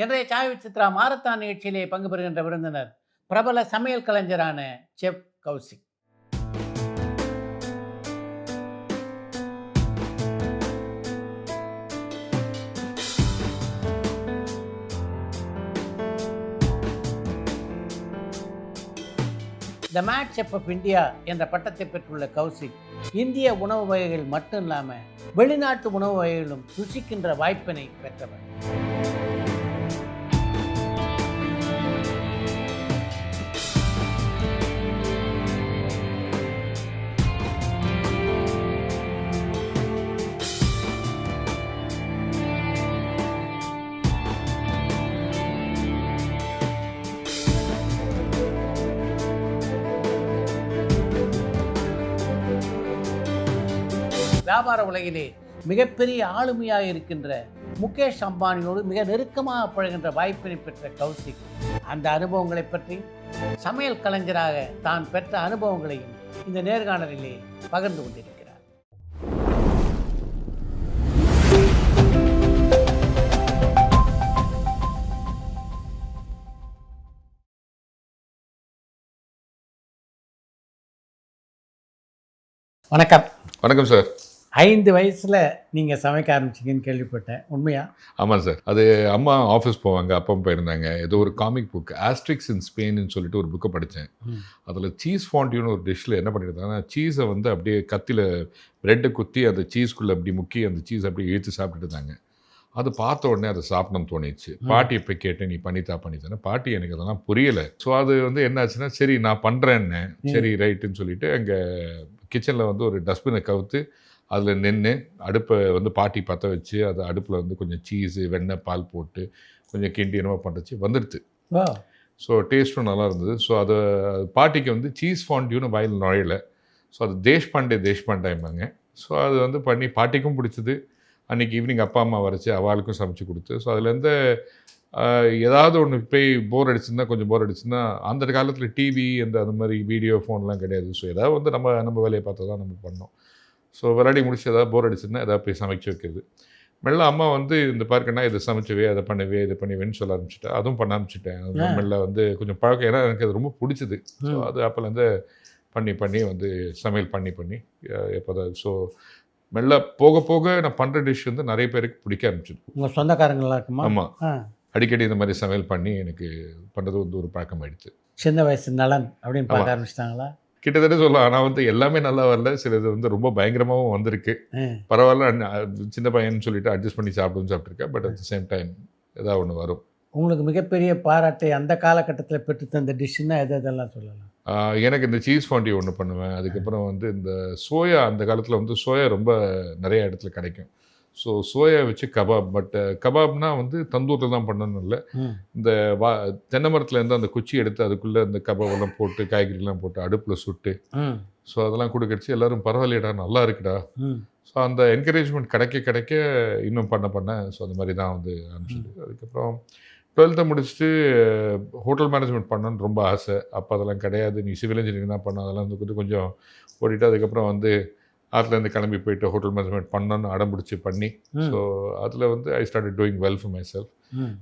இன்றைய சாய் விசித்ரா மாரத்தான் நிகழ்ச்சியிலே பங்கு பெறுகின்ற விருந்தினர் பிரபல சமையல் கலைஞரான chef Kaushik. The mad chef of India என்ற பட்டத்தை பெற்றுள்ள கௌசிக் இந்திய உணவு வகைகள் மட்டும் இல்லாமல் வெளிநாட்டு உணவு வகைகளும் ருசிக்கின்ற வாய்ப்பினை பெற்றவர். வியாபார உலகிலே மிகப்பெரிய ஆளுமையாக இருக்கின்ற முகேஷ் அம்பானியோடு மிக நெருக்கமாக பழகின்ற வாய்ப்பினை பெற்ற கௌசிக் அந்த அனுபவங்களை பற்றி சமையல் கலைஞராக தான் பெற்ற அனுபவங்களையும் இந்த நேர்காணலிலே பகிர்ந்து கொண்டிருக்கிறார். வணக்கம். வணக்கம் சார். 5 வயசில் நீங்கள் சமைக்க ஆரம்பிச்சிங்கன்னு கேள்விப்பட்டேன், உண்மையா? ஆமாம் சார். அது அம்மா ஆஃபீஸ் போவாங்க, அப்பா போயிருந்தாங்க. ஏதோ ஒரு காமிக் புக் ஆஸ்ட்ரிக்ஸ் இன் ஸ்பெயின்னு சொல்லிட்டு ஒரு புக்கை படித்தேன். அதில் சீஸ் ஃபாண்டியூன்னு ஒரு டிஷ்ஷில் என்ன பண்ணியிருந்தாங்கன்னா, சீஸை வந்து அப்படியே கத்தியில் ப்ரெட்டை குத்தி அந்த சீஸ்குள்ளே அப்படி முக்கி அந்த சீஸ் அப்படியே இழுத்து சாப்பிட்டுட்டு இருந்தாங்க. அது பார்த்த உடனே அதை சாப்பிடணும்னு தோணிச்சு. பாட்டியை போய் கேட்டேன், நீ பண்ணித்தானே. பாட்டி எனக்கு அதெல்லாம் புரியலை. ஸோ அது வந்து என்னாச்சுன்னா, சரி நான் பண்ணுறேன்னு, சரி ரைட்டுன்னு சொல்லிட்டு அங்கே கிச்சனில் வந்து ஒரு டஸ்ட்பினை கவுத்து அதில் நின்று அடுப்பை வந்து பாட்டி பற்ற வச்சு அதை அடுப்பில் வந்து கொஞ்சம் சீஸு வெண்ணெய் பால் போட்டு கொஞ்சம் கிண்டி என்னமோ பண்ணுறச்சு வந்துடுது. ஸோ டேஸ்ட்டும் நல்லா இருந்தது. ஸோ அதை பாட்டிக்கு வந்து சீஸ் ஃபாண்டியூன்னு வாயில் நுழையலை. ஸோ அது தேஷ்பாண்டேம்பாங்க. ஸோ அது வந்து பண்ணி பாட்டிக்கும் பிடிச்சது. அன்றைக்கி ஈவினிங் அப்பா அம்மா வரைச்சி அவளுக்கும் சமைச்சு கொடுத்து. ஸோ அதுலேருந்து ஏதாவது ஒன்று போய் போர் அடிச்சுன்னா கொஞ்சம் போர் அடிச்சுன்னா, அந்த காலத்தில் டிவி அந்த மாதிரி வீடியோ ஃபோன்லாம் கிடையாது. ஸோ ஏதாவது வந்து நம்ம வேலையை பார்த்து தான் நம்ம பண்ணோம். ஸோ விளையாடி முடிச்சு ஏதாவது போர் அடிச்சுன்னா ஏதாவது போய் சமைச்சு வைக்கிறது. மெல்ல அம்மா வந்து இந்த பார்க்கன்னா இதை சமைச்சவே அதை பண்ணவே இதை பண்ணுவேன்னு சொல்ல ஆரம்பிச்சிட்டேன். அதுவும் பண்ண ஆரம்பிச்சிட்டேன். மெல்ல வந்து கொஞ்சம் பழக்கம், ஏன்னா எனக்கு அது ரொம்ப பிடிச்சிது. ஸோ அது அப்போலேருந்து பண்ணி வந்து சமையல் பண்ணி எப்போதான். ஸோ மெல்ல போக போக நான் பண்ணுற டிஷ் வந்து நிறைய பேருக்கு பிடிக்க ஆரம்பிச்சிது. உங்கள் சொந்தக்காரங்களாம் இருக்குமா? ஆமாம், அடிக்கடி இந்த மாதிரி சமையல் பண்ணி எனக்கு பண்ணுறது வந்து ஒரு பழக்கம் ஆகிடுச்சு. சின்ன வயசு நலன் அப்படின்னு பார்க்க ஆரம்பிச்சிட்டாங்களா? கிட்டத்தட்ட சொல்லலாம். ஆனால் வந்து எல்லாமே நல்லா வரல, சிலது வந்து ரொம்ப பயங்கரமாகவும் வந்திருக்கு. பரவாயில்ல, சின்ன பையன் சொல்லிட்டு அட்ஜஸ்ட் பண்ணி சாப்பிட்டுருக்கேன். But at the same time ஏதாவது ஒன்று வரும். உங்களுக்கு மிகப்பெரிய பாராட்டை அந்த காலகட்டத்தில் பெற்று தந்த டிஷ்ஷுன்னா எதெல்லாம் சொல்லலாம்? எனக்கு இந்த சீஸ் ஃபாண்டி ஒன்று பண்ணுவேன். அதுக்கப்புறம் வந்து இந்த சோயா, அந்த காலத்தில் வந்து சோயா ரொம்ப நிறைய இடத்துல கிடைக்கும். ஸோ சோயா வச்சு கபாப். பட் கபாப்னா வந்து தந்தூரில் தான் பண்ணணும் இல்லை, இந்த தென்னை மரத்துலேருந்து அந்த குச்சி எடுத்து அதுக்குள்ளே இந்த கபாபெல்லாம் போட்டு காய்கறிலாம் போட்டு அடுப்பில் சுட்டு ஸோ அதெல்லாம் கொடுக்கடிச்சு எல்லோரும் பரவாயில்லையடா நல்லா இருக்குடா. ஸோ அந்த என்கரேஜ்மெண்ட் கிடைக்க இன்னும் பண்ண ஸோ அந்த மாதிரி தான் வந்து அனுப்பிச்சிது. அதுக்கப்புறம் 12th முடிச்சுட்டு ஹோட்டல் மேனேஜ்மெண்ட் பண்ணணுன்னு ரொம்ப ஆசை. அப்போ அதெல்லாம் கிடையாது, நீ சிவில் இன்ஜினியரிங் தான் பண்ண. அதெல்லாம் வந்து கொஞ்சம் ஓடிட்டு அதுக்கப்புறம் வந்து அதுலேருந்து கிளம்பி போயிட்டு ஹோட்டல் மேனேஜ்மெண்ட் பண்ணணுன்னு அடம்பிடிச்சி பண்ணி. ஸோ அதில் வந்து I started doing well for my self.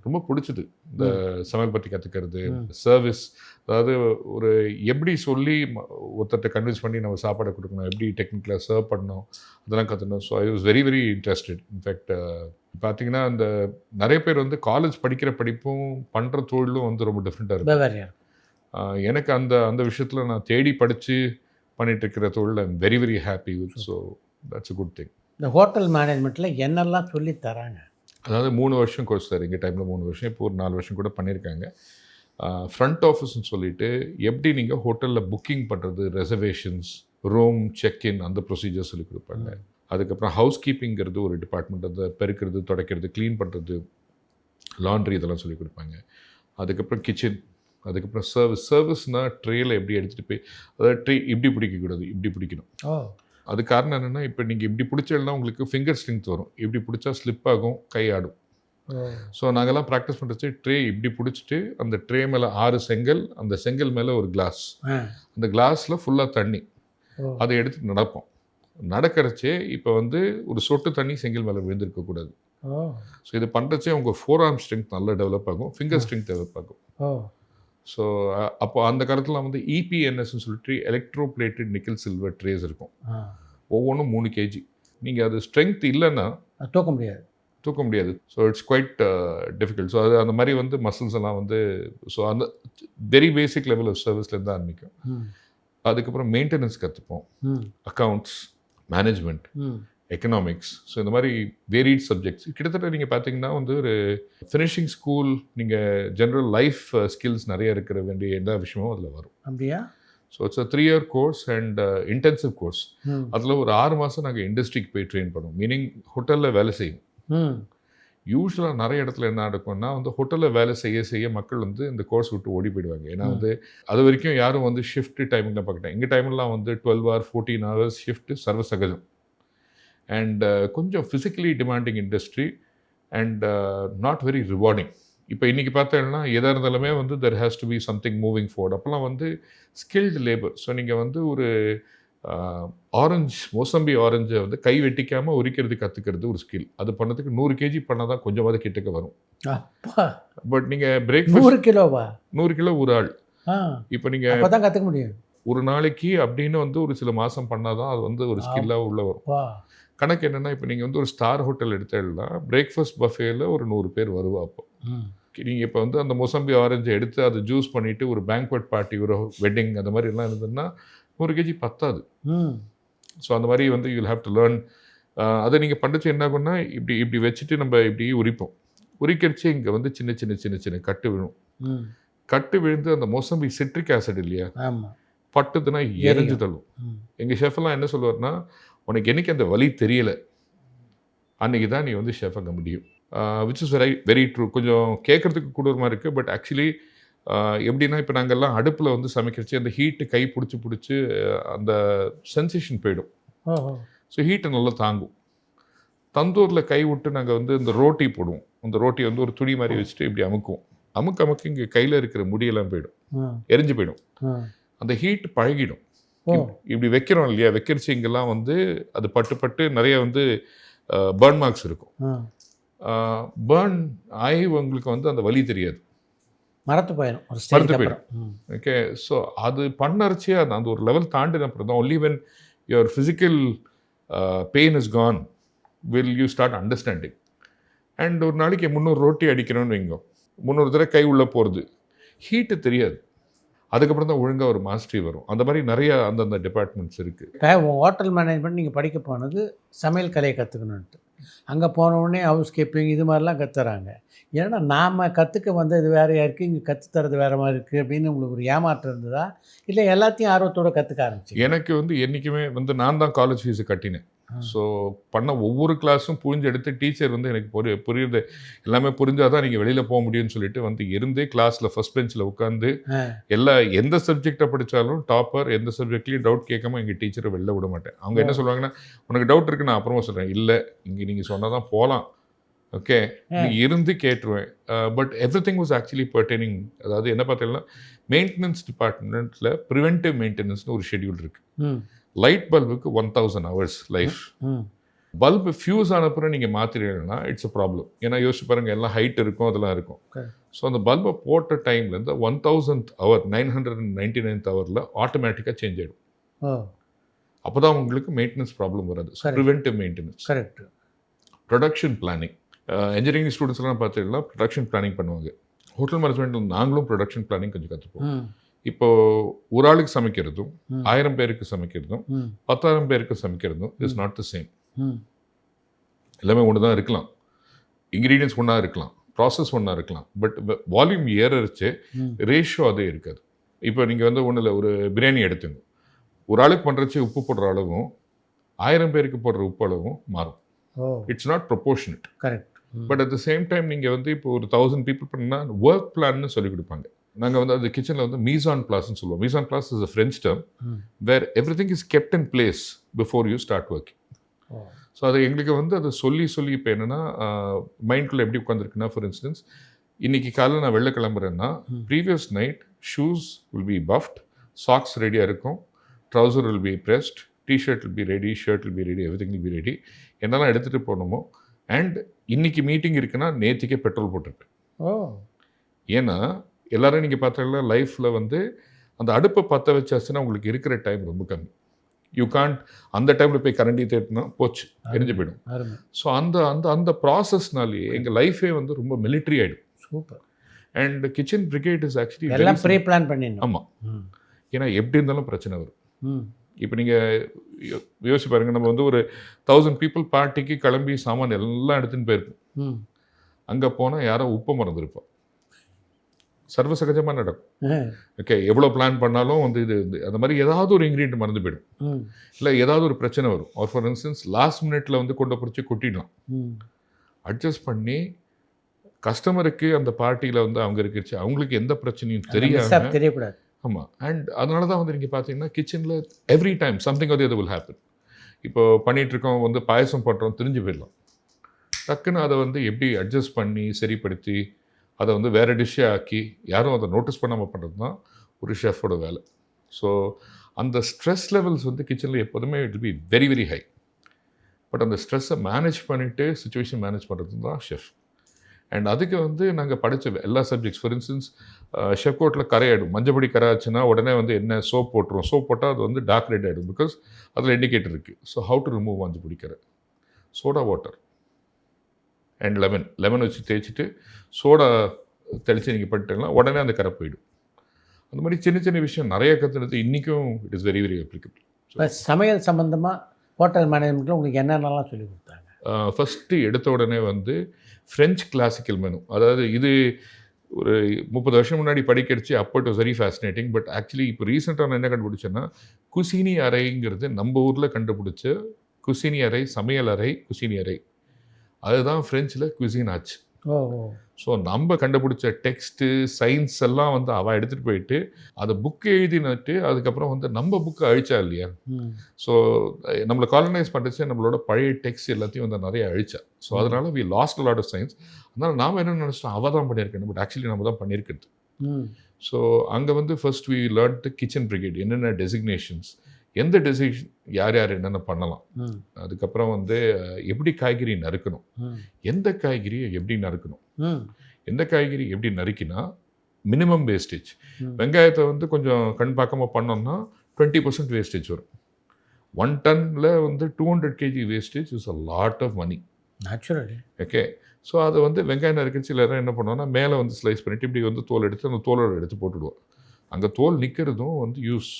ரொம்ப பிடிச்சிது இந்த சமையல் பற்றி கற்றுக்கிறது, சர்வீஸ். அதாவது ஒரு எப்படி சொல்லி ஒருத்தர்கிட்ட கன்வின்ஸ் பண்ணி நம்ம சாப்பாடை கொடுக்கணும், எப்படி டெக்னிக்கலாக சர்வ் பண்ணணும், அதெல்லாம் கற்றுக்கணும். So I was very interested. In fact பார்த்தீங்கன்னா இந்த நிறைய பேர் வந்து காலேஜ் படிக்கிற படிப்பும் பண்ணுற தொழிலும் வந்து ரொம்ப டிஃப்ரெண்ட்டாக இருக்கும். எனக்கு அந்த விஷயத்தில் நான் தேடி படித்து பண்ணிகிட்ருக்கிற தொழில் I'm very happy with. So that's a good thing. இந்த ஹோட்டல் மேனேஜ்மெண்ட்டில் என்னெல்லாம் சொல்லி தராங்க? அதாவது 3 வருஷம் கோர்ஸ் சார். எங்கள் டைமில் 3 வருஷம், இப்போ ஒரு 4 வருஷம் கூட பண்ணியிருக்காங்க. ஃப்ரண்ட் ஆஃபீஸ்ன்னு சொல்லிட்டு எப்படி நீங்கள் ஹோட்டலில் புக்கிங் பண்ணுறது, ரெசர்வேஷன்ஸ், ரூம் செக்இன், அந்த ப்ரொசீஜர் சொல்லி கொடுப்பாங்க. அதுக்கப்புறம் ஹவுஸ் கீப்பிங்கிறது ஒரு டிபார்ட்மெண்ட், அதை பெருக்கிறது, துடைக்கிறது, க்ளீன் பண்ணுறது, லாண்ட்ரி, இதெல்லாம் சொல்லி கொடுப்பாங்க. அதுக்கப்புறம் கிச்சன், அதுக்கப்புறம் சர்வீஸ்னால் ட்ரேயில் எப்படி எடுத்துகிட்டு போய், அதாவது ட்ரே இப்படி பிடிக்கக்கூடாது, இப்படி பிடிக்கணும். அது காரணம் என்னென்னா, இப்போ நீங்கள் இப்படி பிடிச்சதுனா உங்களுக்கு ஃபிங்கர் ஸ்ட்ரென்த் வரும், இப்படி பிடிச்சா ஸ்லிப் ஆகும், கை ஆடும். ஸோ நாங்கள்லாம் ப்ராக்டிஸ் பண்ணுறச்சு ட்ரே இப்படி பிடிச்சிட்டு அந்த ட்ரே மேலே 6 செங்கல், அந்த செங்கல் மேலே ஒரு கிளாஸ், அந்த கிளாஸில் ஃபுல்லாக தண்ணி, அதை எடுத்து நடப்போம். நடக்கிறச்சே இப்போ வந்து ஒரு சொட்டு தண்ணி செங்கல் மேலே விழுந்திருக்கக்கூடாது. ஓ ஸோ இது பண்ணுறச்சே உங்க ஃபோர் ஆர்ம் ஸ்ட்ரென்த் நல்லா டெவலப் ஆகும், ஃபிங்கர் ஸ்ட்ரென்த் டெவலப் ஆகும். ஓ ஸோ அப்போ அந்த காலத்தில் வந்து இபிஎன்எஸ்ன்னு சொல்லிட்டு எலக்ட்ரோபிளேட்டட் நிக்கல் சில்வர் ட்ரேஸ் இருக்கும். ஆ ஒவ்வொன்றும் 3 கேஜி. நீங்கள் அது ஸ்ட்ரென்த் இல்லைன்னா அது தூக்க முடியாது. தூக்க முடியாது. So it's quite difficult. So அது அந்த மாதிரி வந்து மசில்ஸ் எல்லாம் வந்து ஸோ அந்த வெரி பேசிக் லெவல் ஆஃப் சர்வீஸ்லேருந்து ஆரம்பிக்கும். ம் அதுக்கப்புறம் மெயின்டெனன்ஸ் கற்றுப்போம், ம் அக்கௌண்ட்ஸ், மேனேஜ்மெண்ட், ம் எக்கனாமிக்ஸ். ஸோ இந்த மாதிரி வேரியட் சப்ஜெக்ட்ஸ் கிட்டத்தட்ட நீங்கள் பார்த்தீங்கன்னா வந்து ஒரு ஃபினிஷிங் ஸ்கூல், நீங்கள் ஜென்ரல் லைஃப் ஸ்கில்ஸ் நிறைய இருக்கிற வேண்டிய எல்லா விஷயமும் அதில் வரும். அப்படியா? So it's a 3 year course and intensive course. ம் அதில் ஒரு 6 மாதம் நாங்கள் இண்டஸ்ட்ரிக்கு போய் ட்ரெயின் பண்ணுவோம். மீனிங் ஹோட்டலில் வேலை செய்யும். ம் யூஸ்வலாக நிறைய இடத்துல என்ன நடக்கும்னா வந்து ஹோட்டலில் வேலை செய்ய செய்ய மக்கள் வந்து இந்த கோர்ஸ் விட்டு ஓடி போயிடுவாங்க. ஏன்னா வந்து அது வரைக்கும் யாரும் வந்து ஷிஃப்ட் டைமிங்கில் பார்க்கட்டேன். எங்கள் டைம்லாம் வந்து 12 hour 14 hours ஷிஃப்ட் சர்வசகஜம். அண்ட் கொஞ்சம் physically demanding industry and not very rewarding. இப்போ இன்றைக்கி பார்த்தேன்னா எதாக இருந்தாலுமே வந்து there has to be something moving forward. அப்போல்லாம் வந்து ஸ்கில்டு லேபர். ஸோ நீங்கள் வந்து ஒரு மோசம்பி ஆரஞ்சை வந்து கை வெட்டிக்காமல் உரிக்கிறது கற்றுக்கிறது ஒரு ஸ்கில். அது பண்ணதுக்கு 100 kg பண்ணால் தான் கொஞ்சமாவது கிட்டக்க வரும். அப்பா பட் நீங்கள் பிரேக்ஃபாஸ்ட் 100 கிலோவா? 100 கிலோ ஒரு ஆள். ஆ இப்போ நீங்கள் அப்போ தான் கற்றுக்க முடியும். ஒரு நாளைக்கு அப்படின்னு வந்து ஒரு சில மாதம் பண்ணால் தான் அது வந்து ஒரு ஸ்கில்லாக உள்ளே வரும். வா கணக்கு என்னென்னா இப்போ நீங்கள் வந்து ஒரு ஸ்டார் ஹோட்டல் எடுத்தேன்னா பிரேக்ஃபாஸ்ட் பஃபேல ஒரு 100 பேர் வருவா. அப்போ ம் நீங்கள் இப்போ வந்து அந்த மோசம்பி ஆரஞ்சை எடுத்து அதை ஜூஸ் பண்ணிவிட்டு ஒரு பேங்க்வெட் பார்ட்டி, ஒரு வெட்டிங் அந்த மாதிரி எல்லாம் இருந்ததுன்னா 100 kg பத்தாது. ம் ஸோ அந்த மாதிரி வந்து யூல் ஹேவ் டு லேர்ன். அதை நீங்கள் பண்ணுறது என்ன ஆகும்னா இப்படி இப்படி வச்சுட்டு நம்ம இப்படி உரிப்போம். உரிக்கிறச்சு இங்கே வந்து சின்ன சின்ன சின்ன சின்ன கட்டு விழும். ம் கட்டு விழுந்து அந்த மோசம்பி சிட்ரிக் ஆசிட் இல்லையா, ஆமாம் பட்டுதுன்னா எரிஞ்சு தள்ளும். ம் எங்கள் ஷெஃபெல்லாம் என்ன சொல்லுவார்னா, உனக்கு என்னைக்கு அந்த வலி தெரியலை அன்றைக்கி தான் நீ வந்து ஷெஃப் ஆக முடியும். Which is very very true. கொஞ்சம் கேட்குறதுக்கு கொடூரமாக இருக்குது. பட் ஆக்சுவலி எப்படின்னா இப்போ நாங்கள்லாம் அடுப்பில் வந்து சமைக்கிறச்சு அந்த ஹீட்டு கை பிடிச்சி அந்த சென்சேஷன் போயிடும். ஓஹோ ஸோ ஹீட்டை நல்லா தாங்கும். தந்தூரில் கை விட்டு நாங்கள் வந்து இந்த ரோட்டி போடுவோம். அந்த ரோட்டியை வந்து ஒரு துணி மாதிரி வச்சுட்டு இப்படி அமுக்குவோம். அமுக்கு இங்கே கையில் இருக்கிற முடியெல்லாம் போயிடும், ம் எரிஞ்சு போயிடும். ம் அந்த ஹீட் பழகிடும். ஓ இப்படி வைக்கிறோம் இல்லையா, வைக்கிறச்சு இங்கெல்லாம் வந்து அது பட்டு நிறைய வந்து பேர்ன் மார்க்ஸ் இருக்கும். ம் பேர்ன் ஆகி உங்களுக்கு வந்து அந்த வலி தெரியாது, மரத்து போயிடும் ஒரு மறந்து ஸ்டேஜ் போயிடும். அப்புறம். ம் ஓகே. ஸோ அது பண்ணரிச்சு அந்த ஒரு லெவல் தாண்டின அப்புறம் தான் only when your physical pain is gone will you start understanding. And ஒரு நாளைக்கு 300 ரோட்டி அடிக்கணும்னு வைங்க, 300 தடவை கை உள்ளே போகிறது, ஹீட்டு தெரியாது. அதுக்கப்புறம் தான் ஒழுங்காக ஒரு மாஸ்டரி வரும். அந்த மாதிரி நிறைய அந்தந்த டிபார்ட்மெண்ட்ஸ் இருக்குது. இப்போ ஹோட்டல் மேனேஜ்மெண்ட் நீங்கள் படிக்க போனது சமையல் கலையை கற்றுக்கணுன்ட்டு, அங்கே போன உடனே ஹவுஸ் கீப்பிங் இது மாதிரிலாம் கற்றுறாங்க. ஏன்னா நாம் கற்றுக்க வந்தது வேறையாக இருக்குது, இங்கே கற்றுத்தரது வேறு மாதிரி இருக்குது அப்படின்னு உங்களுக்கு ஒரு ஏமாற்றம் இருந்ததா, இல்லை எல்லாத்தையும் ஆர்வத்தோடு கற்றுக்க ஆரம்பிச்சு? எனக்கு வந்து என்றைக்குமே வந்து நான் தான் காலேஜ் ஃபீஸு கட்டினேன். ஆ. ஸோ பண்ண ஒவ்வொரு கிளாஸும் புரிஞ்சு எடுத்து டீச்சர் வந்து எனக்கு புரியுது எல்லாமே புரிஞ்சால் தான் நீங்கள் வெளியில் போக முடியும்னு சொல்லிட்டு வந்து இருந்தே கிளாஸில் ஃபஸ்ட் பெஞ்சில் உட்காந்து எந்த சப்ஜெக்டை படித்தாலும் டாப்பர், எந்த சப்ஜெக்ட்லேயும் டவுட் கேட்காம எங்கள் டீச்சரை வெளில விட மாட்டேன். அவங்க என்ன சொல்லுவாங்கன்னா, உனக்கு டவுட் இருக்குது நான் அப்புறமா சொல்கிறேன், இல்லை இங்கே நீங்கள் சொன்னால் தான் போகலாம், ஓகே நீங்கள் இருந்து கேட்டுருவேன். But everything was actually burdening. அதாவது என்ன பார்த்தீங்கன்னா மெயின்டெனன்ஸ் டிபார்ட்மெண்ட்டில் ப்ரிவென்டிவ் மெயின்டெனன்ஸ்னு ஒரு ஷெட்யூல் இருக்குது. லைட் பல்புக்கு 1000 hours லைஃப். பல்பு ஃபியூஸ் ஆனப்புறம் நீங்கள் மாற்றிடுங்கன்னா இட்ஸ் அ ப்ராப்ளம். ஏன்னா யோசிச்சு பாருங்கள், எல்லாம் ஹைட் இருக்கும், அதெல்லாம் இருக்கும். ஸோ அந்த பல்பை போட்ட டைம்லேருந்து 1000th hour 999th hourல ஆட்டோமேட்டிக்காக சேஞ்ச் ஆகிடும். அப்போ தான் உங்களுக்கு மெயின்டெனன்ஸ் ப்ராப்ளம் வராது. Preventive maintenance. Correct. Production planning, engineering ஸ்டூடெண்ட்ஸ்லாம் பார்த்தீங்கன்னா ப்ரொடக்ஷன் பிளானிங் பண்ணுவாங்க. ஹோட்டல் மேனேஜ்மெண்ட்டில் நாங்களும் ப்ரொடக்ஷன் பிளானிங் கொஞ்சம் கற்றுப்போம். இப்போது ஒரு ஆளுக்கு சமைக்கிறதும் 1000 பேருக்கு சமைக்கிறதும் 10,000 பேருக்கு சமைக்கிறதும் இஸ் நாட் த சேம். எல்லாமே ஒன்று தான் இருக்கலாம், இன்க்ரீடியன்ஸ் ஒன்றா இருக்கலாம், ப்ராசஸ் ஒன்றா இருக்கலாம், பட் வால்யூம் ஏறச்சு ரேஷியோ அதே இருக்காது. இப்போ நீங்கள் வந்து ஒன்றும் இல்லை, ஒரு பிரியாணி எடுத்துங்க, ஒரு ஆளுக்கு பண்ணுறச்சு உப்பு போடுற அளவும் 1000 பேருக்கு போடுற உப்பு அளவும் மாறும். It's not proportionate. Correct. But at the same time நீங்கள் வந்து இப்போ ஒரு 1000 people பண்ணால் ஒர்க் பிளான்னு சொல்லிக் கொடுப்பாங்க. நாங்கள் வந்து அது கிச்சனில் வந்து மீசான் பிளாஸ்ன்னு சொல்லுவோம். Mise en place is a French term where every thing is kept in place before you start working. So அது எங்களுக்கு வந்து அதை சொல்லி இப்போ என்னென்னா மைண்ட்குள்ளே எப்படி உட்காந்துருக்குன்னா, ஃபார் இன்ஸ்டன்ஸ் இன்றைக்கி காலையில் நான் வெளில கிளம்புறேன்னா previous night shoes will be buffed, socks ரெடியாக இருக்கும், trouser will be pressed, T-shirt will be ready, shirt will be ready, everything will be ready. என்னெல்லாம் எடுத்துகிட்டு போகணுமோ அண்ட் இன்னைக்கு மீட்டிங் இருக்குன்னா நேற்றுக்கே பெட்ரோல் போட்டிருப்பேன். ஓ ஏன்னா எல்லாரும் நீங்கள் பார்த்தீங்கன்னா லைஃப்பில் வந்து அந்த அடுப்பை பற்ற வச்சாச்சுன்னா உங்களுக்கு இருக்கிற டைம் ரொம்ப கம்மி. யூ கான்ட் அந்த டைமில் போய் கரண்டி தேட்டினா போச்சு, எரிஞ்சு போயிடும். அருமை. ஸோ அந்த அந்த அந்த ப்ராசஸ்னாலேயே எங்கள் லைஃபே வந்து ரொம்ப மிலிட்ரி ஆகிடும். Super. And kitchen brigade is actually எல்லாம் ப்ரீ பிளான் பண்ணிடணும். ஆமாம். ம் ஏன்னா எப்படி இருந்தாலும் பிரச்சனை வரும். ம் இப்போ நீங்கள் யோசிச்சு பாருங்க, நம்ம வந்து ஒரு 1000 பீப்புள் பார்ட்டிக்கு கிளம்பி சாமான் எல்லாம் எடுத்துன்னு போயிருப்போம். ம் அங்கே போனால் யாரோ உப்பை மறந்துருப்போம். சர்வசகஜமாக நடக்கும். ம் ஓகே, எவ்வளோ பிளான் பண்ணாலும் வந்து இது அந்த மாதிரி ஏதாவது ஒரு இன்க்ரீடியன்ட் மறந்து போயிடும். ம் இல்லை ஏதாவது ஒரு பிரச்சனை வரும். ஆர் ஃபார் இன்ஸ்டன்ஸ் லாஸ்ட் மினிட்ல வந்து கொண்டு பிடிச்சி கொட்டிடலாம். ம் அட்ஜஸ்ட் பண்ணி கஸ்டமருக்கு அந்த பார்ட்டியில் வந்து அவங்க இருக்கிறச்சு அவங்களுக்கு எந்த பிரச்சனையும் தெரியாம. தெரியக்கூடாது. ஆமாம். அண்ட் அதனால தான் வந்து நீங்கள் பார்த்தீங்கன்னா கிச்சனில் எவ்ரி டைம் சம்திங் அது வில் ஹேப்பன். இப்போ பண்ணிகிட்ருக்கோம், வந்து பாயசம் பண்ணுறோம், தெரிஞ்சு போயிடலாம். டக்குன்னு அதை வந்து எப்படி அட்ஜஸ்ட் பண்ணி சரிப்படுத்தி அதை வந்து வேறு டிஷ்ஷே ஆக்கி யாரும் அதை நோட்டீஸ் பண்ணாமல் பண்ணுறது தான் ஒரு ஷெஃபோட வேலை. ஸோ அந்த ஸ்ட்ரெஸ் லெவல்ஸ் வந்து கிச்சனில் எப்போதுமே it will be very very high. But அந்த ஸ்ட்ரெஸ்ஸை மேனேஜ் பண்ணிவிட்டு சுச்சுவேஷன் மேனேஜ் பண்ணுறது தான் ஷெஃப். அண்ட் அதுக்கு வந்து நாங்கள் படித்த எல்லா சப்ஜெக்ட்ஸ், ஃபார் இன்ஸ்டன்ஸ் ஷெஃப் கோட்டில் கரையாயிடும். மஞ்சப்பொடி கரை ஆச்சுன்னா உடனே வந்து என்ன சோப் போட்டுரும். சோப் போட்டால் அது வந்து டார்க் ரெட் ஆகிடும், பிகாஸ் அதில் இண்டிகேட்டர் இருக்குது. ஸோ ஹவு டு ரிமூவ் மஞ்சப்பொடி கரை? சோடா வாட்டர் அண்ட் லெமன் வச்சு தேய்ச்சிட்டு சோடா தெளித்து நீங்கள் பண்ணிட்டீங்கன்னா உடனே அந்த கரை போயிடும். அந்த மாதிரி சின்ன சின்ன விஷயம் நிறைய கற்றுனது இன்றைக்கும் it is very very applicable. இப்போ சமையல் சம்மந்தமாக ஹோட்டல் மேனேஜ்மெண்ட்டில் உங்களுக்கு என்னென்னலாம் சொல்லி கொடுத்தாங்க? ஃபஸ்ட்டு எடுத்த உடனே வந்து ஃப்ரெஞ்ச் கிளாசிக்கல் மெனு, அதாவது இது ஒரு 30 வருஷம் முன்னாடி படிக்கிறச்சு. அப்போ it was very fascinating. But actually இப்போ ரீசெண்டாக நான் என்ன கண்டுபிடிச்சேன்னா, குசினி அறைங்கிறது நம்ம ஊரில் கண்டுபிடிச்ச குசினி அறை, சமையல் அறை, குசினி அறை, அதுதான் ஃப்ரெஞ்சில் குசின் ஆச்சு. ஓ ஸோ நம்ம கண்டுபிடிச்ச டெக்ஸ்ட்டு சயின்ஸ் எல்லாம் வந்து அவள் எடுத்துகிட்டு போயிட்டு அதை புக்கு எழுதினட்டு அதுக்கப்புறம் வந்து நம்ம புக்கை அழிச்சா இல்லையா. ஸோ நம்மளை காலனைஸ் பண்ணுறச்சு நம்மளோட பழைய டெக்ஸ்ட் எல்லாத்தையும் வந்து நிறைய அழிச்சா. ஸோ அதனால் we lost lot of science. அதனால் நாம் என்ன நினச்சிட்டோம், அவள் தான் பண்ணியிருக்கேன், பட் ஆக்சுவலி நம்ம தான் பண்ணியிருக்கிறது. ஸோ அங்கே வந்து first we learn the kitchen brigade, என்னென்ன டெசிக்னேஷன்ஸ், எந்த டெசிஷன் யார் யார் என்னென்ன பண்ணலாம், அதுக்கப்புறம் வந்து எப்படி காய்கறி நறுக்கணும், எந்த காய்கறியை எப்படி நறுக்கணும், எந்த காய்கறி எப்படி நறுக்கினா மினிமம் வேஸ்டேஜ். வெங்காயத்தை வந்து கொஞ்சம் கண் பார்க்காம பண்ணோம்னா 20% வேஸ்டேஜ் வரும். 1 டன்னில் வந்து 200 kg wastage is a lot of money. Naturally. Okay, so அதை வந்து வெங்காயம் நறுக்கிச்சு எல்லாரும் என்ன பண்ணுவோம்னா மேலே வந்து ஸ்லைஸ் பண்ணிவிட்டு இப்படி வந்து தோல் எடுத்து அந்த தோலோட எடுத்து போட்டுடுவோம். அங்கே தோல் நிற்கிறதும் வந்து யூஸ்.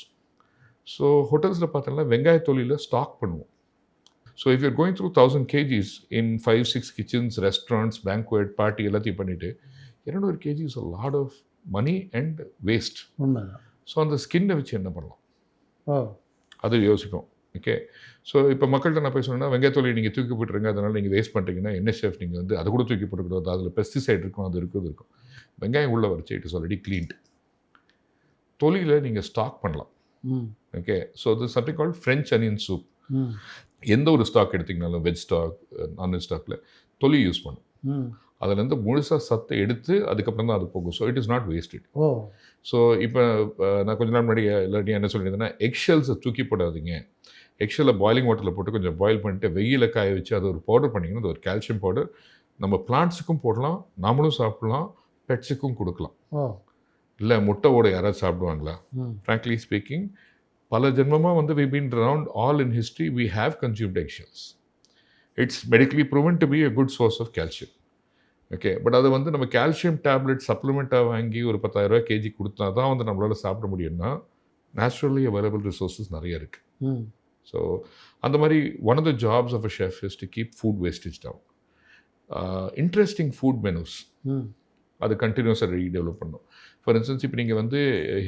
ஸோ ஹோட்டல்ஸில் பார்த்தோம்னா வெங்காய தொழிலில் ஸ்டாக் பண்ணுவோம். So if you're going through 1000 kgs in 5-6 kitchens, restaurants, banquet, party எல்லாத்தையும் பண்ணிவிட்டு 200 kg is a lot of money and waste. உண்மைதான். ஸோ அந்த ஸ்கின்னை வச்சு என்ன பண்ணலாம், ஓ அது யோசிப்போம். ஓகே, ஸோ இப்போ மக்கள்கிட்ட நான் போய் சொன்னேன்னா வெங்காயத்தொழி நீங்கள் தூக்கி போட்டுருங்க, அதனால் நீங்கள் வேஸ்ட் பண்ணுறீங்கன்னா என்ன ஷெஃப் நீங்கள் வந்து அதை கூட தூக்கி போட்டுக்கூடாது, அதில் பெஸ்டிசைட் இருக்கும், அது இருக்கும். வெங்காயம் உள்ள வச்சு இட் இஸ் ஆல்ரெடி க்ளீன்ட். தொழில நீங்கள் ஸ்டாக் பண்ணலாம். ஓகே, ஸோ இது something called French onion soup. எந்த ஒரு ஸ்டாக் எடுத்திங்கனாலும் வெஜ் ஸ்டாக், நான்வெஜ் ஸ்டாக்கில் தொலி யூஸ் பண்ணும். அதுலேருந்து முழுசாக சத்தை எடுத்து அதுக்கப்புறம் தான் அது போகும். So it is not wasted. Oh so இப்போ நான் கொஞ்ச நாள் முன்னாடி எல்லாத்தையும் என்ன சொல்லியிருந்தேன்னா, எக்ஷெல்ஸை தூக்கி போடாதீங்க. எக்ஷெல்லை பாயிலிங் வாட்டரில் போட்டு கொஞ்சம் பாயில் பண்ணிட்டு வெயில காய வச்சு அதை ஒரு பவுடர் பண்ணிங்கன்னா அது ஒரு கால்சியம் பவுடர். நம்ம பிளான்ட்ஸுக்கும் போடலாம், நாமளும் சாப்பிடலாம், பெட்ஸுக்கும் கொடுக்கலாம். இல்லை முட்டையோட யாராவது சாப்பிடுவாங்களா? ஃப்ராங்க்லி ஸ்பீக்கிங், பல ஜென்மமாக வந்து we been around all in history we have consumed eggshells. It's medically proven to be a good source of calcium. Okay, but அதை வந்து நம்ம கால்சியம் டேப்லெட் சப்ளிமெண்ட்டாக வாங்கி ஒரு 10,000 ரூபாய் கேஜி கொடுத்தா தான் வந்து நம்மளால் சாப்பிட முடியும்னா நேச்சுரலி அவைலபிள் ரிசோர்ஸஸ் நிறைய இருக்குது. ஸோ அந்த மாதிரி one of the jobs of a chef is to keep food wastage down. Interesting food menus அது கண்டினியூஸாக ரீடெவலப் பண்ணும். ஃபார் இன்ஸ்டன்ஸ் இப்போ நீங்கள் வந்து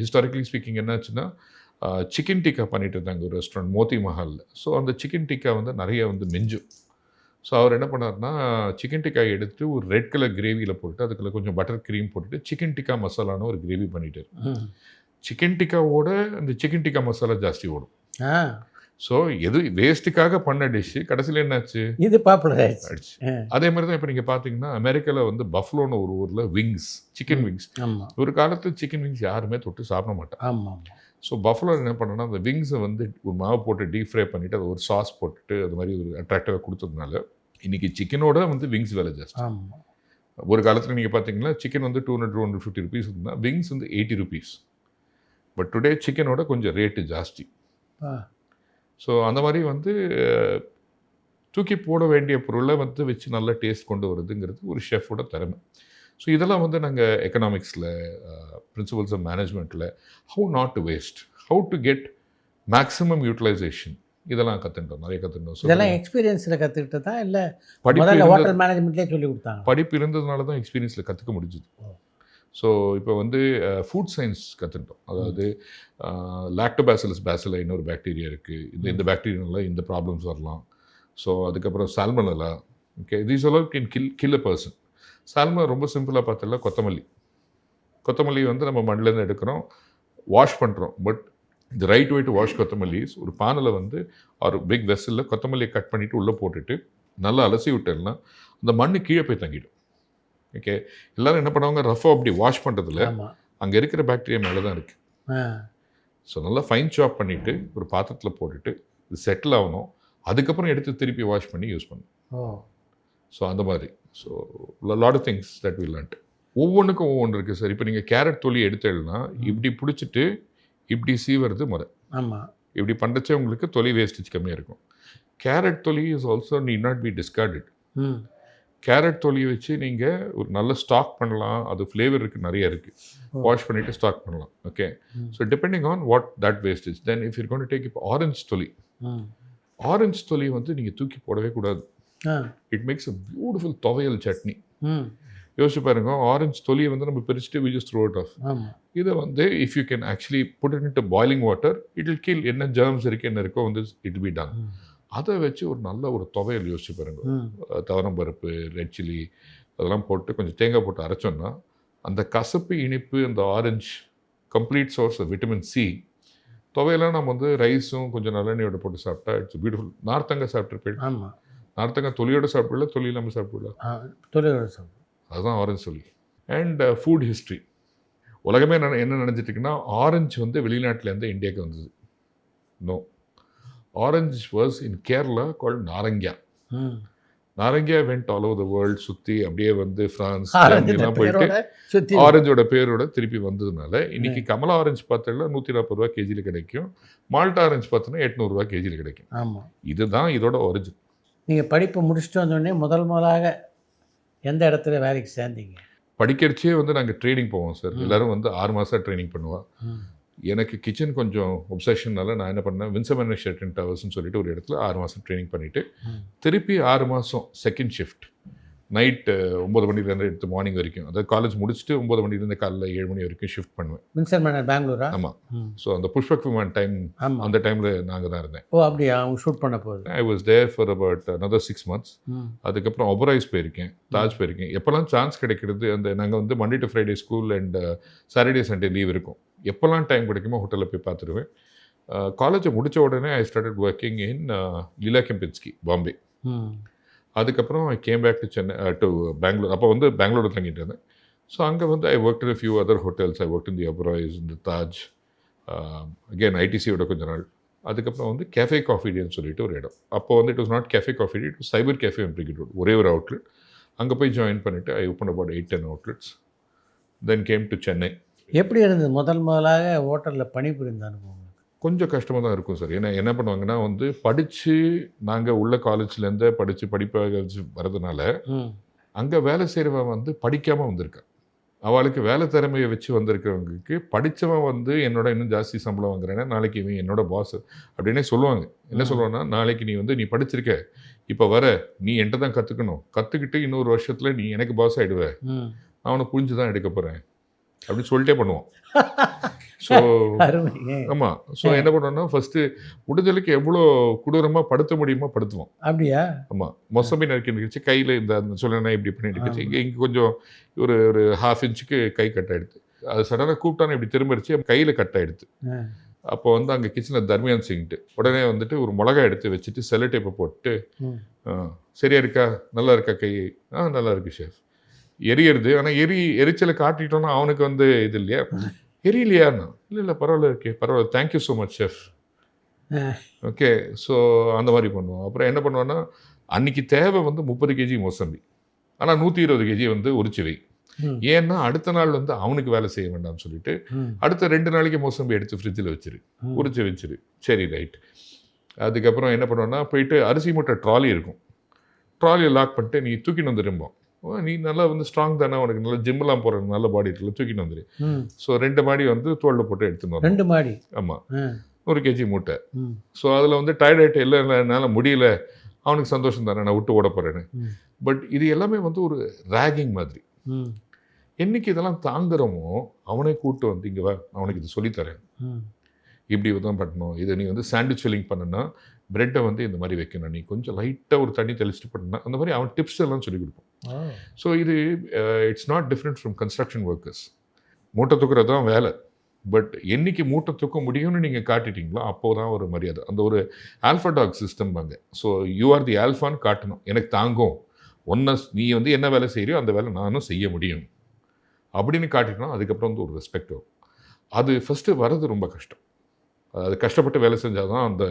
ஹிஸ்டாரிக்கலி ஸ்பீக்கிங் என்னாச்சுன்னா சிக்கன் டிக்கா பண்ணிட்டு இருந்தாங்க ஒரு ரெஸ்டாரண்ட் மோத்தி மஹாலில். ஸோ அந்த சிக்கன் டிக்கா வந்து நிறைய வந்து மிஞ்சும். ஸோ அவர் என்ன பண்ணார்னா சிக்கன் டிக்காயை எடுத்துட்டு ஒரு ரெட் கலர் கிரேவியில் போட்டு அதுக்குள்ள கொஞ்சம் பட்டர் க்ரீம் போட்டுட்டு சிக்கன் டிக்கா மசாலான்னு ஒரு கிரேவி பண்ணிட்டார். சிக்கன் டிக்காவோட அந்த சிக்கன் டிக்கா மசாலா ஜாஸ்தி ஓடும். ஸோ எது வேஸ்ட்டுக்காக பண்ண டிஷ்ஷு கடைசியில் என்னாச்சு, இது பாப்புலர் ஆயிடுச்சு. அதே மாதிரி தான் இப்போ நீங்கள் பார்த்தீங்கன்னா அமெரிக்காவில் வந்து பஃப்லோன்னு ஒரு ஊரில் விங்ஸ், சிக்கன் விங்ஸ், ஒரு காலத்தில் சிக்கன் விங்ஸ் யாருமே தொட்டு சாப்பிட மாட்டாங்க. ஸோ பஃப்லோ என்ன பண்ணோன்னா அந்த விங்ஸை வந்து ஒரு மாவு போட்டு டீப் ஃப்ரை பண்ணிவிட்டு அது ஒரு சாஸ் போட்டுட்டு அது மாதிரி ஒரு அட்ராக்டிவாக கொடுத்ததுனால இன்றைக்கி சிக்கனோட வந்து விங்ஸ் விலை ஜாஸ்தி. ஆமாம். ஒரு காலத்தில் நீங்கள் பார்த்தீங்கன்னா சிக்கன் வந்து 200-250 ருபீஸ் இருந்தால் விங்ஸ் வந்து 80 ருபீஸ். பட் டுடே சிக்கனோட கொஞ்சம் ரேட்டு ஜாஸ்தி. ஸோ அந்த மாதிரி வந்து தூக்கி போட வேண்டிய பொருளை வந்து வச்சு நல்ல டேஸ்ட் கொண்டு வருதுங்கிறது ஒரு ஷெஃபோட திறமை. ஸோ இதெல்லாம் வந்து நாங்கள் எக்கனாமிக்ஸில், பிரின்சிபல்ஸ் ஆஃப் மேனேஜ்மெண்ட்டில் how not to waste, how to get maximum utilisation இதெல்லாம் கற்றுட்டோம், நிறைய கற்றுட்டோம். இதெல்லாம் எக்ஸ்பீரியன்ஸில் கற்றுக்கிட்டதா இல்லை படிப்பு ஹோட்டல் மேனேஜ்மெண்ட்லேயே சொல்லி கொடுத்தாங்க? படிப்பு இருந்ததுனால தான் எக்ஸ்பீரியன்ஸில் கற்றுக்க முடிஞ்சுது. ஸோ இப்போ வந்து ஃபுட் சயின்ஸ் கற்றுட்டோம். அதாவது லாக்டோபாசிலஸ் பேசிலை ஒரு பாக்டீரியா இருக்குது, இந்த பாக்டீரியானால இந்த ப்ராப்ளம்ஸ் வரலாம். ஸோ அதுக்கப்புறம் சால்மனலா, okay, these all can kill a person. Salmon ரொம்ப சிம்பிளாக பார்த்தல கொத்தமல்லி வந்து நம்ம மண்ணிலேருந்து எடுக்கிறோம், வாஷ் பண்ணுறோம். பட் இந்த ரைட் வே டு வாஷ் கொத்தமல்லி ஒரு பானில் வந்து ஒரு பிக் வெசலில் கொத்தமல்லியை கட் பண்ணிவிட்டு உள்ளே போட்டுட்டு நல்லா அலசி விட்டேன்னா அந்த மண்ணு கீழே போய் தங்கிடும். ஓகே, எல்லோரும் என்ன பண்ணுவாங்க, ரஃபாக அப்படி வாஷ் பண்ணுறதுல அங்கே இருக்கிற பாக்டீரியா மேலே தான் இருக்குது. ஸோ நல்லா ஃபைன் சாப் பண்ணிவிட்டு ஒரு பாத்திரத்தில் போட்டுட்டு இது செட்டில் ஆகணும், அதுக்கப்புறம் எடுத்து திருப்பி வாஷ் பண்ணி யூஸ் பண்ணணும். ஸோ அந்த மாதிரி so lot of things that we learned. ஒவ்வொன்றுக்கும் ஒவ்வொன்று இருக்குது சார். இப்போ நீங்கள் கேரட் தொலி எடுத்தேன்னா இப்படி பிடிச்சிட்டு இப்படி சீவறது முறை. ஆமாம். இப்படி பண்ணுறச்சே உங்களுக்கு தொலி வேஸ்டேஜ் கம்மியாக இருக்கும். கேரட் தொலி is also need not be discarded. Carrot தொலியை வச்சு நீங்கள் ஒரு நல்ல ஸ்டாக் பண்ணலாம், அது ஃப்ளேவர் இருக்குது, நிறைய இருக்குது, வாஷ் பண்ணிவிட்டு ஸ்டாக் பண்ணலாம். Okay, so depending on what that wastage. Then if you're going to take இப்போ ஆரஞ்சு தொலி வந்து நீங்கள் தூக்கி போடவே கூடாது. இட் மேக்ஸ் அ பியூட்டிஃபுல் துவையல் சட்னி. யோசிச்சு பாருங்க, ஆரஞ்சு தொலியை வந்து நம்ம பிரிச்சுட்டு we just throw it off. இதை வந்து if you can actually put it into boiling water, it will kill என்ன ஜெர்ம்ஸ் இருக்குது என்ன இருக்கோ வந்து இட் பி டன். அதை வச்சு ஒரு நல்ல ஒரு துவையல் யோசிச்சு பாருங்க, துவரம் பருப்பு, ரெட் சில்லி அதெல்லாம் போட்டு கொஞ்சம் தேங்காய் போட்டு அரைச்சோன்னா அந்த கசப்பு இனிப்பு அந்த orange complete source of vitamin C. துவையெல்லாம் நம்ம வந்து ரைஸும் கொஞ்சம் நல்லெண்ணெயோட போட்டு சாப்பிட்டா இட்ஸ் பியூட்டிஃபுல். நார்த்தங்காய் சாப்பிட்ருப்பேன். ஆமாம். நார்த்தங்காய் தொலியோட சாப்பிடல, தொலி இல்லாமல் சாப்பிடலாம். தொலியோட சாப்பிடு, அதுதான் ஆரஞ்சு சொல்லி. அண்ட் ஃபுட் ஹிஸ்ட்ரி, உலகமே என்ன நினச்சிட்டுருக்குன்னா ஆரஞ்சு வந்து வெளிநாட்டிலேருந்து இந்தியாவுக்கு வந்தது. No, orange was in Kerala called நாரங்கியா. நாரங்கியா went all over the world, சுற்றி அப்படியே வந்து ஃப்ரான்ஸ் ஜெர்மனிலாம் போயிட்டு ஆரஞ்சோட பேரோட திருப்பி வந்ததுனால இன்னைக்கு கமலா ஆரஞ்சு பார்த்தோம்னா 140 ரூபா கேஜியில் கிடைக்கும், மால்டா ஆரஞ்சு பார்த்தோன்னா 800 ரூபா கேஜியில் கிடைக்கும். ஆமாம், இதுதான் இதோட ஒரிஜின். நீங்கள் படிப்பு முடிச்சுட்டு வந்தோடனே முதலாக எந்த இடத்துல வேலைக்கு சேர்ந்தீங்க? படிக்கிறச்சே வந்து நாங்கள் ட்ரைனிங் போவோம் சார். எல்லோரும் வந்து 6 மாதம் ட்ரைனிங் பண்ணுவோம். எனக்கு கிச்சன் கொஞ்சம் ஒப்சஷன்னால நான் என்ன பண்ணேன், வின்சமன் ஷெர்டன் டவர்ஸ்னு சொல்லிட்டு ஒரு இடத்துல 6 மாதம் ட்ரைனிங் பண்ணிவிட்டு திருப்பி 6 மாதம் செகண்ட் ஷிஃப்ட் நைட்டு 9 மணிலேருந்து எடுத்து மார்னிங் வரைக்கும், அதாவது காலேஜ் முடிச்சுட்டு 9 மணிலேருந்து காலையில் 7 மணி வரைக்கும் ஷிஃப்ட் பண்ணுவேன். வின்சமன் பெங்களூரா? ஆமாம். ஸோ அந்த புஷ்பக் விமான் டைம், அந்த டைமில் நாங்கள் தான் இருந்தேன். ஓ அப்படியா? அவங்க ஷூட் பண்ண போகுது. I was there for about another 6 months. அதுக்கப்புறம் ஒபராய்ஸ் போயிருக்கேன், தாஜ் போயிருக்கேன். எப்போல்லாம் சான்ஸ் கிடைக்கிறது, அந்த நாங்கள் வந்து Monday to Friday school and Saturday Sunday leave இருக்கும், எப்போல்லாம் டைம் கிடைக்குமோ ஹோட்டலில் போய் பார்த்துருவேன். காலேஜை முடித்த உடனே I started working in Leela Kempinski, Bombay. அதுக்கப்புறம் I came back to Chennai to Bangalore. அப்போ வந்து பெங்களூரில் தங்கிட்டு இருந்தேன். ஸோ அங்கே வந்து I work in few other hotels. I work in the Oberois, இந்த தாஜ், அகெயின் ஐடிசியோட கொஞ்ச நாள். அதுக்கப்புறம் வந்து கேஃபே காஃபி டேன்னு சொல்லிட்டு ஒரு இடம். அப்போ வந்து it was not Cafe coffee Day, it was cyber cafe and Brigade Road, ஒரே ஒரு அவுட்லெட். அங்கே போய் ஜாயின் பண்ணிவிட்டு I open about 8-10 outlets. Then came to Chennai. எப்படி இருந்தது முதலாக ஹோட்டலில் பணிபுரிந்த அனுபவம்? கொஞ்சம் கஷ்டமாக தான் இருக்கும் சார். ஏன்னா என்ன பண்ணுவாங்கன்னா வந்து படித்து நாங்கள் உள்ள காலேஜ்லேருந்து படிப்பாக வரதுனால அங்கே வேலை செய்கிறவன் வந்து படிக்காமல் வந்திருக்கான். அவளுக்கு வேலை திறமையை வச்சு வந்திருக்கிறவங்களுக்கு படித்தவன் வந்து என்னோட இன்னும் ஜாஸ்தி சம்பளம் வாங்குறேன்னா நாளைக்கு இவன் என்னோட பாஸ் அப்படின்னே சொல்லுவாங்க. என்ன சொல்லுவான்னா, நாளைக்கு நீ படிச்சிருக்க, இப்போ வர நீ என்கிட்ட தான் கற்றுக்கணும், கற்றுக்கிட்டு இன்னொரு வருஷத்தில் நீ எனக்கு பாஸ் ஆகிடுவேன், நான் அவனை புரிஞ்சு தான் எடுக்க போகிறேன் அப்படின்னு சொல்லிட்டே பண்ணுவான். ஸோ ஆமாம். ஸோ என்ன பண்ணுவோன்னா ஃபஸ்ட்டு முடிஞ்சலுக்கு எவ்வளோ கொடூரமாக படுத்த முடியுமோ படுத்துவோம். அப்படியா? ஆமாம். மொசம்பி நறுக்கிச்சு கையில் இந்த சொல்லணும் இப்படி பண்ணிட்டு இங்கே கொஞ்சம் ஒரு 1/2 இன்ச்சுக்கு கை கட் ஆகிடுது. அது சடனாக கூப்பிட்டானே இப்படி திரும்பிடுச்சு, கையில் கட் ஆகிடுது. அப்போ வந்து அங்கே கிச்சனில் தர்மியான் சிங்கிட்டு உடனே வந்துட்டு ஒரு மிளகா எடுத்து வச்சுட்டு செல்லோ டேப்பை போட்டு, சரியா இருக்கா, நல்லா இருக்கா கை? நல்லா இருக்கு ஷெஃப். எரியுது, ஆனால் எரிச்சலை காட்டிட்டோன்னா அவனுக்கு வந்து இது இல்லையா, எரியலையாண்ணா? இல்லை பரவாயில்ல இருக்கே, பரவாயில்ல, thank you so much chef okay. So அந்த மாதிரி பண்ணுவோம். அப்புறம் என்ன பண்ணுவோன்னா, அன்னைக்கு தேவை வந்து 30 கேஜி மோசம்பி. ஆனால் 120 கேஜி வந்து உரிச்சு வை. ம். ஏன்னா அடுத்த நாள் வந்து அவனுக்கு வேலை செய்ய வேண்டாம்னு சொல்லிட்டு, ம். அடுத்த 2 நாளைக்கு மோசம்பி எடுத்து ஃப்ரிட்ஜில் வச்சிரு. ம். உரிச்சு வச்சிரு. சரி ரைட். அதுக்கப்புறம் என்ன பண்ணுவேன்னா, போயிட்டு அரிசி மூட்டை ட்ராலி இருக்கும். ட்ராலியை லாக் பண்ணிட்டு நீ தூக்கின்னு வந்துரும்போம். நீ நல்லா வந்து ஸ்ட்ராங் தானே, உனக்கு நல்லா ஜிம்மெலாம் போகிற நல்ல பாடி இருக்குல்ல, தூக்கின்னு வந்துரு. ம். ஸோ 2 மாடி வந்து தோளில் போட்டு எடுத்துன்னு வரணும். 2 மாடி. ஆமாம், ம். 100 கேஜி மூட்டை. ம். ஸோ அதில் வந்து டயர்ட் ஆகிட்டு இல்லை என்னால் முடியல, அவனுக்கு சந்தோஷம் தானே, நான் விட்டு ஓட போகிறேன்னு. ம். பட் இது எல்லாமே வந்து ஒரு ரேகிங் மாதிரி. ம். என்னைக்கு இதெல்லாம் தாங்குறோமோ அவனை கூப்பிட்டு வந்து இங்கே வா, நான் அவனுக்கு இது சொல்லித்தரேன், ம். இப்படி தான் பண்ணணும். இதை நீ வந்து சாண்ட்விச் ஃபில்லிங் பண்ணுன்னா பிரெட்டை வந்து இந்த மாதிரி வைக்கணும், நீ கொஞ்சம் லைட்டாக ஒரு தண்ணி தெளிச்சுட்டு பண்ணா, அந்த மாதிரி அவன் டிப்ஸ் எல்லாம் சொல்லிக் கொடுப்போம். ஓ. ஸோ இது it's not different from construction workers. மூட்டை தூக்குறது தான் வேலை. பட் என்னைக்கு மூட்டை தூக்க முடியும்னு நீங்கள் காட்டிட்டீங்களோ அப்போ தான் ஒரு மரியாதை. அந்த ஒரு ஆல்ஃபா டாக் சிஸ்டம் வாங்க. ஸோ யூ ஆர் தி ஆல்ஃபான்னு காட்டணும். எனக்கு தாங்கும், நீ வந்து என்ன வேலை செய்கிறியோ அந்த வேலை நானும் செய்ய முடியும் அப்படின்னு காட்டிட்டோம். அதுக்கப்புறம் வந்து ஒரு ரெஸ்பெக்ட் வரும். அது ஃபஸ்ட்டு வர்றது ரொம்ப கஷ்டம். அது கஷ்டப்பட்டு வேலை செஞ்சால் தான் அந்த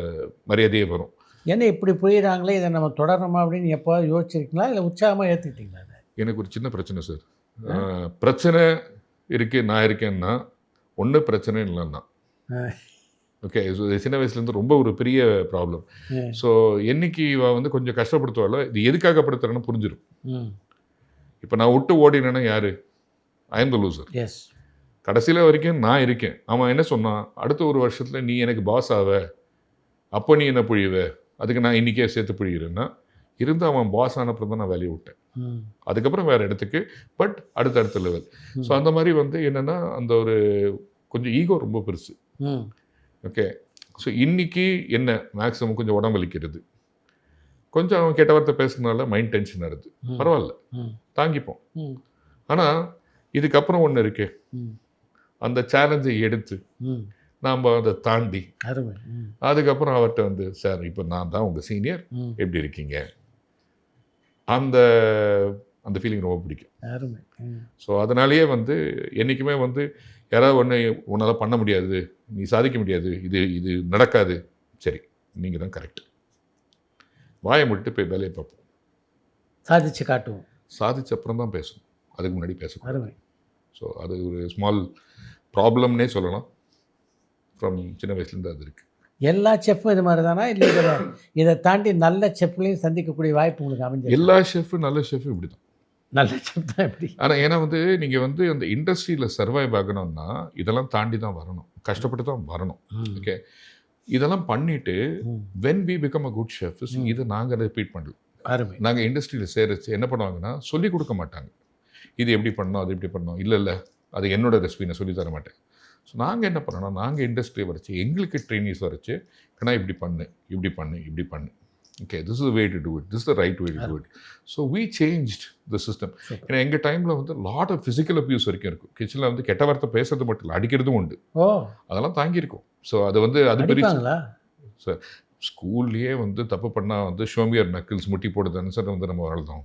மரியாதையே வரும். என்ன இப்படி புரியுறாங்களே, இதை நம்ம தொடரணுமா அப்படின்னு எப்போவாது யோசிச்சிருக்கீங்களா, இல்லை உற்சாகமாக ஏற்றுக்கிட்டீங்களா அதை? எனக்கு ஒரு சின்ன பிரச்சனை சார். பிரச்சனை இருக்குது, நான் இருக்கேன்னா ஒன்று பிரச்சனை இல்லைன்னா. ஓகே. ஸோ சின்ன வயசுலேருந்து ரொம்ப ஒரு பெரிய ப்ராப்ளம். ஸோ என்னைக்கு இவ வந்து கொஞ்சம் கஷ்டப்படுத்துவாளோ இது எதுக்காக படுத்துறேன்னு புரிஞ்சிடும். இப்போ நான் விட்டு ஓடினேன்னா யார்? I am the loser. Yes. கடைசியில் வரைக்கும் நான் இருக்கேன். அவன் என்ன சொன்னான், அடுத்த ஒரு வருஷத்தில் நீ எனக்கு பாஸ் ஆவ, அப்போ நீ என்ன புழியுவ, அதுக்கு நான் இன்றைக்கே சேர்த்து புழிகிறேன்னா இருந்து அவன் பாஸ் ஆனப்புறம் தான் நான் வேலையை விட்டேன். அதுக்கப்புறம் வேறு இடத்துக்கு, பட் அடுத்த லெவல். ஸோ அந்த மாதிரி வந்து என்னென்னா அந்த ஒரு கொஞ்சம் ஈகோ ரொம்ப பெருசு. ஓகே. ஸோ இன்றைக்கி என்ன மேக்ஸிமம் கொஞ்சம் உடம்பு வலிக்கிறது, கொஞ்சம் அவன் கெட்ட வார்த்தை பேசுறதுனால மைண்ட் டென்ஷன் ஆகுது, பரவாயில்ல தாங்கிப்போம். ஆனால் இதுக்கப்புறம் ஒன்று இருக்கு, அந்த சேலஞ்சை எடுத்து நாம் அதை தாண்டி அதுக்கப்புறம் அவர்கிட்ட வந்து சார் இப்போ நான் தான் உங்கள் சீனியர், எப்படி இருக்கீங்க, அந்த அந்த ஃபீலிங் ரொம்ப பிடிக்கும். ஸோ அதனாலேயே வந்து என்றைக்குமே வந்து யாராவது ஒன்று உன்னால் பண்ண முடியாது, நீ சாதிக்க முடியாது, இது நடக்காது, சரி நீங்கள் தான் கரெக்ட், வாயை முடிட்டு போய் வேலையை பார்ப்போம், சாதிச்சு காட்டுவோம். சாதிச்ச அப்புறம் தான் பேசணும், அதுக்கு முன்னாடி பேசணும். ஸோ அது ஒரு ஸ்மால் ப்ராப்ளம்னே சொல்லலாம். ஃப்ரம் சின்ன வயசுலேருந்து அது இருக்குது. எல்லா செஃப்பும் இது மாதிரி தானா, இல்லை இதை தாண்டி நல்ல செஃப்களையும் சந்திக்கக்கூடிய வாய்ப்பு உங்களுக்கு அமைஞ்சு? எல்லா ஷெஃப்பு நல்ல ஷெஃப்பு இப்படி தான். நல்ல செஃப் தான் எப்படி? ஆனால் ஏன்னா வந்து நீங்கள் வந்து அந்த இண்டஸ்ட்ரியில் சர்வைவ் ஆகணும்னா இதெல்லாம் தாண்டி தான் வரணும், கஷ்டப்பட்டு தான் வரணும். ஓகே. இதெல்லாம் பண்ணிவிட்டு when we become a good chef, இதை நாங்கள் ரிப்பீட் பண்ணல. நாங்கள் இண்டஸ்ட்ரியில் சேரச்சு என்ன பண்ணுவாங்கன்னா சொல்லிக் கொடுக்க மாட்டாங்க, இது எப்படி பண்ணணும் அது எப்படி பண்ணணும், இல்லை அது என்னோட ரெசிபி நான் சொல்லி தர மாட்டேன். ஸோ நாங்கள் என்ன பண்ணோன்னா நாங்கள் இண்டஸ்ட்ரியை வரைச்சி எங்களுக்கு ட்ரெயினிஸ் வரைச்சி ஏன்னா இப்படி பண்ணு இப்படி பண்ணு இப்படி பண்ணு, okay this is way to do it, this is the right way to do it. So we changed the system. ஏன்னா எங்கள் டைமில் வந்து லாட் ஆஃப் ஃபிசிக்கல் அப்யூஸ் வரைக்கும் இருக்கும். கிச்சனில் வந்து கெட்ட வார்த்தை பேசுறது மட்டும் இல்லை, அடிக்கிறதும் உண்டு. அதெல்லாம் தாங்கியிருக்கும். ஸோ அது வந்து அது பெரிய சார் ஸ்கூல்லையே வந்து தப்பு பண்ணால் வந்து ஷோமியர் நக்கிள்ஸ் முட்டி போடுதான்னு சார் வந்து நம்ம வளர்ந்தோம்.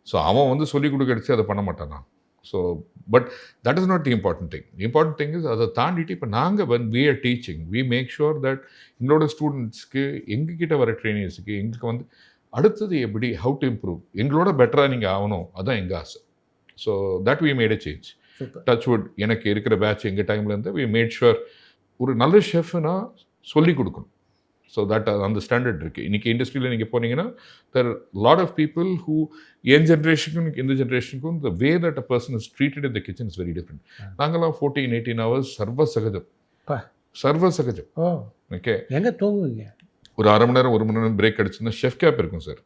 ஸோ அவன் வந்து சொல்லிக் கொடுக்கடிச்சு அதை பண்ண மாட்டானா. So but that is not the important thing. Important thing is அதை தாண்டிட்டு இப்போ நாங்கள் when we are teaching we make sure that எங்களோட ஸ்டூடெண்ட்ஸ்க்கு எங்ககிட்ட வர ட்ரெயினர்ஸுக்கு எங்களுக்கு வந்து அடுத்தது எப்படி how to improve, எங்களோட பெட்டராக நீங்கள் ஆகணும், அதுதான் எங்கள் ஆசை. So that we made a change. Touchwood எனக்கு இருக்கிற பேட்ச் எங்கள் டைம்லேருந்து we made sure ஒரு நல்ல ஷெஃப்னா சொல்லிக் கொடுக்கணும். ஸோ தட் அந்த ஸ்டாண்டர்ட் இருக்குது. இன்றைக்கி இண்டஸ்ட்ரியில் நீங்கள் போனீங்கன்னா there lot of people who என் ஜென்ரேஷனுக்கும் இந்த ஜென்ரேஷனுக்கும் the way that a person is treated in the kitchen is very different. நாங்கள்லாம் 14-18 ஹவர்ஸ் சர்வ சகஜம். ஓகே. எங்கே தூங்குவீங்க? ஒரு 1/2 மணி நேரம் 1 மணி நேரம் பிரேக் அடிச்சுன்னா ஷெஃப் கேப் இருக்கும் சார்.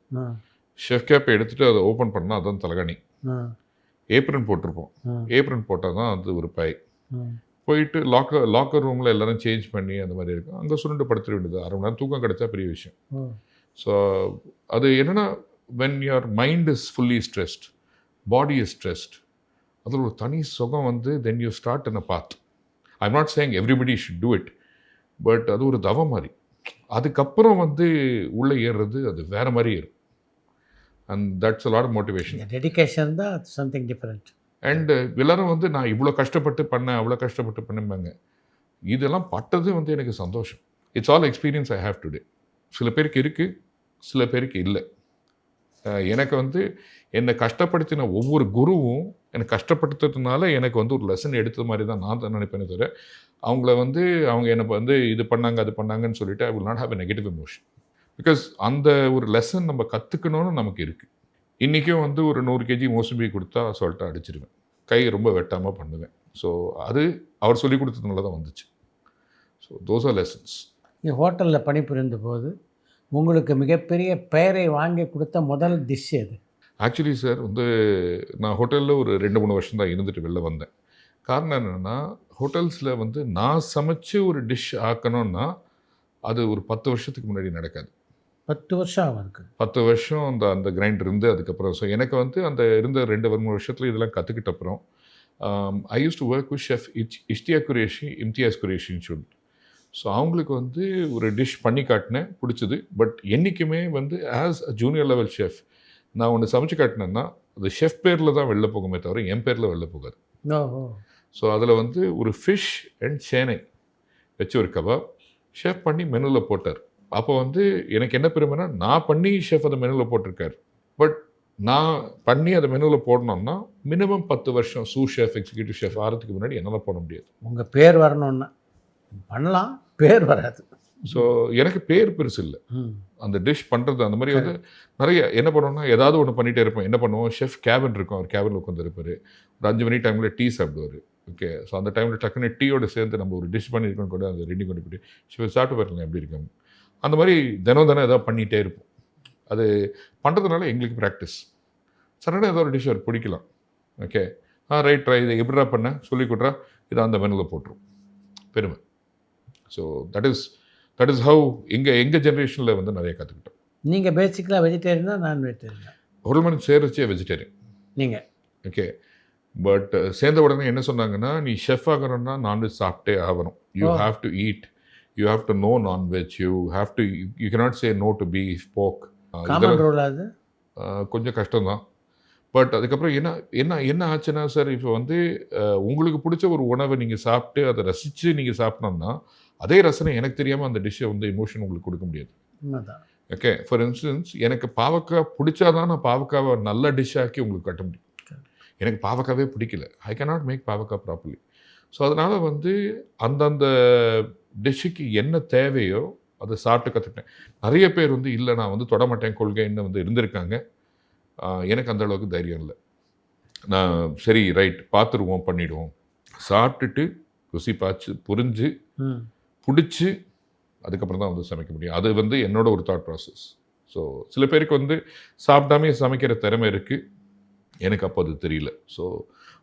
ஷெஃப் கேப்பை எடுத்துகிட்டு அதை ஓப்பன் பண்ணால் அதுதான் தலகாணி. ஏப்ரன் போட்டிருப்போம். ஏப்ரன் போட்டால் தான் அது ஒரு பை. போயிட்டு லாக்கர் ரூமில் எல்லோரும் சேஞ்ச் பண்ணி அந்த மாதிரி இருக்கும், அங்கே சுருண்டு படுத்துட வேண்டியது. 1/2 மணி நேரம் தூக்கம் கிடச்சா பெரிய விஷயம். ஸோ அது என்னென்னா when your mind is fully stressed, body is stressed, அதில் ஒரு தனி சுகம் வந்து then you start in a path. I'm not saying everybody should do it, but அது ஒரு தவம் மாதிரி. அதுக்கப்புறம் வந்து உள்ளே ஏறுறது அது வேறு மாதிரி ஏறும். And that's a lot of motivation. Dedication தான் சம்திங் டிஃப்ரெண்ட். அண்டு எல்லோரும் வந்து நான் இவ்வளோ கஷ்டப்பட்டு பண்ணேன் அவ்வளோ கஷ்டப்பட்டு பண்ணுவாங்க. இதெல்லாம் பட்டது வந்து எனக்கு சந்தோஷம். It's all experience I have today. சில பேருக்கு இருக்குது, சில பேருக்கு இல்லை. எனக்கு வந்து என்னை கஷ்டப்படுத்தின ஒவ்வொரு குருவும் எனக்கு கஷ்டப்படுத்துறதுனால எனக்கு வந்து ஒரு லெசன் எடுத்த மாதிரி தான் நான் தான் நினைப்பேனே தவிர, அவங்கள வந்து அவங்க எனக்கு வந்து இது பண்ணாங்க அது பண்ணாங்கன்னு சொல்லிட்டு I will not have a negative emotion. Because அந்த ஒரு லெசன் நம்ம கற்றுக்கணும்னு நமக்கு இருக்குது. இன்றைக்கும் வந்து ஒரு 100 கேஜி மோசம்பி கொடுத்தா சொல்லிட்டு அடிச்சிருவேன். கை ரொம்ப வெட்டாமல் பண்ணுவேன். ஸோ அது அவர் சொல்லிக் கொடுத்ததுனால தான் வந்துச்சு. So those are lessons. நீங்கள் ஹோட்டலில் பணிபுரிந்த போது உங்களுக்கு மிகப்பெரிய பெயரை வாங்கி கொடுத்த முதல் டிஷ் எது? ஆக்சுவலி சார் வந்து நான் ஹோட்டலில் ஒரு 2-3 வருஷம் தான் இருந்துட்டு வெளில வந்தேன். காரணம் என்னென்னா, ஹோட்டல்ஸில் வந்து நான் சமைச்சு ஒரு டிஷ் ஆக்கணும்னா அது ஒரு 10 வருஷத்துக்கு முன்னாடி நடக்காது. 10 வருஷம் ஆகும் அதுக்கு. 10 வருஷம் அந்த அந்த கிரைண்ட் இருந்து அதுக்கப்புறம் ஸோ எனக்கு வந்து அந்த இருந்த 2-3 வருஷத்தில் இதெல்லாம் கற்றுக்கிட்ட அப்புறம் I used to work with chef Ishtiaq Qureshi, Imtiaz குரேஷின்னு சொல்லிட்டு. ஸோ அவங்களுக்கு வந்து ஒரு டிஷ் பண்ணி காட்டினேன், பிடிச்சது. பட் என்றைக்குமே வந்து as a junior level chef நான் ஒன்று சமைச்சு காட்டினேன்னா அது ஷெஃப் பேரில் தான் வெளில போகுமே தவிர என் பேரில் வெளில போகாது. ஸோ அதில் வந்து ஒரு ஃபிஷ் அண்ட் சேனை வச்சு ஒரு கபாப் ஷெஃப் பண்ணி மெனுவில் போட்டார். அப்போ வந்து எனக்கு என்ன பெருமைனா, நான் பண்ணி ஷெஃப் அதை மெனுவில் போட்டிருக்காரு. பட் நான் பண்ணி அதை மெனுவில் போடணும்னா மினிமம் 10 வருஷம் சூ ஷெஃப், எக்ஸிக்யூட்டிவ் ஷெஃப் ஆகிறதுக்கு முன்னாடி என்னால் போட முடியாது. உங்கள் பேர் வரணுன்னா பண்ணலாம், பேர் வராது. ஸோ எனக்கு பேர் பெருசு இல்லை. அந்த டிஷ் பண்ணுறது அந்த மாதிரி வந்து நிறைய என்ன பண்ணுவோம்னா ஏதாவது ஒன்று பண்ணிகிட்டே இருப்போம். என்ன பண்ணுவோம், ஷெஃப் கேபின் இருக்கும், அவர் கேபினில் உட்காந்து இருப்பார். ஒரு 5 மணி டைமில் டீ சாப்பிடுவார். ஓகே, ஸோ அந்த டைமில் டக்குன்னு டீயோடு சேர்ந்து நம்ம ஒரு டிஷ் பண்ணியிருக்கோன்னு கூட அந்த ரெடி கொண்டு போய்ட்டு ஷெஃப் சாப்பிட்டு பாருங்க எப்படி இருக்காங்க. அந்த மாதிரி தினம் ஏதாவது பண்ணிகிட்டே இருப்போம். அது பண்ணுறதுனால எங்களுக்கு ப்ராக்டிஸ். சடனாக ஏதோ ஒரு டிஷ் அவர் பிடிக்கலாம். ஓகே, ரைட் ட்ரை, இதை எப்படிடா பண்ண சொல்லி கொடுறா, இதை அந்த மெனுவில் போட்டுரும். பெருமை. ஸோ தட் இஸ் ஹவு எங்கள் ஜென்ரேஷனில் வந்து நிறைய கற்றுக்கிட்டோம். நீங்கள் பேசிக்கலாக வெஜிடேரியனா நான் வெஜிடேரியனா? ஒரு மணி சேர்ச்சே வெஜிடேரியன் நீங்கள். ஓகே, பட் சேர்ந்த உடனே என்ன சொன்னாங்கன்னா, நீ ஷெஃப் ஆகணும்னா நான்வெஜ் சாப்பிட்டே ஆகணும். You have to eat, you have to know non veg, you cannot say no to beef, pork. அது கொஞ்சம் கஷ்டம்தான். பட் அதுக்கப்புறம் என்ன ஆச்சுன்னா சார், இப்போ வந்து உங்களுக்கு பிடிச்ச ஒரு உணவை நீங்கள் சாப்பிட்டு அதை ரசித்து நீங்கள் சாப்பிட்டோம்னா அதே ரசனை எனக்கு தெரியாமல் அந்த டிஷ்ஷை வந்து எமோஷன் உங்களுக்கு கொடுக்க முடியாது. ஓகே, ஃபார் இன்ஸ்டன்ஸ் எனக்கு பாவக்காய் பிடிச்சாதான் நான் பாவக்காவை நல்ல டிஷ் ஆக்கி உங்களுக்கு கட்ட முடியும். எனக்கு பாவக்காவே பிடிக்கல, ஐ கேனாட் மேக் பாவக்காய் ப்ராப்பர்லி. ஸோ அதனால் வந்து அந்தந்த டிஷ்ஷுக்கு என்ன தேவையோ அதை சாப்பிட்டு கற்றுக்கிட்டேன். நிறைய பேர் வந்து இல்லை நான் வந்து தொடமாட்டேன் கொள்கைன்னு வந்து இருந்திருக்காங்க. எனக்கு அந்த அளவுக்கு தைரியம் இல்லை. நான் சரி ரைட் பார்த்துருவோம் பண்ணிவிடுவோம், சாப்பிட்டுட்டு ருசி பார்த்து புரிஞ்சு பிடிச்சி அதுக்கப்புறம் தான் வந்து சமைக்க முடியும். அது வந்து என்னோட ஒரு தாட் ப்ராசஸ். ஸோ சில பேருக்கு வந்து சாப்பிடாமே சமைக்கிற திறமை இருக்குது, எனக்கு அப்போ அது தெரியல. ஸோ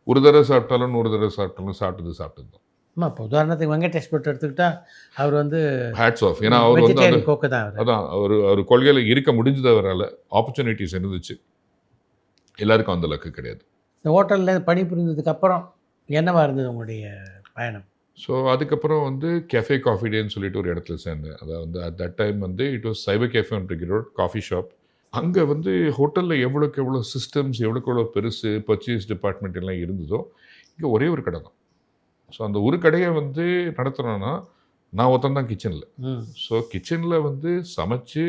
ஒரு தடவை சாப்பிட்டாலும் 100 தடவை சாப்பிட்டாலும் சாப்பிட்டது தான். இப்போ உதாரணத்துக்கு வெங்கடேஷ் பட் எடுத்துக்கிட்டா அவர் வந்து ஹேட்ஸ் ஆஃப். ஏன்னா அவர் வந்து கோக்கு தான். அதான் அவர் கொள்கையில் இருக்க முடிஞ்சது, அவரால் ஆப்பர்ச்சுனிட்டிஸ் இருந்துச்சு. எல்லாருக்கும் அந்த லக்கு கிடையாது. இந்த ஹோட்டலில் பணிபுரிந்ததுக்கு அப்புறம் என்னவா இருந்தது உங்களுடைய பயணம்? ஸோ அதுக்கப்புறம் வந்து கெஃபே காஃபி டேன்னு சொல்லிட்டு ஒரு இடத்துல சேர்ந்தேன். அதாவது வந்து அட் தட் டைம் வந்து it was cyber cafe on Ricky road, coffee shop. அங்கே வந்து ஹோட்டலில் எவ்வளோக்கு எவ்வளோ சிஸ்டம்ஸ், எவ்வளோக்கு எவ்வளோ பெருசு பர்ச்சேஸ் டிபார்ட்மெண்ட் எல்லாம் இருந்ததோ இங்கே ஒரே ஒரு கடை தான். ஸோ அந்த ஒரு கடையை வந்து நடத்துகிறோன்னா நான் ஒருத்தன் தான் கிச்சனில். ஸோ கிச்சனில் வந்து சமைச்சு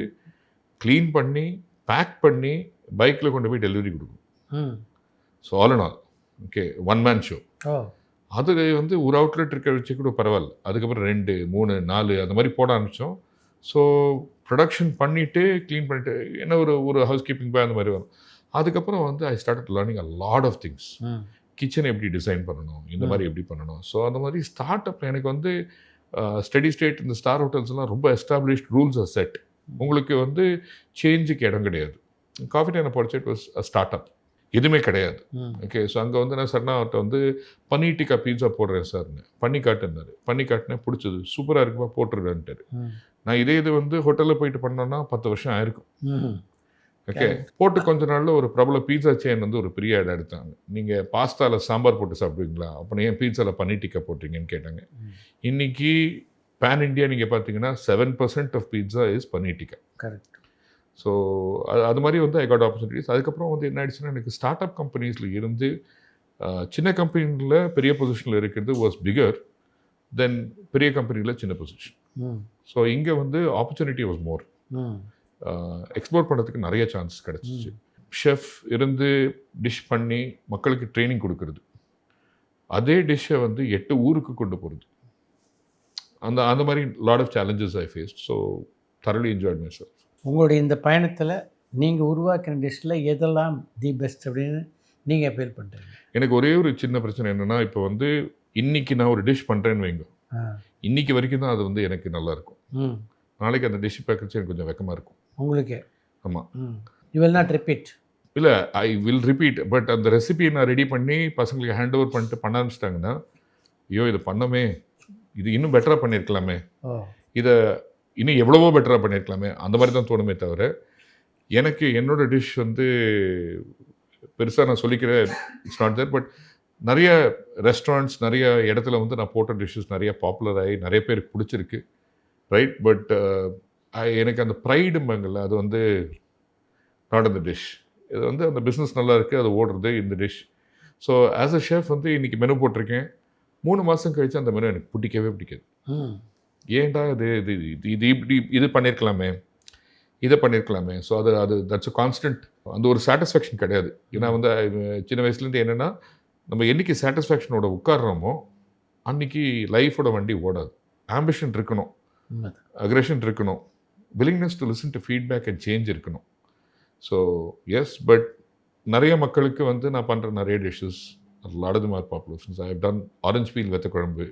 க்ளீன் பண்ணி பேக் பண்ணி பைக்கில் கொண்டு போய் டெலிவரி கொடுக்கும். So all and all okay, one man show. அது வந்து ஒரு அவுட்லெட் இருக்க வச்சு கூட பரவாயில்ல. அதுக்கப்புறம் 2, 3, 4 அந்த மாதிரி போட ஆரம்பித்தோம். ஸோ ப்ரொடக்ஷன் பண்ணிவிட்டு க்ளீன் பண்ணிவிட்டு என்ன ஒரு ஹவுஸ் கீப்பிங் பாய் அந்த மாதிரி வரும். அதுக்கப்புறம் வந்து I started learning a lot of things. கிச்சனை எப்படி டிசைன் பண்ணணும், இந்த மாதிரி எப்படி பண்ணணும். ஸோ அந்த மாதிரி ஸ்டார்ட் அப் எனக்கு வந்து ஸ்டடி ஸ்டேட் இந்த ஸ்டார் ஹோட்டல்ஸ்லாம் ரொம்ப எஸ்டாப்ளிஷ்ட் ரூல்ஸ் ஆர் செட். உங்களுக்கு வந்து சேஞ்சுக்கு இடம் கிடையாது. காஃபி டேனை படிச்சு it was a start up, எதுவுமே கிடையாது. ஓகே, ஸோ அங்கே வந்து நான் சடனாக அவர்கிட்ட வந்து பன்னீர் டிக்கா பீட்சா போடுறேன் சார்னு பண்ணி காட்டுனாரு. பண்ணி காட்டினேன், பிடிச்சது, சூப்பராக இருக்குப்பா போட்டுருவேன்ட்டாரு. நான் இது வந்து ஹோட்டலில் போயிட்டு பண்ணோன்னா 10 வருஷம் ஆயிருக்கும். ஓகே, போட்டு கொஞ்ச நாளில் ஒரு பிரபல பீட்சா செயின் வந்து ஒரு பெரிய இடம் எடுத்தாங்க. நீங்கள் பாஸ்தாவில் சாம்பார் போட்டு சாப்பிடுவீங்களா, அப்புறம் ஏன் பீட்சாவில் பன்னீர் டிக்கா போட்டிங்கன்னு கேட்டாங்க. இன்றைக்கி பேன் இண்டியா நீங்கள் பார்த்தீங்கன்னா 7% of pizza is paneer tikka. Correct. So அது மாதிரி வந்து ஐ காட் ஆப்பர்ச்சுனிட்டிஸ். அதுக்கப்புறம் வந்து என்ன ஆயிடுச்சுன்னா, எனக்கு ஸ்டார்ட் அப் கம்பெனிஸில் இருந்து சின்ன கம்பெனியில் பெரிய பொசிஷனில் இருக்கிறது வாஸ் பிகர் தென் பெரிய கம்பெனியில் சின்ன பொசிஷன். ம் ஸோ இங்கே வந்து ஆப்பர்ச்சுனிட்டி வாஸ் மோர். ம் எக்ஸ்ப்ளோர் பண்ணுறதுக்கு நிறைய சான்ஸ் கிடச்சிச்சு. ஷெஃப் இருந்து டிஷ் பண்ணி மக்களுக்கு ட்ரைனிங் கொடுக்கறது, அதே டிஷ்ஷை வந்து 8 ஊருக்கு கொண்டு போகிறது, அந்த அந்த மாதிரி lot of challenges I faced. So thoroughly enjoyed myself. உங்களுடைய இந்த பயணத்தில் நீங்கள் உருவாக்கின டிஷ்ஷில் எதெல்லாம் தி பெஸ்ட் அப்படின்னு நீங்கள் ஃபீல் பண்ணுறீங்க? எனக்கு ஒரே ஒரு சின்ன பிரச்சனை என்னென்னா, இப்போ வந்து இன்னைக்கு நான் ஒரு டிஷ் பண்ணுறேன்னு வைங்க, இன்னைக்கு வரைக்கும் தான் அது வந்து எனக்கு நல்லா இருக்கும். நாளைக்கு அந்த டிஷ் பார்க்கறச்சு எனக்கு கொஞ்சம் வெக்கமாக இருக்கும். உங்களுக்கு? ஆமாம். ஆமாம். You will not repeat? இல்லை, ஐ வில் ரிப்பீட். பட் அந்த ரெசிபியை நான் ரெடி பண்ணி பசங்களுக்கு ஹேண்ட் ஓவர் பண்ணிட்டு பண்ண ஆரம்பிச்சிட்டாங்கன்னா, ஐயோ இதை பண்ணமே, இது இன்னும் பெட்டராக பண்ணியிருக்கலாமே, இதை இன்னும் எவ்வளவோ பெட்டராக பண்ணியிருக்கலாமே, அந்த மாதிரி தான் தோணுமே தவிர, எனக்கு என்னோட டிஷ் வந்து பெருசாக நான் சொல்லிக்கிற இட்ஸ் நாட் தேர். பட் நிறைய ரெஸ்டாரண்ட்ஸ், நிறைய இடத்துல வந்து நான் போட்ட டிஷ்ஷஸ் நிறைய பாப்புலர் ஆகி நிறைய பேருக்கு பிடிச்சிருக்கு, ரைட். பட் எனக்கு அந்த ப்ரைடும்பாங்கல்ல, அது வந்து நாட் அந்த டிஷ். இது வந்து அந்த பிஸ்னஸ் நல்லா இருக்குது, அது ஓடுறது இந்த dish. So as a chef வந்து இன்றைக்கி மெனு போட்டிருக்கேன், 3 மாதம் கழித்து அந்த மெனு எனக்கு பிடிக்கவே பிடிக்காது. ஏன்டா இது இது இது இப்படி இது பண்ணியிருக்கலாமே, இதை பண்ணியிருக்கலாமே. ஸோ அது தட்ஸ் அ கான்ஸ்டன்ட். அந்த ஒரு சாட்டிஸ்ஃபேக்ஷன் கிடையாது. ஏன்னா வந்து சின்ன வயசுலேருந்து என்னென்னா, நம்ம என்றைக்கு சாட்டிஸ்ஃபேக்ஷனோட உட்காடுறோமோ அன்றைக்கி லைஃபோட வண்டி ஓடாது. ஆம்பிஷன் இருக்கணும், அக்ரெஷன் இருக்கணும், willingness to listen to feedback and change இருக்கணும். ஸோ எஸ், பட் நிறைய மக்களுக்கு வந்து நான் பண்ணுற நிறைய dishes lot of more populations. I have done orange peel vatha kuzhambu,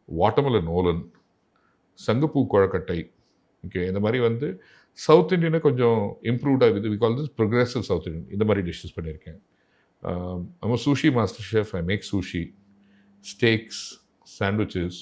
watermelon olan, சங்குப்பூ குழக்கட்டை, ஓகே, இந்த மாதிரி வந்து சவுத் இண்டியனை கொஞ்சம் இம்ப்ரூவ்டாக இது we call this progressive South Indian, இந்த மாதிரி டிஷ்ஷஸ் பண்ணியிருக்கேன். I'm sushi master chef. I make sushi, steaks, sandwiches.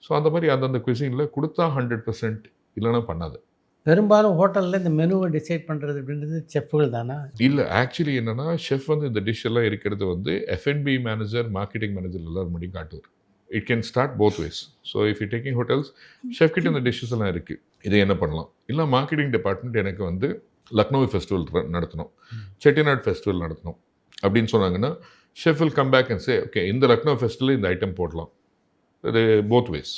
So அந்த மாதிரி அந்தந்த குவிசினில் கொடுத்தா 100%, இல்லைன்னா பண்ணாது. பெரும்பாலும் ஹோட்டலில் இந்த மெனுவை டிசைட் பண்ணுறது அப்படின்றது செஃப்கள் தானே? இல்லை, ஆக்சுவலி என்னென்னா ஷெஃப் வந்து இந்த டிஷ் எல்லாம் இருக்கிறது வந்து F&B மேனேஜர், மார்க்கெட்டிங் மேனேஜர் எல்லாரும் முன்னாடி காட்டுவார். It can start both ways. So if you taking hotels, chef கிட்ட இந்த டிஷ்ஷஸ் எல்லாம் இருக்குது, இதை என்ன பண்ணலாம். இல்லை மார்க்கெட்டிங் டிபார்ட்மெண்ட் எனக்கு வந்து லக்னோ ஃபெஸ்டிவல் நடத்தணும், செட்டிநாட் ஃபெஸ்டிவல் நடத்தணும் அப்படின்னு சொன்னாங்கன்னா, chef will come back and say okay, இந்த லக்னோ ஃபெஸ்டிவலில் இந்த ஐட்டம் போடலாம். இது both ways.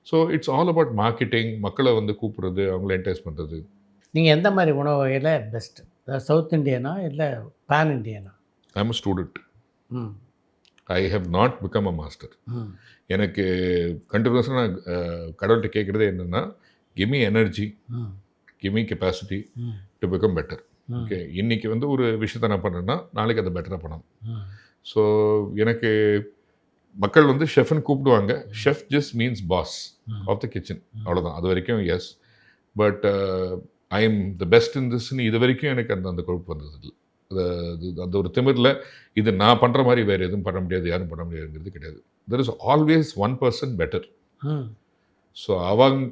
So it's all about marketing, மக்களை வந்து கூப்பிட்றது, அவங்கள என்டேஸ் பண்ணுறது. நீங்கள் எந்த மாதிரி உணவு வகையில் பெஸ்ட்டு? சவுத் இண்டியனா இல்லை பேன் இண்டியனா? I am a student. I have not become a master. எனக்கு கண்டினியூஸாக நான் கடவுள்கிட்ட கேட்குறதே என்னென்னா, give me energy, give me capacity to become better. Okay, இன்றைக்கி வந்து ஒரு விஷயத்தை நான் பண்ணேன்னா நாளைக்கு அதை பெட்டராக பண்ணணும். ஸோ எனக்கு மக்கள் வந்து ஷெஃப்னு கூப்பிடுவாங்க. Chef just means boss of the kitchen, அவ்வளோதான். அது வரைக்கும் yes, but I am the best in திஸ்ன்னு இது வரைக்கும் எனக்கு அந்த கொழுப்பு வந்தது இல்லை. அந்த ஒரு திமிரில் இது நான் பண்ணுற மாதிரி வேறு எதுவும் பண்ண முடியாது, யாரும் பண்ண முடியாதுங்கிறது கிடையாது. There is always 1% better. So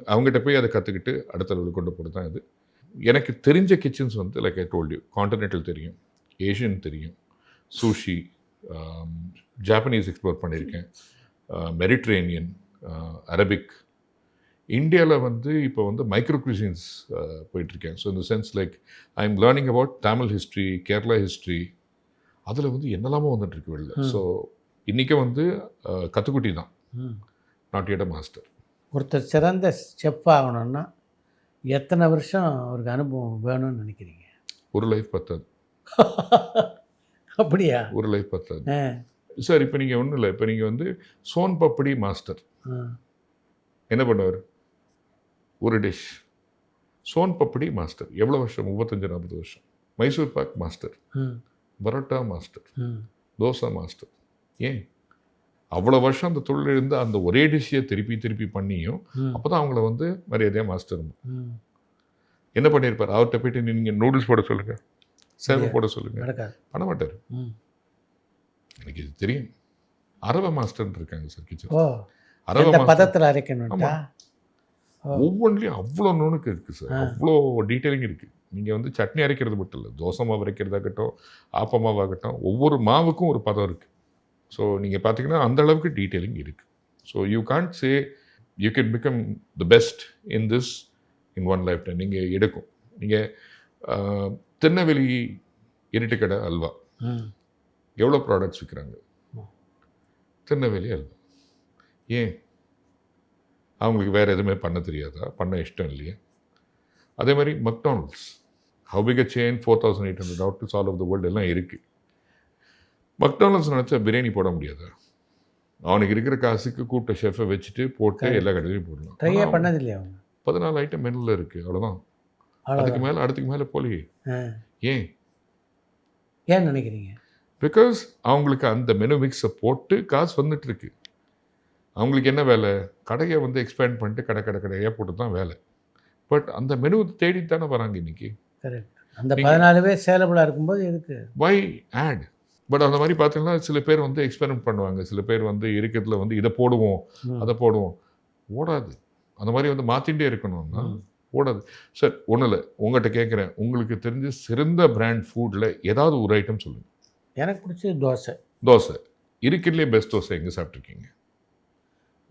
அவங்ககிட்ட போய் அதை கற்றுக்கிட்டு அடுத்த லெவலுக்கு கொண்டு போகிறது தான் இது. எனக்கு தெரிஞ்ச கிச்சன்ஸ் வந்து like I told you, continental தெரியும், ஏஷியன் தெரியும், சூஷி, ஜாப்பனீஸ் எக்ஸ்ப்ளோர் பண்ணியிருக்கேன், மெடிட்ரேனியன், அரபிக். இந்தியாவில் வந்து இப்போ வந்து மைக்ரோ குசின்ஸ் போயிட்டுருக்கேன். ஸோ இந்த sense like I am learning about Tamil history, Kerala history, அதில் வந்து என்னெல்லாமோ வந்துட்டுருக்கு வெளில. ஸோ இன்றைக்கி வந்து கற்றுக்குட்டி தான், நாட் எட் அ மாஸ்டர். ஒருத்தர் சிறந்த செஃப் ஆகணும்னா எத்தனை வருஷம் அவருக்கு அனுபவம் வேணும்னு நினைக்கிறீங்க? ஒரு லைஃப் பத்தாது. அப்படியா? ஒரு லைஃப் பத்தாது சார். இப்போ நீங்கள் ஒன்றும் இல்லை, இப்போ நீங்கள் வந்து சோன் பப்படி மாஸ்டர் என்ன பண்ணுவார்? ஒரு டிஷ் சோன் பப்படி மாஸ்டர் எவ்வளோ வருஷம்? 35-40 வருஷம். Mysore pak master, parotta master, dosa master. ஏன் அவ்வளோ வருஷம் அந்த தொழில் இருந்து அந்த ஒரே டிஷ்ஷையை திருப்பி திருப்பி பண்ணியும் அப்போ தான் அவங்கள வந்து மரியாதையாக மாஸ்டர். என்ன பண்ணியிருப்பார்? அவர்கிட்ட போய்ட்டு நீங்கள் நூடுல்ஸ் போட சொல்லுங்கள், சேவை போட சொல்லுங்கள், பண்ண மாட்டார். எனக்கு இது தெரியும். அரவ மாஸ்டர்னு இருக்காங்க சார் கிச்சன். அரவ பதத்தில் அரைக்கணும். ஒவ்வொன்றிலையும் அவ்வளோ நுணுக்கு இருக்குது சார், அவ்வளோ டீட்டெயிலிங் இருக்குது. நீங்கள் வந்து சட்னி அரைக்கிறது மட்டும் இல்லை, தோசை மாவு அரைக்கிறதாகட்டும், ஆப்ப மாவாகட்டும், ஒவ்வொரு மாவுக்கும் ஒரு பதம் இருக்குது. ஸோ நீங்கள் பார்த்தீங்கன்னா அந்த அளவுக்கு டீட்டெயிலிங் இருக்குது. So you can't say you can become the best in this in one life time. நீங்கள் எடுக்கும். நீங்கள் திருநெல்வேலி இருட்டுக்கடை அல்வா எவ்வளோ ப்ராடக்ட்ஸ் விற்கிறாங்க? திருநெல்வேலி அல்வா. ஏன் அவங்களுக்கு வேறு எதுவுமே பண்ண தெரியாதா, பண்ண இஷ்டம் இல்லையா? அதே மாதிரி McDonald's, how big a chain, 4800 outlets all over the world எல்லாம் இருக்குது. மெக்டானல்ட்ஸ் நினச்சா பிரியாணி போட முடியாதா? அவனுக்கு இருக்கிற காசுக்கு கூப்பிட்ட ஷெஃபை வச்சுட்டு போட்டு எல்லா கடையிலையும் போடலாம். ட்ரையே பண்ணது இல்லையா அவங்க? 14 ஐட்டம் மெனுவில் இருக்குது, அவ்வளோதான். அதுக்கு மேலே அடுத்துக்கு மேலே போலியே. ஏன் ஏன் நினைக்கிறீங்க? பிகாஸ் அவங்களுக்கு அந்த மெனு மிக்ஸை போட்டு காசு வந்துட்டுருக்கு. அவங்களுக்கு என்ன வேலை? கடையை வந்து எக்ஸ்பேண்ட் பண்ணிட்டு கடையாக போட்டு தான் வேலை. பட் அந்த மெனு தேடி தானே வராங்க இன்றைக்கி. கரெக்ட். அந்த 14 பேர் சேலபிளாக இருக்கும்போது எதுக்கு வை ஆட்? பட் அந்த மாதிரி பார்த்தீங்கன்னா சில பேர் வந்து எக்ஸ்பெரிமெண்ட் பண்ணுவாங்க. சில பேர் வந்து இருக்கிறதுல வந்து இதை போடுவோம் அதை போடுவோம், ஓடாது. அந்த மாதிரி வந்து மாற்றிகிட்டே இருக்கணும்னா ஓடாது. சார் ஒன்றும் இல்லை, உங்கள்கிட்ட கேட்குறேன், உங்களுக்கு தெரிஞ்ச சிறந்த பிராண்ட் ஃபுட்டில் ஏதாவது ஒரு ஐட்டம் சொல்லுங்கள். எனக்கு பிடிச்சது தோசை. தோசை இருக்கிறதுலே பெஸ்ட் தோசை எங்கே சாப்பிட்ருக்கீங்க?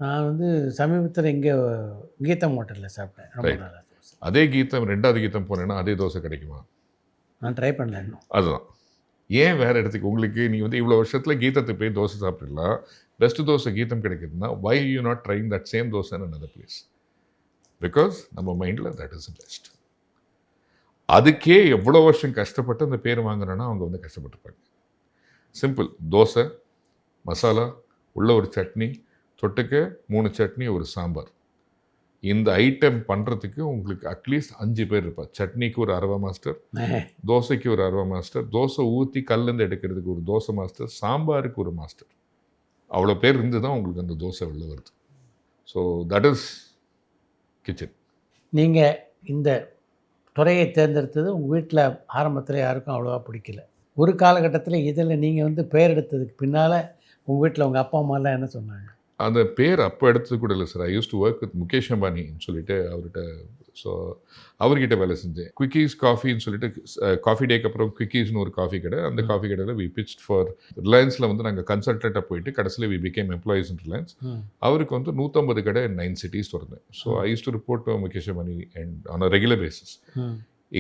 நான் வந்து சமீபத்தில் இங்கே கீதம் ஹோட்டலில் சாப்பிட்டேன், ரொம்ப நல்லா தோசை. அதே கீதம் 2வது கீதம் போனேன்னா அதே தோசை கிடைக்குமா? நான் ட்ரை பண்ணல இன்னும். அதுதான் ஏன் வேறு இடத்துக்கு உங்களுக்கு நீங்கள் வந்து இவ்வளோ வருஷத்தில் கீதத்துக்கு போய் தோசை சாப்பிட்றலாம், பெஸ்ட் தோசை கீதம் கிடைக்குதுன்னா why you not trying that same dosa in another place? Because நம்ம மைண்டில் தட் இஸ் பெஸ்ட். அதுக்கே எவ்வளோ வருஷம் கஷ்டப்பட்டு அந்த பேர் வாங்குறோன்னா அவங்க வந்து கஷ்டப்பட்டுருப்பாங்க. சிம்பிள், தோசை, மசாலா, உள்ள ஒரு சட்னி, தொட்டுக்க 3 சட்னி, ஒரு சாம்பார். இந்த ஐட்டம் பண்ணுறதுக்கு உங்களுக்கு அட்லீஸ்ட் 5 பேர் இருப்பார். சட்னிக்கு ஒரு அரவா மாஸ்டர், தோசைக்கு ஒரு அரவா மாஸ்டர், தோசை ஊற்றி கல்லேருந்து எடுக்கிறதுக்கு ஒரு தோசை மாஸ்டர், சாம்பாருக்கு ஒரு மாஸ்டர். அவ்வளோ பேர் இருந்து தான் உங்களுக்கு அந்த தோசை வெளில வருது. So that is kitchen. நீங்கள் இந்த துறையை தேர்ந்தெடுத்தது உங்கள் வீட்டில் ஆரம்பத்தில் யாருக்கும் அவ்வளோவா பிடிக்கல. ஒரு காலகட்டத்தில் இதில் நீங்கள் வந்து பெயர் எடுத்ததுக்கு பின்னால் உங்கள் வீட்டில் உங்கள் அப்பா அம்மாலாம் என்ன சொன்னாங்க? அந்த பேர் அப்போ எடுத்தது கூட இல்லை sir. I used to work with Mukesh அம்பானின்னு சொல்லிட்டு அவர்கிட்ட. ஸோ அவர்கிட்ட வேலை செஞ்சேன். குவிக்கீஸ் காஃபின்னு சொல்லிட்டு காஃபி டேக்கு அப்புறம் குவிக்கீஸ்னு ஒரு காஃபி கடை. அந்த காஃபி கடையில் வி பிச்ட் ஃபார் ரிலையன்ஸில் வந்து நாங்கள் கன்சல்டண்ட்டாக போயிட்டு கடைசியில் we became employees in Reliance. அவருக்கு வந்து 150 கடை 9 cities திறந்தேன். So I used to report to Mukesh Ambani and on a regular basis.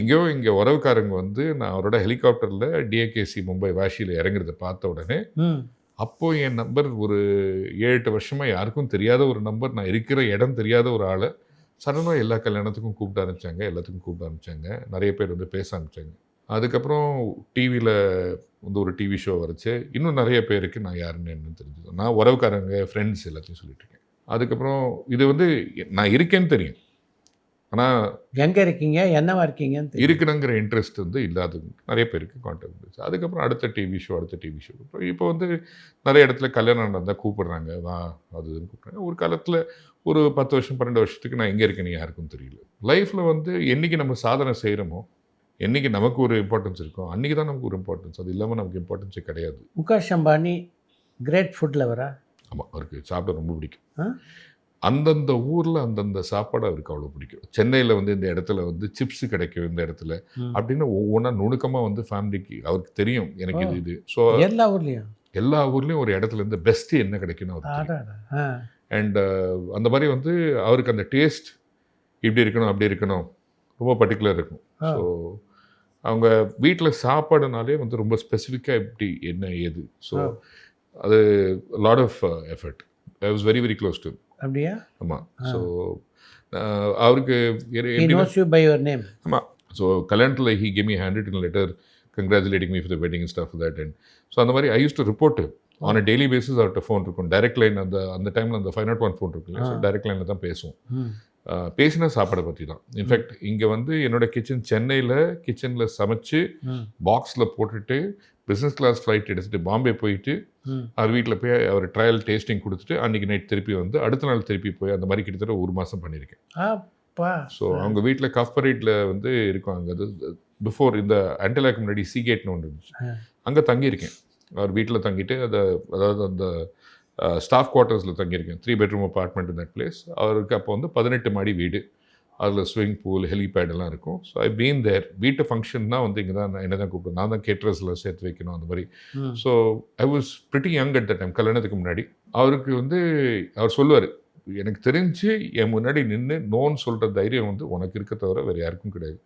எங்கேயோ இங்கே உறவுக்காரங்க வந்து நான் அவரோட ஹெலிகாப்டரில் டிஏகேசி மும்பை வாஷியில் இறங்குறத பார்த்த உடனே, அப்போது என் நம்பர் ஒரு 7-8 வருஷமாக யாருக்கும் தெரியாத ஒரு நம்பர், நான் இருக்கிற இடம் தெரியாத ஒரு ஆளை சடனாக எல்லா கல்யாணத்துக்கும் கூப்பிட்டு ஆரம்பித்தாங்க, எல்லாத்துக்கும் கூப்பிட்டு ஆரம்பித்தாங்க. நிறைய பேர் வந்து பேச ஆரம்பித்தாங்க. அதுக்கப்புறம் டிவியில் வந்து ஒரு டிவி ஷோ வரைச்சு இன்னும் நிறைய பேருக்கு நான் யாருன்னு என்னன்னு தெரிஞ்சது. நான் உறவுக்காரங்க, ஃப்ரெண்ட்ஸ் எல்லாத்தையும் சொல்லிட்டுருக்கேன். அதுக்கப்புறம் இது வந்து நான் இருக்கேன்னு தெரியும், ஆனால் எங்கே இருக்கீங்க, என்னவா இருக்கீங்கன்னு இருக்கணுங்கிற இன்ட்ரெஸ்ட் வந்து இல்லாத நிறைய பேருக்கு கான்டாக்ட் இருந்துச்சு. அதுக்கப்புறம் அடுத்த டிவி ஷோ இப்போ வந்து நிறைய இடத்துல கல்யாணம் நடந்தால் கூப்பிடுறாங்க, வா அதுன்னு கூப்பிட்றாங்க. ஒரு காலத்தில் ஒரு 10 வருஷம் 12 வருஷத்துக்கு நான் எங்கே இருக்கேன்னு யாருக்கும் தெரியல. லைஃப்பில் வந்து என்றைக்கு நம்ம சாதனை செய்கிறோமோ, என்றைக்கு நமக்கு ஒரு இம்பார்ட்டன்ஸ் இருக்கும், அன்றைக்கி தான் நமக்கு ஒரு இம்பார்ட்டன்ஸ். அது இல்லாமல் நமக்கு இம்பார்ட்டன்ஸே கிடையாது. முகேஷ் அம்பானி கிரேட் ஃபுட் லவரா? ஆமாம், அவருக்கு சாப்பிட ரொம்ப பிடிக்கும். அந்தந்த ஊரில் அந்தந்த சாப்பாடு அவருக்கு அவ்வளோ பிடிக்கும். சென்னையில் வந்து இந்த இடத்துல வந்து சிப்ஸு கிடைக்கும் இந்த இடத்துல அப்படின்னு ஒவ்வொன்றா நுணுக்கமாக வந்து ஃபேமிலிக்கு அவருக்கு தெரியும். எனக்கு இது ஸோ எல்லா ஊர்லேயும் ஒரு இடத்துல இருந்து பெஸ்ட்டு என்ன கிடைக்குன்னு அவருக்கு. அண்ட் அந்த மாதிரி வந்து அவருக்கு அந்த டேஸ்ட் இப்படி இருக்கணும் அப்படி இருக்கணும் ரொம்ப பர்டிகுலர் இருக்கும். ஸோ அவங்க வீட்டில் சாப்பாடுனாலே வந்து ரொம்ப ஸ்பெசிஃபிக்காக எப்படி என்ன ஏது. ஸோ அது lot of effort. I was very very close to. அப்படியா? ஆமாம். ஸோ அவருக்கு ஆமாம். ஸோ கல்யாணத்தில் he gave me handwritten letter congratulating me for the wedding stuff that. And so அந்த மாதிரி I used to report on a daily basis. அவர்கிட்ட phone இருக்கும், direct line. அந்த டைமில் அந்த 501 ஃபோன் இருக்குல்ல, ஸோ டைரக்ட் லைனில் தான் பேசுவோம். பேசினா சாப்பாடை பற்றி தான். இன்ஃபேக்ட் இங்கே வந்து என்னோட கிச்சன் சென்னையில் கிச்சனில் சமைச்சு பாக்ஸில் போட்டுட்டு பிஸ்னஸ் கிளாஸ் ஃப்ளைட் எடுத்துகிட்டு பாம்பே போயிட்டு அவர் வீட்டில் போய் அவர் ட்ரையல் டேஸ்டிங் கொடுத்துட்டு அன்றைக்கி நைட் திருப்பி வந்து அடுத்த நாள் திருப்பி போய் அந்த மாதிரி கிட்டத்தட்ட 1 மாதம் பண்ணியிருக்கேன். ஸோ அவங்க வீட்டில் கஃபரேட்டில் வந்து இருக்கும். அங்கே அது பிஃபோர் இந்த அண்டலாக்கு முன்னாடி சீகேட்னு ஒன்று இருந்துச்சு, அங்கே தங்கியிருக்கேன். அவர் வீட்டில் தங்கிட்டு அதாவது அந்த ஸ்டாஃப் குவார்ட்டர்ஸில் தங்கியிருக்கேன். 3 bedroom apartment in that place. அவருக்கு அப்போ வந்து 18 மாடி வீடு, அதில் ஸ்விமிங் பூல் ஹெலிபேட் எல்லாம் இருக்கும். So I been there. வீட்டு ஃபங்க்ஷன்னா வந்து இங்கே தான் என்ன தான் கூப்பிடுவேன், நான் தான் கேட்ரஸில் சேர்த்து வைக்கணும் அந்த மாதிரி. So I was pretty young at the time. கல்யாணத்துக்கு முன்னாடி அவருக்கு வந்து அவர் சொல்லுவார், எனக்கு தெரிஞ்சு என் முன்னாடி நின்று நோன்னு சொல்கிற தைரியம் வந்து உனக்கு இருக்க தவிர வேறு யாருக்கும் கிடையாது.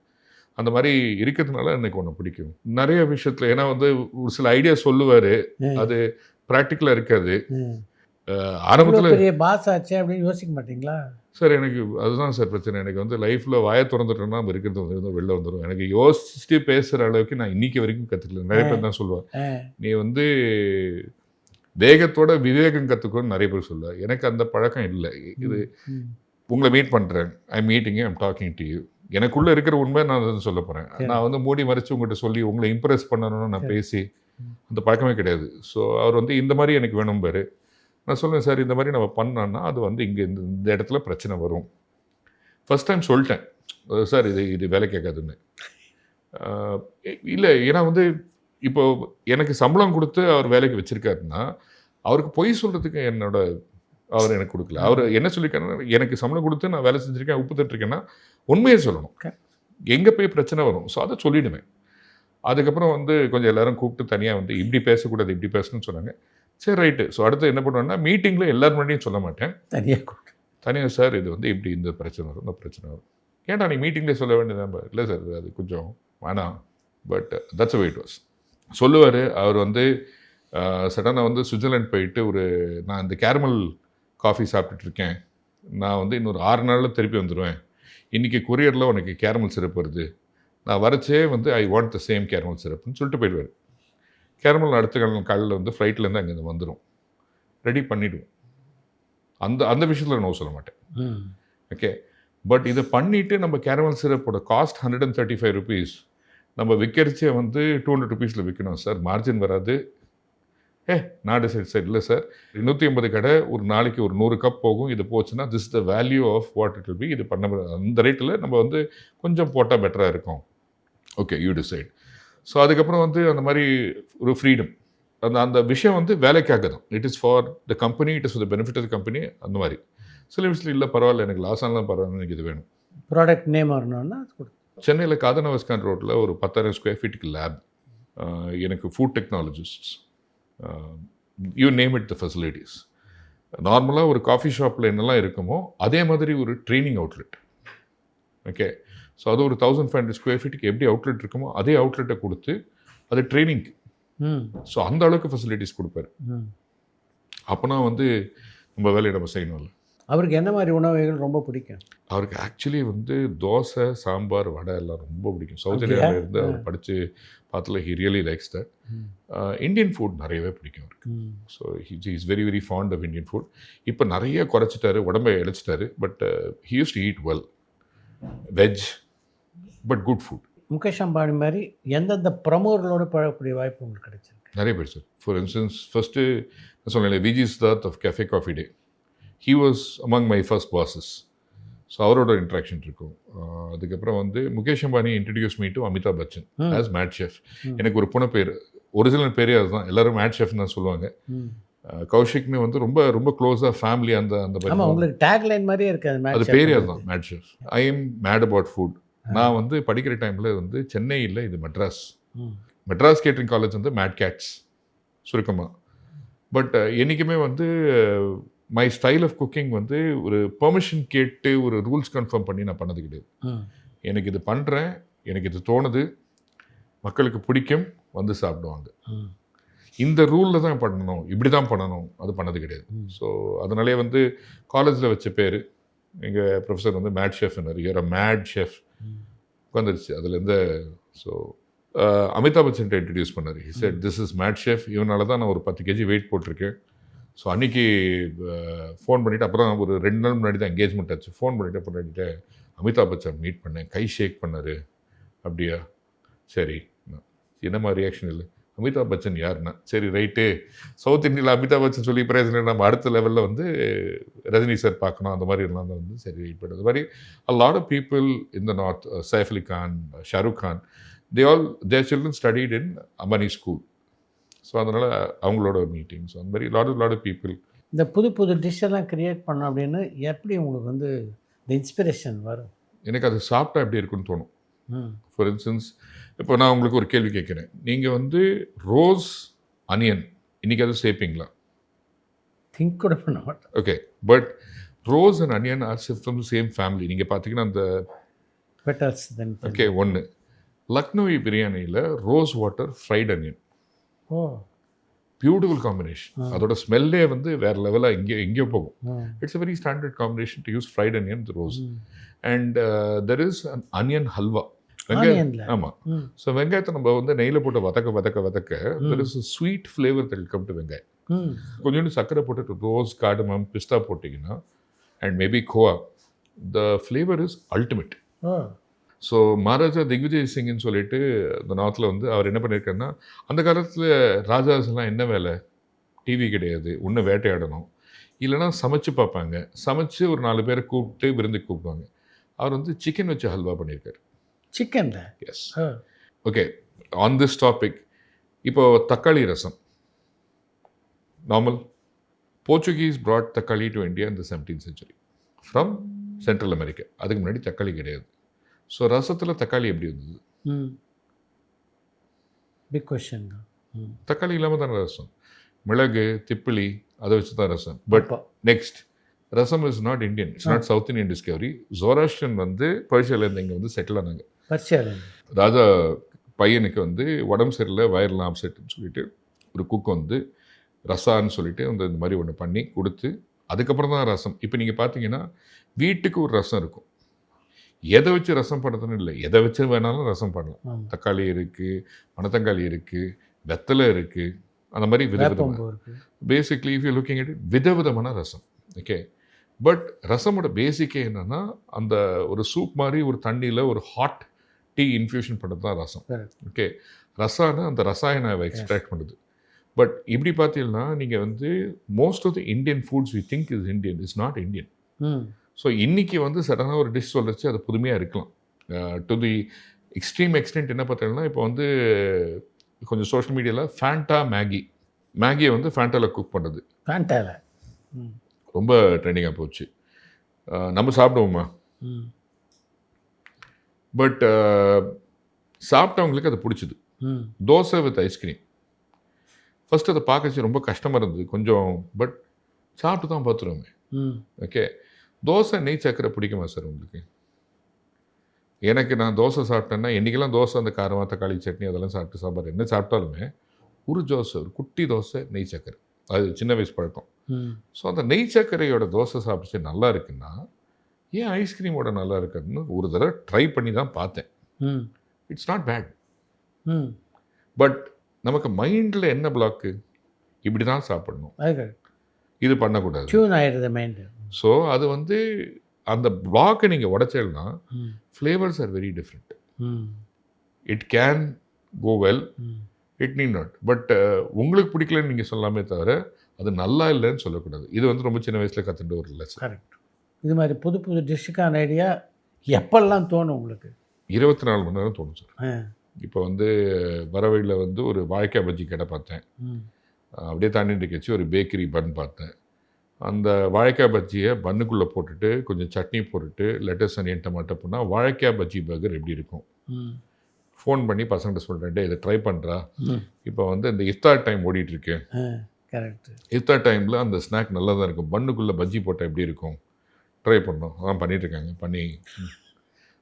அந்த மாதிரி இருக்கிறதுனால எனக்கு ஒன்று பிடிக்கும் நிறைய விஷயத்தில். ஏன்னா வந்து ஒரு சில ஐடியா சொல்லுவார், அது ப்ராக்டிக்கலாக இருக்காது. ஆரம்பத்தில் பெரிய பாஸ் ஆச்சு அப்படின்னு யோசிக்க மாட்டீங்களா? சார் எனக்கு அதுதான் சார் பிரச்சனை. எனக்கு வந்து லைஃப்பில் வாயை திறந்துட்டோன்னா நம்ம இருக்கிறது வந்து வெளில வந்துடும். எனக்கு யோசிச்சுட்டு பேசுகிற அளவுக்கு நான் இன்னைக்கு வரைக்கும் கற்றுக்கல. நிறைய பேர் தான் சொல்லுவேன், நீ வந்து வேகத்தோட விவேகம் கற்றுக்கணும்னு நிறைய பேர் சொல்லுவேன். எனக்கு அந்த பழக்கம் இல்லை. இது உங்களை மீட் பண்ணுறேன், ஐ meeting I'm talking to you. எனக்குள்ளே இருக்கிற உண்மை நான் அதை சொல்ல போகிறேன். நான் வந்து மூடி மறைச்சு உங்கள்கிட்ட சொல்லி உங்களை இம்ப்ரெஸ் பண்ணணும்னு நான் பேசி அந்த பழக்கமே கிடையாது. ஸோ அவர் வந்து இந்த மாதிரி எனக்கு வேணும் பாரு. நான் சொல்லுவேன், சார் இந்த மாதிரி நம்ம பண்ணோன்னா அது வந்து இங்கே இந்த இடத்துல பிரச்சனை வரும். ஃபஸ்ட் டைம் சொல்லிட்டேன், சார் இது வேலை கேட்காதுன்னு. இல்லை, ஏன்னா வந்து இப்போ எனக்கு சம்பளம் கொடுத்து அவர் வேலைக்கு வச்சுருக்காருன்னா அவருக்கு பொய் சொல்கிறதுக்கு அவர் எனக்கு கொடுக்கல. அவர் என்ன சொல்லியிருக்காருன்னா, எனக்கு சம்பளம் கொடுத்து நான் வேலை செஞ்சுருக்கேன், உப்பு தட்டுருக்கேன்னா உண்மையை சொல்லணும். எங்கே போய் பிரச்சனை வரும். ஸோ அதை சொல்லிவிடுவேன். அதுக்கப்புறம் வந்து கொஞ்சம் எல்லோரும் கூப்பிட்டு தனியாக வந்து இப்படி பேசக்கூடாது, இப்படி பேசணும்னு சொன்னாங்க. சரி, ரைட்டு. ஸோ அடுத்து என்ன பண்ணுவேன்னா, மீட்டிங்கில் எல்லாரும் முன்னாடியும் சொல்ல மாட்டேன், தனியாக சார் இது வந்து இப்படி இந்த பிரச்சனை வரும், இந்த பிரச்சனை வரும். ஏன்டா நீ மீட்டிங்லேயே சொல்ல வேண்டியதான். இல்லை சார் அது கொஞ்சம் வேணாம், பட் தட்ஸ் வெயிட் வாஸ் சொல்லுவார். அவர் வந்து சடனாக வந்து சுவிட்சர்லாந்து போயிட்டு நான் இந்த கேரமல் காஃபி சாப்பிட்டுட்டு இருக்கேன், நான் வந்து இன்னொரு 6 நாளில் திருப்பி வந்துடுவேன், இன்றைக்கி கொரியரில் உனக்கு கேரமல் சிரப் வருது, நான் வரச்சே வந்து I want the same caramel சிரப்னு சொல்லிட்டு போயிடுவார். கேரமல் அடுத்த காலையில் வந்து ஃப்ளைட்லேருந்து அங்கே வந்துடும், ரெடி பண்ணிவிடுவோம். அந்த விஷயத்தில் நோ சொல்ல மாட்டேன். ஓகே, பட் இதை பண்ணிவிட்டு நம்ம கேரமல் சிரப்போட காஸ்ட் 135 rupees, நம்ம விற்கிறச்சே வந்து 200 rupees விற்கணும் சார், மார்ஜின் வராது. நான் டிசைட் சார், இல்லை சார் 250 கடை, ஒரு நாளைக்கு ஒரு 100 கப் போகும், இது போச்சுன்னா this the value of what it will be. இது பண்ண அந்த ரேட்டில் நம்ம வந்து கொஞ்சம் போட்டால் பெட்டராக இருக்கும். Okay, you decide. ஸோ அதுக்கப்புறம் வந்து அந்த மாதிரி ஒரு ஃப்ரீடம், அந்த விஷயம் வந்து வேலைக்காக தான். It is for the company, it is for the benefit of the company. அந்த மாதிரி சில விஷயத்தில் இல்லை பரவாயில்ல, எனக்கு லாஸ் ஆனாலும் பரவாயில்ல, எனக்கு இது வேணும். ப்ராடக்ட் நேம் வரணும்னா சென்னையில் காதனவஸ்கான் ரோட்டில் ஒரு 10,000 square feet லேப், எனக்கு food technologists, you name it the facilities. நார்மலாக ஒரு காஃபி ஷாப்பில் என்னெல்லாம் இருக்குமோ அதே மாதிரி ஒரு ட்ரைனிங் அவுட்லெட். ஓகே, ஸோ அது ஒரு 1,500 square feet எப்படி அவுட்லெட் இருக்குமோ அதே அவுட்லெட்டை கொடுத்து அது ட்ரைனிங்க்கு. ஸோ அந்த அளவுக்கு ஃபெசிலிட்டிஸ் கொடுப்பாரு. அப்போனா வந்து நம்ம வேலையை நம்ம செய்யணும்ல. அவருக்கு என்ன மாதிரி உணவுகள் ரொம்ப பிடிக்கும்? அவருக்கு ஆக்சுவலி வந்து தோசை, சாம்பார், வடை எல்லாம் ரொம்ப பிடிக்கும். சவுத் இந்தியாவில் இருந்து அவர் படித்து பார்த்துல he really likes that. Indian food நிறையவே பிடிக்கும் அவருக்கு. So he is very very fond of Indian food. இப்போ நிறைய குறைச்சிட்டாரு, உடம்பை இழைச்சிட்டாரு, but he used to eat well, veg, but good food. Mukesh Ambani மாதிரி எந்தெந்த பிரமுகர்களோடு பழகக்கூடிய வாய்ப்பு உங்களுக்கு கிடைச்சிருக்கு? நிறைய பேர் சார். ஃபார் இன்ஸ்டன்ஸ் ஃபஸ்ட்டு நான் சொன்னேன், VG Siddhartha of cafe coffee day, he was among my first bosses. So அவரோட இன்ட்ராக்ஷன் இருக்கும். அதுக்கப்புறம் வந்து Mukesh Ambani introduce me to Amitabh Bachchan as mad chef. எனக்கு ஒரு புனை பேர், ஒரிஜினல் பேரே அதுதான், எல்லோரும் மேட் ஷெஃப்னு தான் சொல்லுவாங்க. கௌஷிக்னு வந்து ரொம்ப ரொம்ப க்ளோஸாக ஃபேமிலி அந்த உங்களுக்கு டேக்லைன் மாதிரியே இருக்காது, அது பேரே அதுதான், mad chef. I am mad about food. நான் வந்து படிக்கிற டைமில் வந்து சென்னையில் இது மெட்ராஸ் கேட்ரிங் காலேஜ் வந்து மேட் கேட்ஸ் சுருக்கமாக. பட் என்றைக்குமே வந்து மை ஸ்டைல் ஆஃப் குக்கிங் வந்து ஒரு பெர்மிஷன் கேட்டு ஒரு ரூல்ஸ் கன்ஃபார்ம் பண்ணி நான் பண்ணது கிடையாது. எனக்கு இது பண்ணுறேன், எனக்கு இது தோணுது, மக்களுக்கு பிடிக்கும், வந்து சாப்பிடுவாங்க, இந்த ரூலில் தான் பண்ணணும், இப்படி தான் பண்ணணும், அது பண்ணது கிடையாது. ஸோ அதனாலே வந்து காலேஜில் வச்ச பேர், எங்கள் ப்ரொஃபஸர் வந்து மேட் ஷெஃப்னார், யூஆர் அ மேட் ஷெஃப் உட்காந்துருச்சு அதுலேருந்து. ஸோ அமிதாப் பச்சன்ட்ட இன்ட்ரடியூஸ் பண்ணார். He said this is made chef, இவனால தான் நான் ஒரு 10 kg வெயிட் போட்டிருக்கேன். ஸோ அன்றைக்கி ஃபோன் பண்ணிவிட்டு, அப்புறம் ஒரு 2 நாள் முன்னாடி தான் என்கேஜ்மெண்ட் ஆச்சு, ஃபோன் பண்ணிவிட்டு அமிதாப் பச்சன் மீட் பண்ணேன், கை ஷேக் பண்ணார். அப்படியா, சரி, என்னம்மா ரியாக்ஷன் இல்லை, அமிதாப் பச்சன் யாருன்னா, சரி ரைட்டு, சவுத் இந்தியாவில் அமிதாப் பச்சன் சொல்லி பிரயோஜனம், நம்ம அடுத்த லெவலில் வந்து ரஜினி சார் பார்க்கணும், அந்த மாதிரி எல்லாம் தான் வந்து சரி வெயிட் பண்ணது. அது மாதிரி a lot of people in the north, Saif Ali Khan, Shah Rukh Khan, their children studied in Ambani school. So அதனால் அவங்களோட மீட்டிங்ஸ் அந்த மாதிரி லாட் ஆஃப் பீப்புள். இந்த புது புது டிஷ்ஷெல்லாம் க்ரியேட் பண்ணோம் அப்படின்னு எப்படி உங்களுக்கு வந்து இந்த இன்ஸ்பிரேஷன் வரும்? எனக்கு அது சாப்பிட்டா எப்படி இருக்குன்னு தோணும். ஃபார் இன்ஸ்டன்ஸ், இப்போ நான் உங்களுக்கு ஒரு கேள்வி கேட்குறேன், நீங்கள் வந்து ரோஸ் அனியன் இன்றைக்கி அது சேர்ப்பீங்களா? திங்க் கூட பண்ண மாட்டேன். Okay, but rose and onion are from the same family. நீங்கள் பார்த்தீங்கன்னா அந்த பெட்டல்ஸ் தென். ஓகே, ஒன்று லக்னோவி பிரியாணியில் rose water fried onion. Beautiful combination. அதோட ஸ்மெல்லே வந்து வேறு லெவலாக எங்கேயோ போகும். It's a very standard combination to use fried onion with rose. And there is an onion halwa. வெங்காயம். ஆமாம். ஸோ வெங்காயத்தை நம்ம வந்து நெய்யில் போட்டு வதக்க there is a sweet flavour that come to வெங்காயம். கொஞ்சோண்டு சர்க்கரை போட்டு ரோஸ், கார்டமம், பிஸ்தா போட்டிங்கன்னா and maybe khoa, the flavour is ultimate. So Maharaja Digvijay சிங்னு சொல்லிட்டு இந்த நார்த்தில் வந்து அவர் என்ன பண்ணியிருக்காருன்னா, அந்த காலத்தில் ராஜாஸ்லாம் என்ன வேலை, டிவி கிடையாது, ஒன்று வேட்டையாடணும், இல்லைனா சமைச்சு பார்ப்பாங்க. சமைச்சு ஒரு 4 பேரை கூப்பிட்டு விருந்துக்கு கூப்பிடுவாங்க. அவர் வந்து சிக்கன் வச்சு ஹல்வா பண்ணியிருக்காரு. Chicken? Yes. Okay, on this topic, இப்போ தக்காளி ரசம் நார்மல். போர்ச்சுகீஸ் brought தக்காளி to India in the 17th century from Central America. அதுக்கு முன்னாடி தக்காளி கிடையாது. ஸோ ரசத்தில் தக்காளி எப்படி இருந்தது? பிக் கொஸ்டின் தான். தக்காளி இல்லாமல் தானே ரசம். மிளகு, திப்பிலி அதை வச்சு தான் rasam. But next, rasam is not Indian, it's not south Indian discovery. Zoroastrian வந்து பர்ஷியாலேருந்து இங்கே வந்து செட்டில் ஆனாங்க. ராஜா பையனுக்கு வந்து உடம்பு சரியில்லை, வயர்லாம் அப்செட்னு சொல்லிட்டு ஒரு குக் வந்து ரசான்னு சொல்லிட்டு அந்த இந்த மாதிரி ஒன்று பண்ணி கொடுத்து, அதுக்கப்புறம் தான் ரசம். இப்போ நீங்கள் பார்த்தீங்கன்னா வீட்டுக்கு ஒரு ரசம் இருக்கும். எதை வச்சு ரசம் பண்ணுறதுன்னு இல்லை, எதை வச்சு வேணாலும் ரசம் பண்ணலாம். தக்காளி இருக்குது, மணத்தக்காளி இருக்குது, வெத்தலை இருக்குது, அந்த மாதிரி விதவிதமாக. Basically if you looking at it, விதவிதமான ரசம். ஓகே, பட் ரசமோட பேசிக்கே என்னென்னா, அந்த ஒரு சூப் மாதிரி ஒரு தண்ணியில் ஒரு ஹாட் டீ இன்ஃப்யூஷன் பண்ணுறது தான் ரசம். ஓகே, ரசான அந்த ரசாயனாவை எக்ஸ்ட்ராக்ட் பண்ணுது. பட் இப்படி பார்த்தீங்கன்னா நீங்கள் வந்து most of the Indian foods we think is Indian, is not Indian. So இன்றைக்கி வந்து சடனாக ஒரு டிஷ் சொல்லிச்சு, அது புதுமையாக இருக்கலாம். டு தி எக்ஸ்ட்ரீம் எக்ஸ்டென்ட் என்ன பார்த்தீங்கன்னா, இப்போ வந்து கொஞ்சம் சோஷியல் மீடியாவில் ஃபேண்டா மேகியை வந்து ஃபேண்டாவில் குக் பண்ணுறது. ஃபேண்டாவில் ரொம்ப ட்ரெண்டிங்காக போச்சு. நம்ம சாப்பிடுவோமா? பட் சாப்பிட்டவங்களுக்கு அது பிடிச்சிது. Dosa with ice cream. ஃபஸ்ட் அதை பார்க்கச்சு ரொம்ப கஷ்டமாக இருந்தது கொஞ்சம், பட் சாப்பிட்டு தான் பார்த்துருவோமே. ஓகே, தோசை நெய் சக்கரை பிடிக்குமா சார் உங்களுக்கு? எனக்கு நான் தோசை சாப்பிட்டேன்னா, என்றைக்கெல்லாம் தோசை அந்த காரமாக தக்காளி சட்னி அதெல்லாம் சாப்பிட்டு சாம்பார் என்ன சாப்பிட்டாலுமே ஒரு தோசை, ஒரு குட்டி தோசை நெய் சக்கரை, அது சின்ன வயசு பழக்கம். ஸோ அந்த நெய் சக்கரையோட தோசை சாப்பிட்டு நல்லா இருக்குன்னா ஏன் ஐஸ்கிரீமோட நல்லா இருக்குதுன்னு ஒரு தடவை ட்ரை பண்ணி தான் பார்த்தேன். It's not bad. பட் நமக்கு மைண்டில் என்ன பிளாக்கு, இப்படி தான் சாப்பிடணும், இது பண்ணக்கூடாது, டியூன் ஆகிடுது மைண்டு. ஸோ அது வந்து அந்த பிளாக்கை நீங்கள் உடைச்சேன்னா flavours are very different. It can go well, it need not. But உங்களுக்கு பிடிக்கலன்னு நீங்கள் சொல்லாமே தவிர அது நல்லா இல்லைன்னு சொல்லக்கூடாது. இது வந்து ரொம்ப சின்ன வயசில் கற்றுட்டு ஒரு லெசன். கரெக்ட். இது மாதிரி புது புது டிஷ்ஷுக்கான ஐடியா எப்பெல்லாம் தோணும் உங்களுக்கு? 24 மணி நேரம் தோணும் சார். இப்போ வந்து வரவழியில் வந்து ஒரு வாழைக்காய் பஜ்ஜி கடை பார்த்தேன். அப்படியே தாண்டிட்டு கட்சி ஒரு பேக்கரி பன் பார்த்தேன். அந்த வாழைக்காய் பஜ்ஜியை பன்னுக்குள்ளே போட்டுட்டு கொஞ்சம் சட்னி போட்டுட்டு லெட்டஸ் அனியன் டமாட்டோ போனால் வாழைக்காய் பஜ்ஜி பர்கர் எப்படி இருக்கும்? ஃபோன் பண்ணி பசங்கிட்ட சொல்கிறேன், இதை ட்ரை பண்ணுறா. இப்போ வந்து இந்த இஃப்தார் டைம் ஓடிட்டுருக்கு. கரெக்ட். இஃப்தார் டைமில் அந்த ஸ்நாக் நல்லா தான் இருக்கும். பன்னுக்குள்ளே பஜ்ஜி போட்டால் எப்படி இருக்கும்? ட்ரை பண்ணோம். அதான் பண்ணிகிட்ருக்காங்க. பண்ணி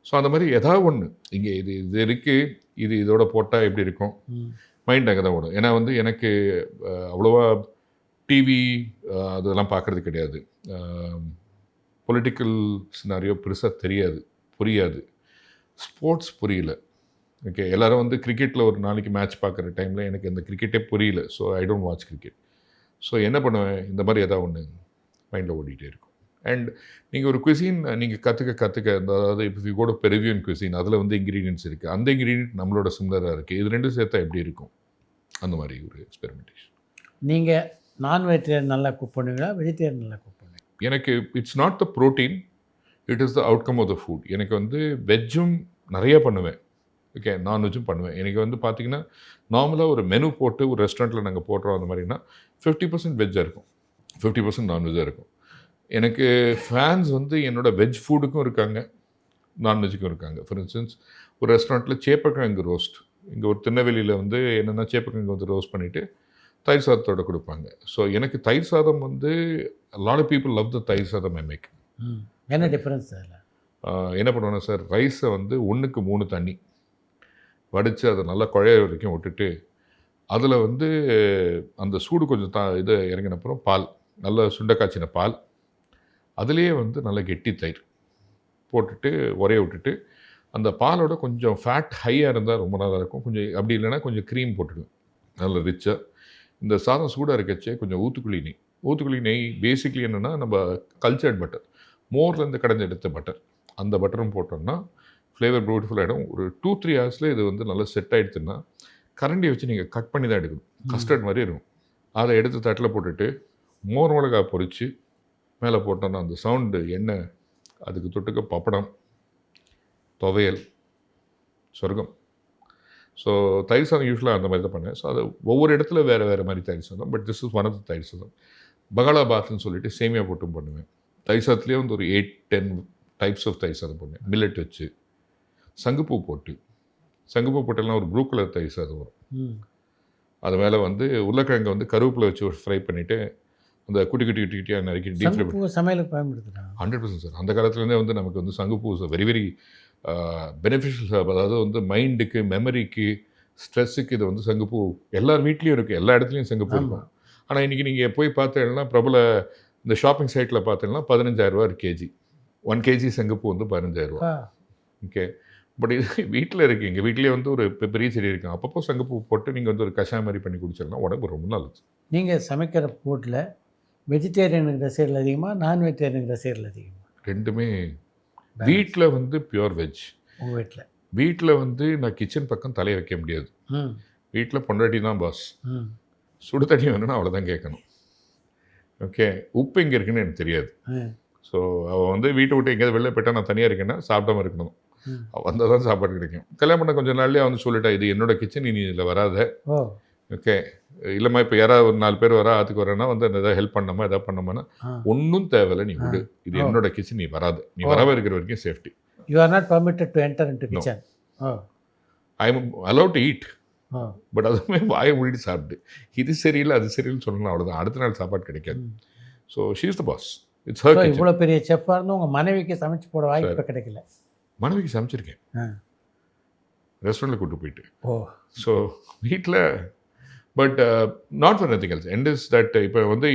ஸோ அந்த மாதிரி ஏதாவது ஒன்று இங்கே இது இருக்குது, இதோட போட்டால் எப்படி இருக்கும், மைண்ட் அங்கே தான் ஓடும். ஏன்னா வந்து எனக்கு அவ்வளோவா டிவி அதெல்லாம் பார்க்குறது கிடையாது. பொலிட்டிக்கல் சினாரியோ பெருசாக தெரியாது, புரியாது. ஸ்போர்ட்ஸ் புரியல. ஓகே, எல்லோரும் வந்து கிரிக்கெட்டில் ஒரு நாளைக்கு மேட்ச் பார்க்குற டைமில் எனக்கு இந்த கிரிக்கெட்டே புரியல. So I don't watch cricket. So என்ன பண்ணுவேன், இந்த மாதிரி ஏதாவது ஒன்று மைண்டில் ஓடிட்டே இருக்கும். அண்ட் நீங்கள் ஒரு குசின் நீங்கள் கற்றுக்க அதாவது இப்போ you go to Peruvian cuisine, அதில் வந்து இன்க்ரீடியன்ட்ஸ் இருக்குது. அந்த இன்க்ரீடியன்ட் நம்மளோட சிமிலராக இருக்குது. இது ரெண்டும் சேர்த்தா எப்படி இருக்கும், அந்த மாதிரி ஒரு எக்ஸ்பெரிமெண்டேஷன். நீங்கள் நான் வெஜிடேரியன் நல்லா குக் பண்ணுவீங்களா, வெஜிடேரியன் நல்லா குக் பண்ணுவீங்க? எனக்கு it's not the protein, it is the outcome of the food. எனக்கு வந்து வெஜ்ஜும் நிறைய பண்ணுவேன். ஓகே, நான்வெஜ்ஜும் பண்ணுவேன். எனக்கு வந்து பார்த்திங்கன்னா நார்மலாக ஒரு மெனு போட்டு ஒரு ரெஸ்டாரண்ட்டில் நாங்கள் போடுறோம் அந்த மாதிரினா 50% வெஜ்ஜாக இருக்கும், 50% நான்வெஜ்ஜாக இருக்கும். எனக்கு ஃபேன்ஸ் வந்து என்னோடய வெஜ் ஃபுட்டுக்கும் இருக்காங்க, நான்வெஜ்ஜுக்கும் இருக்காங்க. ஃபார் இன்ஸ்டன்ஸ் ஒரு ரெஸ்டாரண்ட்டில் சேப்பக்கிழங்கு ரோஸ்ட், இங்கே ஒரு திருநெல்வேலியில் வந்து என்னென்னா சேப்பக்கிழங்கு வந்து ரோஸ்ட் பண்ணிவிட்டு தயிர் சாதத்தோடு கொடுப்பாங்க. ஸோ எனக்கு தயிர் சாதம் வந்து lot of people love the thayir sadam I make. என்ன டிஃப்ரென்ஸ் அதில்? என்ன பண்ணுவேன்னா சார், ரைஸை வந்து 1:3 தண்ணி வடித்து அதை நல்லா குழைய வரைக்கும் விட்டுட்டு அதில் வந்து அந்த சூடு கொஞ்சம் இது இறங்கினப்புறம் பால், நல்ல சுண்ட காய்ச்சின பால், அதுலேயே வந்து நல்ல கெட்டி தயிர் போட்டுட்டு உரைய விட்டுட்டு, அந்த பாலோட கொஞ்சம் ஃபேட் ஹையாக இருந்தால் ரொம்ப நல்லா இருக்கும். கொஞ்சம் அப்படி இல்லைன்னா கொஞ்சம் க்ரீம் போட்டுடுவேன் நல்ல ரிச்சாக. இந்த சாதம் சூடாக இருக்கச்சே கொஞ்சம் ஊத்துக்குழி நெய். ஊத்துக்குழி நெய் பேசிக்லி என்னென்னா நம்ம கல்ச்சர்ட் பட்டர், மோர்லேருந்து கடைஞ்சி எடுத்த பட்டர், அந்த பட்டரும் போட்டோம்னா ஃப்ளேவர் பியூட்டிஃபுல் ஆகிடும். ஒரு 2-3 ஹவர்ஸில் இது வந்து நல்லா செட் ஆகிடுச்சுன்னா கரண்டியை வச்சு நீங்கள் கட் பண்ணி தான் எடுக்கணும். கஸ்டர்ட் மாதிரி இருக்கும். அதை எடுத்து தட்டில் போட்டுட்டு மோர் மிளகாய் பொரித்து மேலே போட்டோன்னா அந்த சவுண்டு எண்ணெய், அதுக்கு தொட்டுக்க பப்படம், துவையல், சொர்க்கம். ஸோ தயிர் சாதம் யூஸ்வலாக அந்த மாதிரி தான் பண்ணேன். ஸோ அது ஒவ்வொரு இடத்துல வேறு வேறு மாதிரி தயிர் சாதம். But this is one of the thayir sadam. பகாலா பாத்னு சொல்லிட்டு சேமியா போட்டும் பண்ணுவேன். தயிர் சாதத்துலேயே வந்து ஒரு 8-10 டைப்ஸ் ஆஃப் தயிர் சாதம் பண்ணுவேன். மில்லட் வச்சு, சங்குப்பூ போட்டு, சங்குப்பூ போட்டெல்லாம் ஒரு ப்ளூ கலர் தயிர் சாதம் வரும். அது மேலே வந்து உருளைக்கிழங்கை வந்து கருவேப்பிலை வச்சு ஃப்ரை பண்ணிவிட்டு அந்த குட்டி குட்டி குட்டி குட்டியாக நறுக்கி டீப் ஃப்ரை சமையலுக்கு பயன்படுத்துகிறாங்க. 100% சார். அந்த காலத்துலேருந்தே வந்து நமக்கு வந்து சங்குப்பூ வெரி வெரி பெனிஃபிஷியல். அதாவது வந்து மைண்டுக்கு, மெமரிக்கு, ஸ்ட்ரெஸ்ஸுக்கு இது வந்து சங்குப்பூ எல்லார் வீட்லேயும் இருக்குது. எல்லா இடத்துலையும் சங்குப்பூ இருக்கும். ஆனால் இன்றைக்கி நீங்கள் போய் பார்த்தீங்கன்னா பிரபல இந்த ஷாப்பிங் சைட்டில் பார்த்தீங்கன்னா 15,000 ஒரு கேஜி. 1 கேஜி சங்குப்பூ வந்து 15,000. ஓகே. பட் இது வீட்டில் இருக்குது. எங்கள் வீட்லேயே வந்து ஒரு பெரிய செடி இருக்குது. அப்பப்போ சங்குப்பூ போட்டு நீங்கள் வந்து ஒரு கஷாயம் மாதிரி பண்ணி குடிச்சிடலாம். உடம்பு ரொம்ப நல்லது. நீங்கள் சமைக்கிற ஃபுட்டில் வெஜிடேரியனுக்கு ரசிகர்கள் அதிகமாக, நான் வெஜிடேரியனுக்கு ரசிகர்கள் அதிகமாக? ரெண்டுமே. வீட்டில் வந்து பியூர் வெஜ். உங்கள் வீட்டில்? வீட்டில் வந்து நான் கிச்சன் பக்கம் தலையை வைக்க முடியாது. வீட்டில் பொண்டாட்டி தான் பாஸ். சுடு தண்ணி வேணும்னா அவ்வளோதான் கேட்கணும். ஓகே. உப்பு எங்கே இருக்குன்னு எனக்கு தெரியாது. ஸோ அவள் வந்து வீட்டை விட்டு எங்கேயாவது வெளில போயிட்டா நான் தனியாக இருக்கேன்னா சாப்பிடாம இருக்கணும். வந்தால் தான் சாப்பாடு கிடைக்கும். கல்யாணம் பண்ண கொஞ்சம் நாள்லேயே வந்து சொல்லிட்டா, இது என்னோட கிச்சன், நீ இதில் வராத. ஓகே. இல்லைம்மா இப்போ யாராவது ஒரு 4 பேர் வரா, அதுக்கு வரேன்னா வந்து அந்த எதாவது ஹெல்ப் பண்ணாமா, எதாவது பண்ணாமன்னா ஒன்றும் தேவையில்லை, நீ விடு, இது என்னோட கிச்சன், நீ வராது, நீ வரவே இருக்கிற வரைக்கும் safety. You are not permitted to enter into kitchen. I am allow to eat. But அதுவுமே வாயை மூடிட்டு சாப்பிட்டு இது சரியில்லை அது சரியில்லைன்னு சொல்லலாம், அவ்வளோதான். அடுத்த நாள் சாப்பாடு கிடைக்காது. So she is the boss. It's her kitchen. இவ்வளோ பெரிய செஃப்பாக இருந்தும் உங்கள் மனைவிக்கு சமைச்சு போட வாய்ப்பு கிடைக்கல? மனைவிக்கு சமைச்சிருக்கேன், ரெஸ்டாரண்ட்டில் கூப்பிட்டு போயிட்டு. ஸோ வீட்டில் but not for nothing else. End is that இப்போ வந்து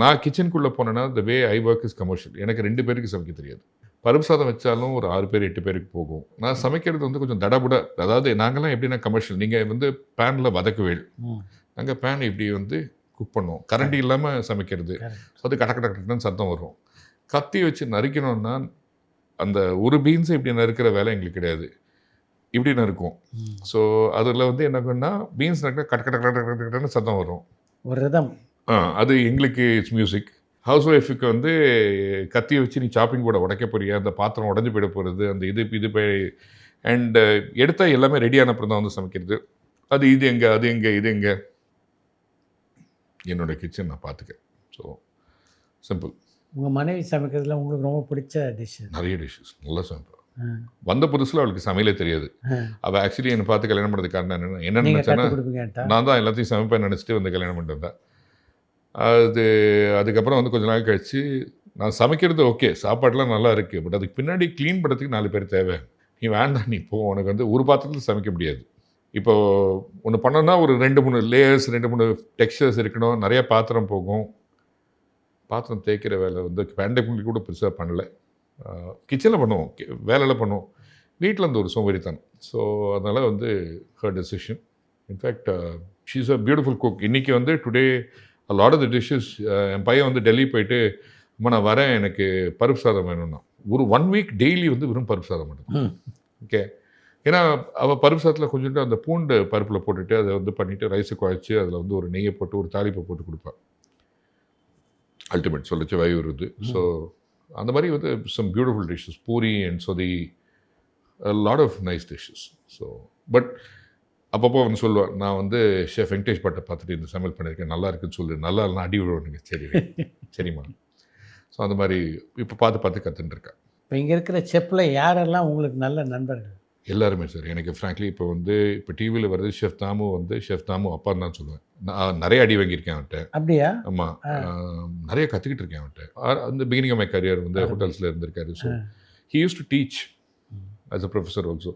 நான் கிச்சனுக்குள்ளே போனேன்னா த வே ஐ ஒர்க் இஸ் கமர்ஷியல். எனக்கு 2 பேருக்கு சமைக்க தெரியாது. பருப்பு சாதம் வச்சாலும் ஒரு 6 பேர் 8 பேருக்கு போகும். நான் சமைக்கிறது வந்து கொஞ்சம் தடபுட. அதாவது நாங்கள்லாம் எப்படின்னா கமர்ஷியல். நீங்கள் வந்து பேனில் வதக்குவேல், நாங்கள் பேன் இப்படி வந்து குக் பண்ணுவோம். கரண்டி இல்லாமல் சமைக்கிறது. ஸோ அது கடக்கடன்னு சத்தம் வரும். கத்தி வச்சு நறுக்கணும்னா அந்த ஒரு பீன்ஸை இப்படி நறுக்கிற வேலை எங்களுக்கு கிடையாது, இப்படி நறுக்கும். ஸோ அதில் வந்து என்ன பண்ணா பீன்ஸ் நறுக்கிற கடக்கடன்னு சத்தம் வரும், ஒரு ரிதம். அது எங்களுக்கு இட்ஸ் மியூசிக். ஹவுஸ் ஒய்ஃபுக்கு வந்து கத்தியை வச்சு நீ சாப்பிங் போர்டை உடைக்க போறியா, அந்த பாத்திரம் உடஞ்சி போயிட போகிறது, அந்த இது போய் அண்டு எடுத்தால் எல்லாமே ரெடியான அப்புறம் தான் வந்து சமைக்கிறது. அது இது எங்கே, அது எங்கே, இது எங்கே. என்னோடய கிச்சன் நான் பார்த்துக்கேன். So simple. உங்கள் மனைவி சமைக்கிறதுல உங்களுக்கு ரொம்ப பிடிச்ச டிஷ்? நிறைய டிஷ்ஷஸ் நல்லா சமைப்பேன். வந்த புதுசில் அவளுக்கு சமையலே தெரியாது. அவள் ஆக்சுவலி என்னை பார்த்து கல்யாணம் பண்ணுறதுக்கு காரணம் என்ன நினச்சேன்னா, நான் தான் எல்லாத்தையும் சமைப்பேன் நினச்சிட்டு வந்து கல்யாணம் பண்ணிட்டு வந்தேன். அதுக்கப்புறம் வந்து கொஞ்ச நாள் கழிச்சு நான் சமைக்கிறது ஓகே, சாப்பாடெலாம் நல்லா இருக்குது, பட் அதுக்கு பின்னாடி க்ளீன் பண்ணுறதுக்கு 4 பேர் தேவை. நீ வேண்டாம், நீ போ, உனக்கு வந்து ஒரு பாத்திரத்தில் சமைக்க முடியாது. இப்போது ஒன்று பண்ணோன்னா ஒரு 2-3 லேயர்ஸ், 2-3 டெக்ஸ்சர்ஸ் இருக்கணும், நிறையா பாத்திரம் போகும். பாத்திரம் தேய்க்கிற வேலை வந்து பேண்டமிக் கூட பெருசாக பண்ணலை. கிச்சனில் பண்ணுவோம், வேலையில் பண்ணுவோம், வீட்டில் வந்து ஒரு சோம்பேறித்தனம். ஸோ அதனால் வந்து her decision. In fact she is a beautiful cook. இன்றைக்கி வந்து today lot of the dishes. என் பையன் வந்து டெல்லி போயிட்டு, அம்மா நான் வரேன், எனக்கு பருப்பு சாதம் வேணும்னா ஒரு 1 வீக் டெய்லி வந்து வெறும் பருப்பு சாதம் மட்டும். ஓகே. ஏன்னா அவள் பருப்பு சாதத்தில் கொஞ்சோண்டு அந்த பூண்டு பருப்பில் போட்டுட்டு அதை வந்து பண்ணிவிட்டு ரைஸை குழைச்சி அதில் வந்து ஒரு நெய்யை போட்டு ஒரு தாளிப்பை போட்டு கொடுப்பாள். அல்டிமேட் சொல்லிச்சு வாய் வருது. ஸோ அந்த மாதிரி வந்து some beautiful dishes, puri and sodhi, lot of nice dishes. So but அப்பப்போ வந்து சொல்லுவேன், நான் வந்து ஷெஃப் வெங்கடேஷ் பட்டை பார்த்துட்டு இந்த சமையல் பண்ணியிருக்கேன், நல்லா இருக்குன்னு சொல்லு, நல்லா இல்லைனா அடி விடுவானுங்க. சரி சரிம்மா. ஸோ அந்த மாதிரி இப்போ பார்த்து கற்றுட்டுருக்கேன். இப்போ இங்கே இருக்கிற செஃப்பில் யாரெல்லாம் உங்களுக்கு நல்ல நண்பர்கள்? எல்லாருமே சார். எனக்கு ஃப்ராங்க்லி இப்போ டிவியில் வருது ஷெஃப் தாமு, வந்து ஷெஃப் தாமு அப்பான்னு தான் சொல்லுவேன். நான் நிறைய அடி வாங்கியிருக்கேன் அவன்கிட்ட. அப்படியா? ஆமாம், நிறைய கற்றுக்கிட்டு இருக்கேன் அவன்கிட்ட. அந்த பிகினிங் ஆஃப் மை கரியர் வந்து ஹோட்டல்ஸில் இருந்திருக்காரு. So he used to teach as a professor also.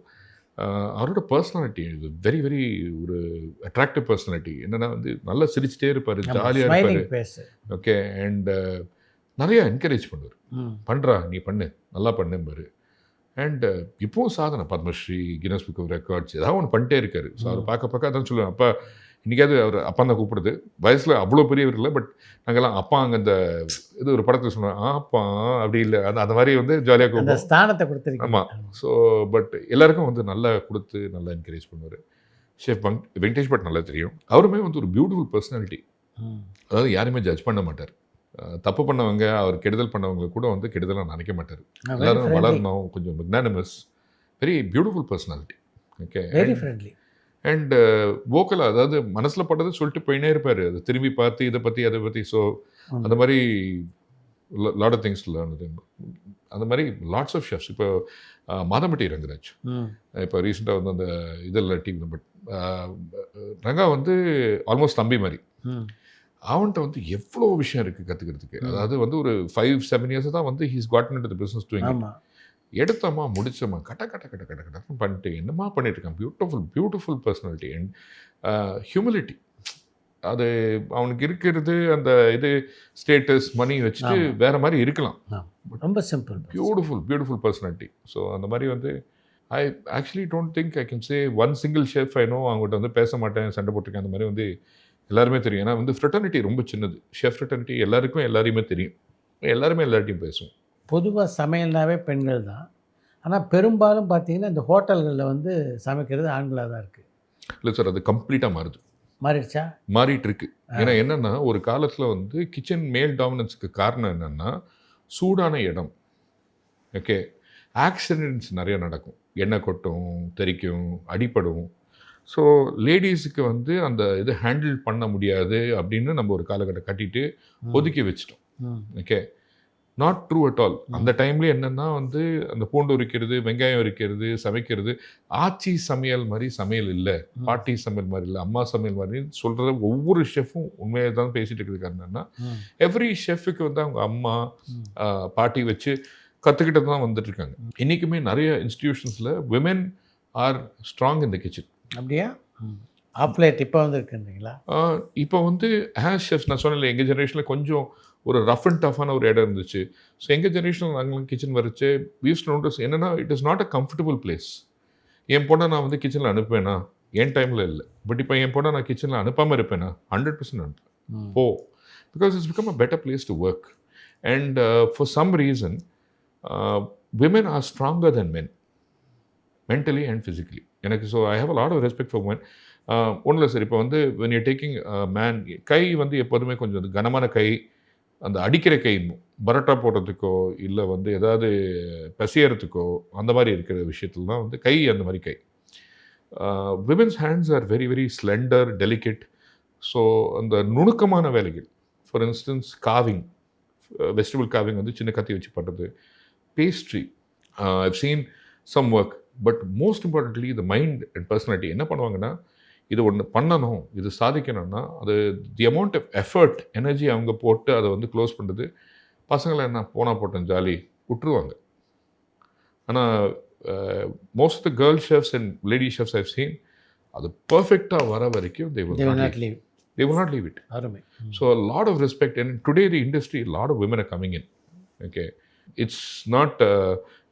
அவரோட பர்சனாலிட்டி இது வெரி வெரி ஒரு அட்ராக்டிவ் பர்சனாலிட்டி. என்னென்னா வந்து நல்லா சிரிச்சிட்டே இருப்பார், ஜாலியாக இருப்பார். Smiling face. ஓகே. அண்ட் நிறையா என்கரேஜ் பண்ணுவார். பண்ணுறா நீ பண்ணு, நல்லா பண்ணும்பாரு. அண்ட் இப்போவும் சாதனை Padmashri, Guinness book of records ஏதாவது ஒன்று பண்ணிட்டே இருக்காரு. ஸோ அவர் பார்க்க அதான் சொல்லுவேன், அப்பா இன்றைக்காவது அவர் அப்பா தான் கூப்பிடுது. வயசில் அவ்வளோ பெரியவர் இல்லை, பட் நாங்கள்லாம் அப்பா அங்கே இந்த இது ஒரு படத்தில் சொன்னோம், அப்பா அப்படி இல்லை, அந்த மாதிரி வந்து ஜாலியாக கூப்பிடுவோம், ஸ்தானத்தை கொடுத்துருக்கு. ஆமாம். ஸோ பட் எல்லாருக்கும் வந்து நல்லா கொடுத்து நல்லா என்கரேஜ் பண்ணுவார். ஷெஃப் வெங்கடேஷ் பட் நல்லா தெரியும். அவருமே வந்து ஒரு பியூட்டிஃபுல் பர்சனாலிட்டி. அதாவது யாருமே ஜட்ஜ் பண்ண மாட்டார். தப்பு பண்ணவங்க, அவர் கெடுதல் பண்ணவங்க கூட வந்து கெடுதலாக நினைக்க மாட்டார். எல்லாரும் வளரணும், கொஞ்சம் magnanimous, very beautiful personality. Okay. Very friendly. And வோக்கலாக, அதாவது மனசில் பட்டதை சொல்லிட்டு போயினே இருப்பார். அது திரும்பி பார்த்து இதை பற்றி அதை பற்றி. ஸோ அந்த மாதிரி லாட் ஆஃப் திங்ஸ் அந்த மாதிரி லாட்ஸ் ஆஃப் ஷெஃப்ஸ். இப்போ மாதம்பட்டி ரங்கராஜ் இப்போ ரீசெண்டாக வந்து அந்த இதெல்லாம் டிவி, பட் ரங்கா வந்து ஆல்மோஸ்ட் தம்பி மாதிரி. அவன்கிட்ட வந்து எவ்வளோ விஷயம் இருக்குது கற்றுக்கிறதுக்கு. அதாவது வந்து ஒரு 5-7 இயர்ஸ் தான் வந்து he's gotten into the business doing. எடுத்தோமா முடிச்சோமா கட்ட கட்ட கட்ட கட்ட கட்ட பண்ணிட்டு என்னமா பண்ணிட்டு இருக்கான். Beautiful personality and humility. அது அவனுக்கு இருக்கிறது அந்த இது ஸ்டேட்டஸ் மணி வச்சுட்டு வேற மாதிரி இருக்கலாம். ரொம்ப சிம்பிள், பியூட்டிஃபுல் பர்சனாலிட்டி. ஸோ அந்த மாதிரி வந்து I actually don't think I can say one single chef I know அவங்ககிட்ட வந்து பேச மாட்டேன், சண்டை போட்டிருக்கேன், அந்த மாதிரி வந்து எல்லாருமே தெரியும். ஏன்னா வந்து ஃப்ரெட்டர்னிட்டி ரொம்ப சின்னது. ஷெஃப் ஃப்ரெட்டர்னிட்டி எல்லாருக்கும் எல்லாரையுமே தெரியும், எல்லாருமே எல்லார்ட்டையும் பேசுவோம். பொதுவாக சமையல்னாவே பெண்கள் தான். ஆனால் பெரும்பாலும் பார்த்தீங்கன்னா இந்த ஹோட்டல்களில் வந்து சமைக்கிறது ஆண்களாக தான் இருக்குது. இல்லை சார், அது கம்ப்ளீட்டாக மாறிடுச்சா? மாறிட்டு இருக்கு. ஏன்னா என்னென்னா, ஒரு காலத்தில் வந்து கிச்சன் மேல் டாமினன்ஸுக்கு காரணம் என்னென்னா சூடான இடம். ஓகே. ஆக்சிடென்ட்ஸ் நிறைய நடக்கும், எண்ணெய் கொட்டும், தெறிக்கும், அடிப்படும். ஸோ லேடிஸுக்கு வந்து அந்த இது ஹேண்டில் பண்ண முடியாது அப்படின்னு நம்ம ஒரு காலகட்டம் கட்டிட்டு ஒதுக்கி வச்சிட்டோம். Okay. Not true at all. அந்த டைம்லேயே என்னென்னா வந்து அந்த பூண்டு உரிக்கிறது, வெங்காயம் உரிக்கிறது, சமைக்கிறது ஆச்சி சமையல் மாதிரி சமையல் இல்லை, பாட்டி சமையல் மாதிரி இல்லை, அம்மா சமையல் மாதிரி சொல்கிற ஒவ்வொரு ஷெஃப்பும் உண்மையாக தான் பேசிகிட்டு இருக்கிறது. என்னென்னா எவ்ரி ஷெஃபுக்கு வந்து அவங்க அம்மா பாட்டி வச்சு கற்றுக்கிட்டு தான் வந்துட்டுருக்காங்க. இன்றைக்குமே நிறைய இன்ஸ்டிடியூஷன்ஸில் women are strong in the kitchen. அப்படியா? ஆப்லேட் இப்போ வந்துருக்குங்களா? இப்போ வந்து ஹேஸ் ஷெஃப்ஸ் நான் சொன்னேன், எங்கள் ஜென்ரேஷனில் கொஞ்சம் ஒரு ரஃப் அண்ட் டஃப்பான ஒரு இடம் இருந்துச்சு. ஸோ எங்கள் ஜென்ரேஷனில் நாங்களும் கிச்சன் வரைச்சு வீஸ் நோட்டஸ் என்னென்னா it is not a comfortable place. என் பொண்ணை நான் வந்து கிச்சனில் அனுப்புவேனா? என் டைமில் இல்லை. பட் இப்போ என் பொண்ணை நான் கிச்சனில் அனுப்பாமல் இருப்பேனா? 100% அனுப்பேன். Because it's become a better place to work. And for some reason women are stronger than men, mentally and physically. எனக்கு so I have a lot of respect for men. ஒன்றும் இல்லை சார், இப்போ வந்து when you're taking மேன், கை வந்து எப்போதுமே கொஞ்சம் கனமான கை, அந்த அடிக்கிற கை, பரோட்டா போடுறதுக்கோ இல்லை வந்து ஏதாவது பசியறதுக்கோ அந்த மாதிரி இருக்கிற விஷயத்துல தான் வந்து கை, அந்த மாதிரி கை. Women's hands are very very slender, delicate. So அந்த நுணுக்கமான வேலைகள், for instance carving, vegetable carving வந்து சின்ன கத்தி வச்சு பண்ணுறது, pastry, I've seen some work. But most importantly the mind and personality. என்ன பண்ணுவாங்கன்னா, இது ஒன்று பண்ணணும், இது சாதிக்கணும்னா அது the amount of effort, energy அவங்க போட்டு அதை வந்து க்ளோஸ் பண்ணுறது. பசங்களை என்ன போனால் போட்டோம் ஜாலி விட்டுருவாங்க. ஆனால் most of the girl chefs and lady chefs I've seen அது பர்ஃபெக்டாக வர வரைக்கும் they will not leave it. So a lot of respect, and today the industry, a lot of women are coming in. Okay, it's not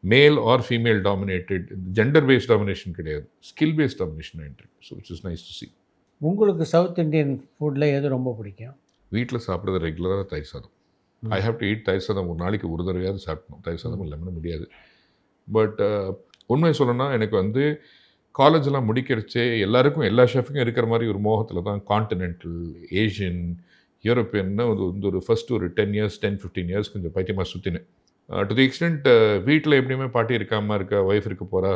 male or female dominated, gender based domination கிடையாது, skill based domination ஆகிட்டு. So it's is nice to see. உங்களுக்கு South Indian ஃபுட்டில் எது ரொம்ப பிடிக்கும்? வீட்டில் சாப்பிட்றது ரெகுலராக தயிர் சாதம். ஐ ஹாவ் டு ஈட் தயிர் சாதம். ஒரு நாளைக்கு ஒரு தடவையாவது சாப்பிடணும். தயிர் சாதம் இல்லைன்னா முடியாது. பட் உண்மை சொல்லணும்னா எனக்கு வந்து காலேஜெலாம் முடிக்கிறச்சே எல்லாருக்கும் எல்லா ஷெஃபுக்கும் இருக்கிற மாதிரி ஒரு மோகத்தில் தான் கான்டினென்டல், ஏஷியன், யூரோப்பியன்னு ஒரு ஃபஸ்ட்டு ஒரு 10-15 இயர்ஸ் கொஞ்சம் பைத்தியமாக சுற்றினேன். டு தி எக்ஸ்டென்ட் வீட்டில் எப்படியுமே பாட்டி இருக்காமல் இருக்கா, ஒய்ஃப் இருக்க போகிறா,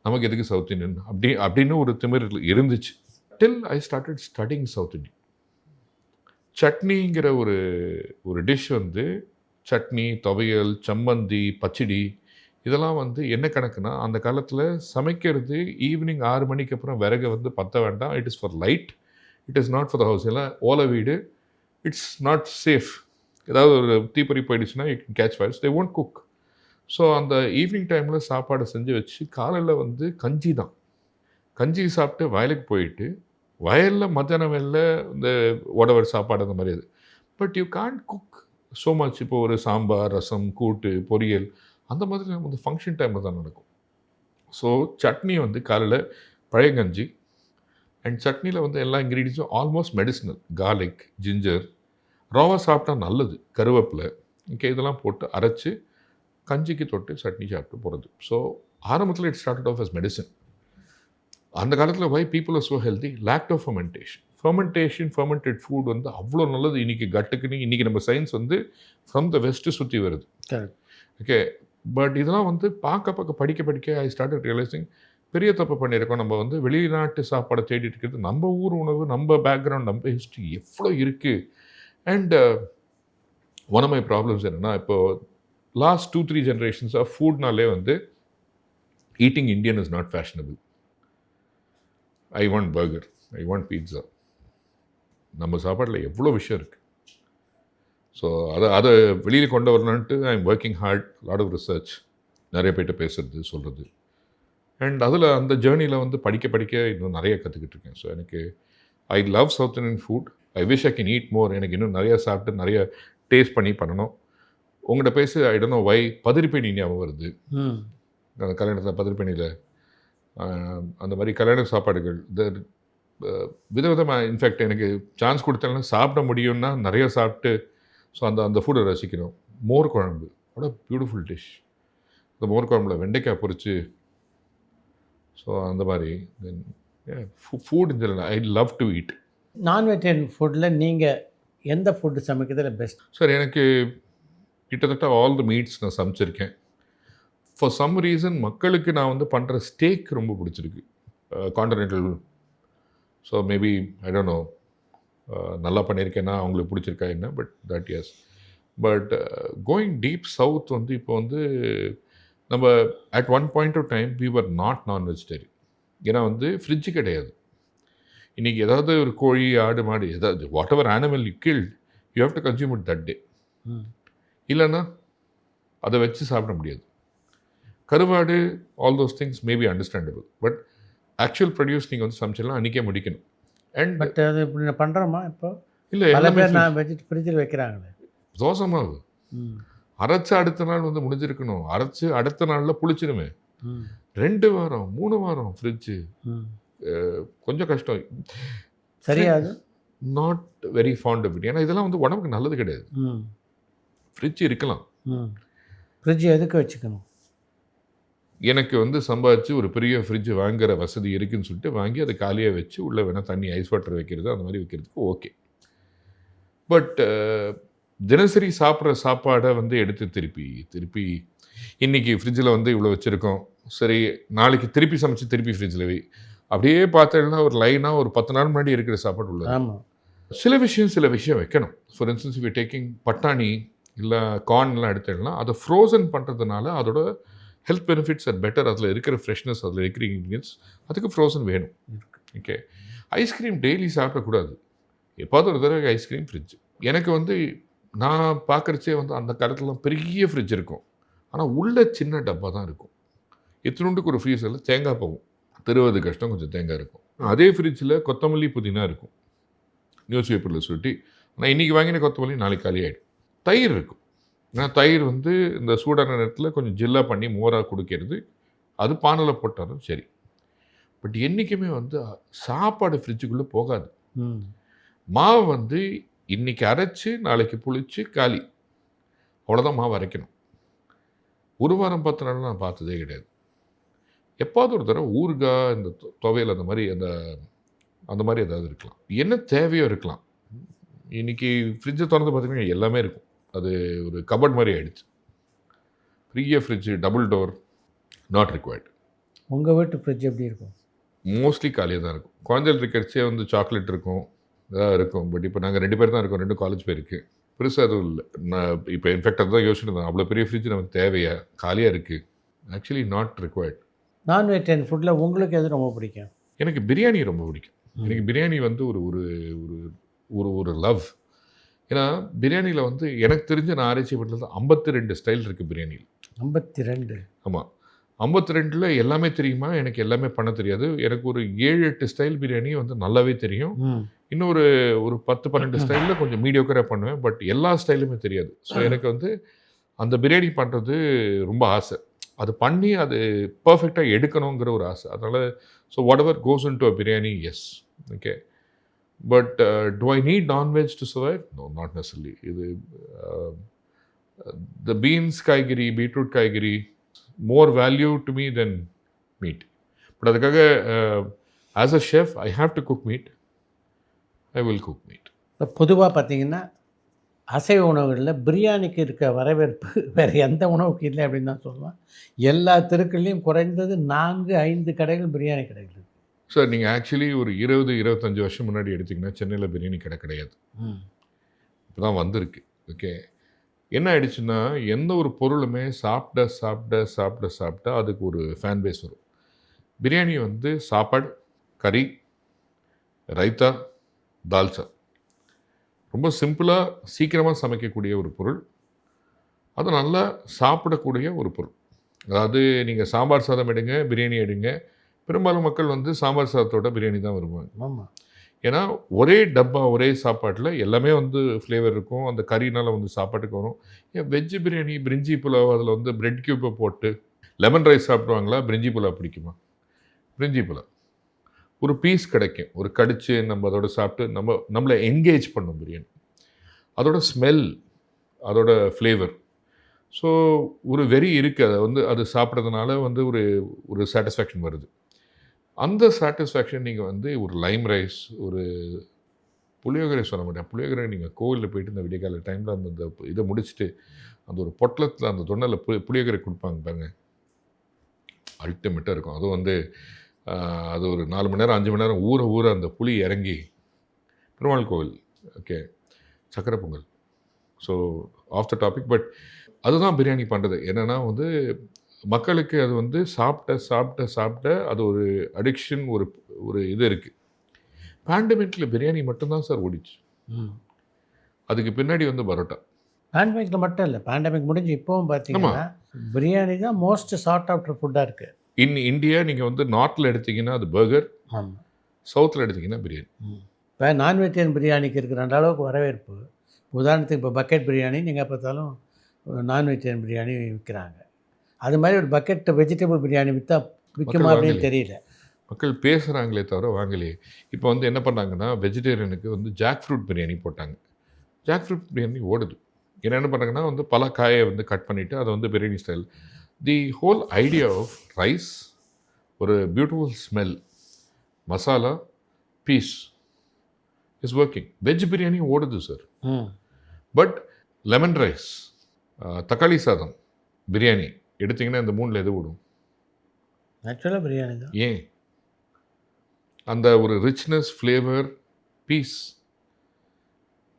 நமக்கு எதுக்கு சவுத் இண்டியன் அப்படின்னு ஒரு திமிர் இருந்துச்சு. Till I started studying south Indian. சட்னிங்கிற ஒரு டிஷ் வந்து சட்னி, துவையல், சம்மந்தி, பச்சடி, இதெல்லாம் வந்து என்ன கணக்குனா, அந்த காலத்தில் சமைக்கிறது ஈவினிங் 6 மணிக்கு அப்புறம் விறகு வந்து பற்ற வேண்டாம். It is for light, it is not for the house. எல்லாம் ஓலை வீடு, இட்ஸ் நாட் சேஃப். ஏதாவது ஒரு தீப்பொறி போயிடுச்சுன்னா you can catch fires, they won't cook. So அந்த ஈவினிங் டைமில் சாப்பாடு செஞ்சு வச்சு காலையில் வந்து கஞ்சி தான். கஞ்சி சாப்பிட்டு வயலுக்கு போயிட்டு வயலில் மத்தியானம் வேலையில் இந்த உடவர் சாப்பாடு அந்த மாதிரி அது. But you can't cook so much. இப்போ ஒரு சாம்பார், ரசம், கூட்டு, பொரியல் அந்த மாதிரி வந்து ஃபங்க்ஷன் டைமில் தான் நடக்கும். ஸோ சட்னி வந்து காலையில் பழைய கஞ்சி அண்ட் சட்னியில் வந்து எல்லா இன்க்ரீடியன்ஸும் ஆல்மோஸ்ட் மெடிசினல். கார்லிக், ஜிஞ்சர், ராவாக சாப்பிட்டா நல்லது, கருவேப்பிலை, ஓகே, இதெல்லாம் போட்டு அரைச்சி கஞ்சிக்கு தொட்டு சட்னி சாப்பிட்டு போகிறது. ஸோ ஆரம்பத்தில் it started off as medicine. அந்த காலத்தில் why people are so healthy, lacto fermented food வந்து அவ்வளோ நல்லது. இன்றைக்கி கட்டுக்குன்னு இன்றைக்கி நம்ம சயின்ஸ் வந்து ஃப்ரம் த வெஸ்ட்டு சுற்றி வருது. ஓகே, பட் இதெல்லாம் வந்து பார்க்க படிக்க ஐ ஸ்டார்டட் ரியலைசிங் பெரிய தப்பு பண்ணியிருக்கோம். நம்ம வந்து வெளிநாட்டு சாப்பாடை தேடிட்டு இருக்கிறது. நம்ம ஊர் உணவு, நம்ம பேக்ரவுண்ட், நம்ம ஹிஸ்ட்ரி எவ்வளோ இருக்குது. And one of my problems என்னென்னா, இப்போது லாஸ்ட் 2-3 ஜென்ரேஷன்ஸாக ஃபுட்னாலே வந்து eating Indian is not fashionable. I want burger, I want pizza. நம்ம சாப்பாட்டில் எவ்வளோ விஷயம் இருக்குது. ஸோ அதை வெளியில் கொண்டு வரணுன்ட்டு I am working hard, lot of research, நிறைய பேர்கிட்ட பேசுறது, சொல்கிறது. அண்ட் அதில் அந்த ஜேர்னியில் வந்து படிக்க இன்னும் நிறைய கற்றுக்கிட்டு இருக்கேன். ஸோ எனக்கு I love south Indian food. I wish I can eat மோர். எனக்கு இன்னும் நிறையா சாப்பிட்டு நிறைய டேஸ்ட் பண்ணணும். உங்கள்கிட்ட பேச ஐ டோன்ட் நோ வை பதிரிப்பேணி ஞாபகம் வருது. அந்த கல்யாணத்தில் பதிரிப்பேணியில் அந்த மாதிரி கல்யாண சாப்பாடுகள் விதவிதமாக. இன்ஃபேக்ட் எனக்கு சான்ஸ் கொடுத்தாலும் சாப்பிட முடியும்னா நிறைய சாப்பிட்டு ஸோ அந்த ஃபுட்டை ரசிக்கணும். மோர் குழம்பு அவ்வளோ பியூட்டிஃபுல் டிஷ். இந்த மோர் குழம்புல வெண்டைக்காய் பொரிச்சு, ஸோ அந்த மாதிரி food in general I love to eat. Non vegetarian ஃபுட்டில் நீங்கள் எந்த ஃபுட்டு சமைக்கிறதுல பெஸ்ட்? சார், எனக்கு கிட்டத்தட்ட ஆல் த மீட்ஸ் நான் சமைச்சிருக்கேன். ஃபார் சம் ரீசன் மக்களுக்கு நான் வந்து பண்ணுற ஸ்டேக் ரொம்ப பிடிச்சிருக்கு, continental. So maybe I don't know நல்லா பண்ணியிருக்கேன்னா அவங்களுக்கு பிடிச்சிருக்கா என்ன, but that yes. But going deep south வந்து இப்போ வந்து நம்ம at one point of time we were not non vegetarian. ஏன்னா வந்து ஃப்ரிட்ஜு கிடையாது. இன்றைக்கி ஏதாவது ஒரு கோழி, ஆடு, மாடு, ஏதாவது whatever animal you killed, you have to consume it that day. இல்லைன்னா அதை வச்சு சாப்பிட முடியாது. கருவாடு, all those things maybe understandable. But actual produce நீங்கள் வந்து சமைச்சிடலாம், அன்றைக்கே முடிக்கணும். அண்ட் பட் அது இப்படி பண்ணுறோமா? இப்போ இல்லை, பல பேர் நான் ஃப்ரிட்ஜில் வைக்கிறாங்களே. தோசை மாவு அரைச்சி அடுத்த நாள் வந்து முடிஞ்சிருக்கணும். அரைச்சி அடுத்த நாளில் புளிச்சிருமே. 2 வாரம் 3 வாரம் ஃப்ரிட்ஜு கொஞ்சம் கஷ்டம். சரியாது. Not very fond of it. ஏன்னா இதெல்லாம் வந்து உடம்புக்கு நல்லது கிடையாது. ஃப்ரிட்ஜ் இருக்கலாம், ஃப்ரிட்ஜ் எதுக்கு வச்சுக்கணும்? எனக்கு வந்து சம்பாதிச்சு ஒரு பெரிய ஃப்ரிட்ஜ் வாங்குகிற வசதி இருக்குதுன்னு சொல்லிட்டு வாங்கி அதை காலியாக வச்சு உள்ளே வேணால் தண்ணி, ஐஸ் வாட்டர் வைக்கிறது, அந்த மாதிரி வைக்கிறதுக்கு ஓகே. பட் தினசரி சாப்பிட்ற சாப்பாடை வந்து எடுத்து திருப்பி இன்றைக்கி ஃப்ரிட்ஜில் வந்து இவ்வளோ வச்சுருக்கோம், சரி நாளைக்கு திருப்பி சமைச்சு திருப்பி ஃப்ரிட்ஜில் வை, அப்படியே பார்த்தீங்கன்னா ஒரு லைனாக ஒரு 10 நாள் முன்னாடி இருக்கிற சாப்பாடு உள்ளது. ஆமாம். சில விஷயம் வைக்கணும். ஃபார் இன்ஸ்டன்ஸ் வி டேக்கிங் பட்டாணி இல்லை கார்ன்லாம் எடுத்துடலாம், அதை ஃப்ரோசன் பண்ணுறதுனால அதோட ஹெல்த் பெனிஃபிட்ஸ் ஆர் பெட்டர். அதில் இருக்கிற ஃப்ரெஷ்னஸ், அதில் இருக்கிற இன்க்ரீடியன்ஸ், அதுக்கு ஃப்ரோசன் வேணும். ஓகே, ஐஸ்கிரீம் டெய்லி சாப்பிடக்கூடாது. எப்போது ஒரு தடவை ஐஸ்கிரீம் ஃப்ரிட்ஜ். எனக்கு வந்து நான் பார்க்குறச்சே வந்து அந்த காலத்துலாம் பெரிய ஃப்ரிட்ஜ் இருக்கும், ஆனால் உள்ள சின்ன டப்பா தான் இருக்கும். இத்தினுண்டுக்கு ஒரு ஃப்ரீசரில் தேங்காய் போகும், திருவது கஷ்டம், கொஞ்சம் தேங்காய் இருக்கும். அதே ஃப்ரிட்ஜில் கொத்தமல்லி, புதினா இருக்கும், நியூஸ் பேப்பரில் சுட்டி. ஆனால் இன்றைக்கி வாங்கின கொத்தமல்லி நாளைக்கு காலி ஆகிடும். தயிர் இருக்கும். ஏன்னா தயிர் வந்து இந்த சூடான நேரத்தில் கொஞ்சம் ஜில்லாக பண்ணி மோராக கொடுக்கிறது, அது பானையில் போட்டாலும் சரி. பட் என்றைக்குமே வந்து சாப்பாடு ஃப்ரிட்ஜுக்குள்ளே போகாது. மாவு வந்து இன்றைக்கி அரைச்சி நாளைக்கு புளிச்சு காலி, அவ்வளோதான் மாவு அரைக்கணும். ஒரு வாரம் 10 நாள் நான் பார்த்ததே கிடையாது. எப்போது ஒரு தடவை ஊறுகாய், இந்த துவையல், அந்த மாதிரி ஏதாவது இருக்கலாம், என்ன தேவையோ இருக்கலாம். இன்றைக்கி ஃப்ரிட்ஜை திறந்து பார்த்திங்கன்னா எல்லாமே இருக்கும். அது ஒரு கபட் மாதிரி ஆகிடுச்சு. பெரிய fridge, double door, not required. உங்கள் வீட்டு ஃப்ரிட்ஜ் எப்படி இருக்கும்? மோஸ்ட்லி காலியாக தான் இருக்கும். குழந்தைகள் இருக்கிறச்சே வந்து சாக்லேட் இருக்கும், இதாக இருக்கும். பட் இப்போ நாங்கள் 2 பேர் தான் இருக்கோம், 2 காலேஜ் போயிருக்கு, பெருசாக அதுவும் இல்லை. நான் இப்போ இன்ஃபேக்ட் அதுதான் யோசிச்சுட்டு இருந்தேன், அவ்வளோ பெரிய ஃப்ரிட்ஜ் நமக்கு தேவையா, காலியாக இருக்குது. Actually not required. நான் வெஜிடேரியன் ஃபுட்டில் உங்களுக்கு எது ரொம்ப பிடிக்கும்? எனக்கு பிரியாணி ரொம்ப பிடிக்கும். எனக்கு பிரியாணி வந்து ஒரு ஒரு ஒரு ஒரு லவ். ஏன்னா பிரியாணியில் வந்து எனக்கு தெரிஞ்ச நான் ஆராய்ச்சி பண்ணது 52 ஸ்டைல் இருக்குது பிரியாணியில். 52? ஆமாம். 52ல் எல்லாமே தெரியுமா? எனக்கு எல்லாமே பண்ண தெரியாது. எனக்கு ஒரு 7, 8 ஸ்டைல் பிரியாணி வந்து நல்லாவே தெரியும். இன்னொரு ஒரு 10, 12 ஸ்டைல்ல கொஞ்சம் மீடியோக்கரா பண்ணுவேன். பட் எல்லா ஸ்டைலுமே தெரியாது. ஸோ எனக்கு வந்து அந்த பிரியாணி பண்ணுறது ரொம்ப ஆசை. அது பண்ணி அது பெர்ஃபெக்ட்டா எடுக்கணுங்கிற ஒரு ஆசை. அதனால so whatever goes into a biryani yes. Okay. But do I need non veg to survive? No, not necessarily. இது த பீன்ஸ் காய்கறி, பீட்ரூட் காய்கறி more value to me than meat. But அதுக்காக as a chef I have to cook meat. I will cook meat. இப்போ பொதுவாக பார்த்தீங்கன்னா அசைவ உணவுகளில் பிரியாணிக்கு இருக்க வரவேற்பு வேறு எந்த உணவுக்கு இல்லை அப்படின்னு தான் சொல்லலாம். எல்லா தெருக்கள்லையும் குறைந்தது 4, 5 கடைகள் பிரியாணி கடைகள் இருக்குது. சார் நீங்கள் ஆக்சுவலி ஒரு 20, 25 வருஷம் முன்னாடி எடுத்திங்கன்னா சென்னையில் பிரியாணி கடை கிடையாது. இப்போ தான் வந்திருக்கு. ஓகே. என்ன ஆயிடுச்சுன்னா எந்த ஒரு பொருளுமே சாப்பிட சாப்பிட சாப்பிட சாப்பிட்டா அதுக்கு ஒரு ஃபேன் பேஸ் வரும். பிரியாணி வந்து சாப்பாடு, கறி, ரைத்தா, தால்சா, ரொம்ப சிம்பிளாக சீக்கிரமாக சமைக்கக்கூடிய ஒரு பொருள். அது நல்லா சாப்பிடக்கூடிய ஒரு பொருள். அதாவது நீங்கள் சாம்பார் சாதம் எடுங்க, பிரியாணி எடுங்க, பெரும்பாலும் மக்கள் வந்து சாம்பார் சாதத்தோட பிரியாணி தான் வருவாங்க. ஆமாம். ஏன்னா ஒரே டப்பா ஒரே சாப்பாட்டில் எல்லாமே வந்து ஃப்ளேவர் இருக்கும். அந்த கறினால் வந்து சாப்பாட்டுக்கு வரும். ஏன் வெஜ்ஜு பிரியாணி, பிரிஞ்சி புலாவ், அதில் வந்து பிரெட் கியூப்பை போட்டு லெமன் ரைஸ் சாப்பிடுவாங்களா? பிரிஞ்சி புலாவ் பிடிக்குமா? பிரிஞ்சி புலாவ் ஒரு பீஸ் கிடைக்கும், ஒரு கடிச்சு நம்ம அதோட சாப்பிட்டு நம்மளை என்கேஜ் பண்ணும் பிரியாணி. அதோட ஸ்மெல், அதோட ஃப்ளேவர். ஸோ ஒரு வெறி இருக்குது. அதை வந்து அது சாப்பிட்றதுனால வந்து ஒரு ஒரு சாட்டிஸ்ஃபேக்ஷன் வருது. அந்த சாட்டிஸ்ஃபேக்ஷன் நீங்கள் வந்து ஒரு லைம் ரைஸ், ஒரு புளியோகரை சொல்ல மாட்டேன். புளியோகரை நீங்கள் கோவிலில் போயிட்டு இந்த விடியகால டைமில் அந்த இதை முடிச்சுட்டு அந்த ஒரு பொட்டலத்தில் அந்த தொண்டையில் புளியோகரை கொடுப்பாங்க பாருங்க, அல்டிமேட்டாக இருக்கும். அதுவும் வந்து அது ஒரு 4 மணி நேரம் 5 மணி நேரம் ஊற அந்த புளி இறங்கி. பெருமாள் கோவில். ஓகே. சக்கரை pongal. So off the topic. But அதுதான் பிரியாணி பண்ணுறது. என்னென்னா வந்து மக்களுக்கு அது வந்து சாப்பிட்ட அது ஒரு அடிக்ஷன், ஒரு இது இருக்குது. பேண்டமிக்கில் பிரியாணி மட்டும்தான் சார் ஓடிச்சு. அதுக்கு பின்னாடி வந்து பரோட்டா. பேண்டமிக்கில் மட்டும் இல்லை, பேண்டமிக் முடிஞ்சு இப்போவும் பார்த்தீங்கன்னா பிரியாணி தான் மோஸ்ட் சார்ட் ஆஃப்டர் ஃபுட்டாக இருக்குது. இந்தியா நீங்கள் வந்து நார்த்தில் எடுத்திங்கன்னா அது பர்கர், ஆமாம். சவுத்தில் எடுத்திங்கன்னா பிரியாணி. இப்போ நான்வெஜிடேரியன் பிரியாணிக்கு இருக்கிற அந்த அளவுக்கு வரவேற்பு. உதாரணத்துக்கு இப்போ பக்கெட் பிரியாணி நீங்கள் பார்த்தாலும் நான்வெஜிடேரியன் பிரியாணி விற்கிறாங்க. அது மாதிரி ஒரு பக்கெட் வெஜிடபிள் பிரியாணி விற்குமா அப்படின்னு தெரியல. மக்கள் பேசுகிறாங்களே தவிர வாங்கலையே. இப்போ வந்து என்ன பண்ணாங்கன்னா வெஜிடேரியனுக்கு வந்து ஜாக் ஃப்ரூட் பிரியாணி போட்டாங்க. ஜாக் ஃப்ரூட் பிரியாணி ஓடுது. என்ன பண்ணுறாங்கன்னா வந்து பல காயை வந்து கட் பண்ணிவிட்டு அதை வந்து biryani style. The whole idea of rice, ஒரு beautiful smell, masala, piece is working. Veg biryani ஓடுது சார். பட் லெமன் ரைஸ், தக்காளி சாதம், பிரியாணி எடுத்திங்கன்னா இந்த 3ல் எது ஓடும்? ஆக்சுவலாக பிரியாணி தான். ஏன்? அந்த ஒரு ரிச்னஸ், ஃப்ளேவர், பீஸ்,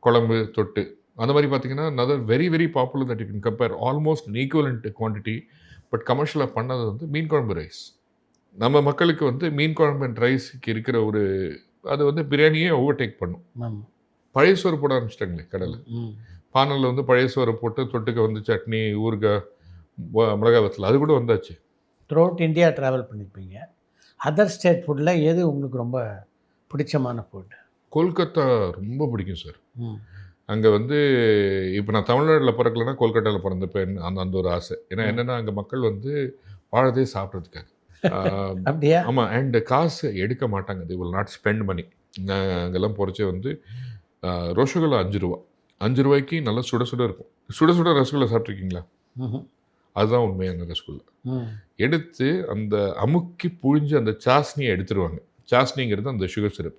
குழம்பு தொட்டு அந்த மாதிரி பார்த்தீங்கன்னா another very very popular that you can compare almost an equivalent quantity but கமர்ஷியலாக பண்ணது வந்து மீன் குழம்பு ரைஸ். நம்ம மக்களுக்கு வந்து மீன் குழம்பு அண்ட் ரைஸுக்கு இருக்கிற ஒரு அது வந்து பிரியாணியே ஓவர்டேக் பண்ணும். பழைய சோறு போட ஆரம்பிச்சிட்டாங்களே கடலில். பானலில் வந்து பழைய சோறு போட்டு தொட்டுக்க வந்து சட்னி, ஊறுகாய், மிளகாய் வத்தல் அது கூட வந்தாச்சு. த்ரூ அவுட் இந்தியா ட்ராவல் பண்ணியிருப்பீங்க. அதர் ஸ்டேட் ஃபுட்டில் எது உங்களுக்கு ரொம்ப பிடிச்சமான ஃபுட்? கொல்கத்தா ரொம்ப பிடிக்கும் சார். அங்கே வந்து இப்போ நான் தமிழ்நாட்டில் பிறக்கலைன்னா கொல்கட்டாவில் பிறந்தப்பேன் அந்த ஒரு ஆசை. ஏன்னா என்னென்னா அங்கே மக்கள் வந்து வாழதே சாப்பிட்றதுக்காக. அப்படியா? ஆமாம். அண்ட் காசு எடுக்க மாட்டாங்க. they will not spend money. அங்கெல்லாம் பொறிச்சே வந்து ரசகுல்லா 5 ரூபா. 5 ரூபாய்க்கு நல்லா சுட சுட இருக்கும். சுட சுட ரசகுல்லா சாப்பிட்ருக்கீங்களா? அதுதான் உண்மையான ரசகுல்லா. எடுத்து அந்த அமுக்கி புழிஞ்சு அந்த சாஸ்னியை எடுத்துருவாங்க. சாஸ்னிங்கிறது அந்த சுகர் சிரப்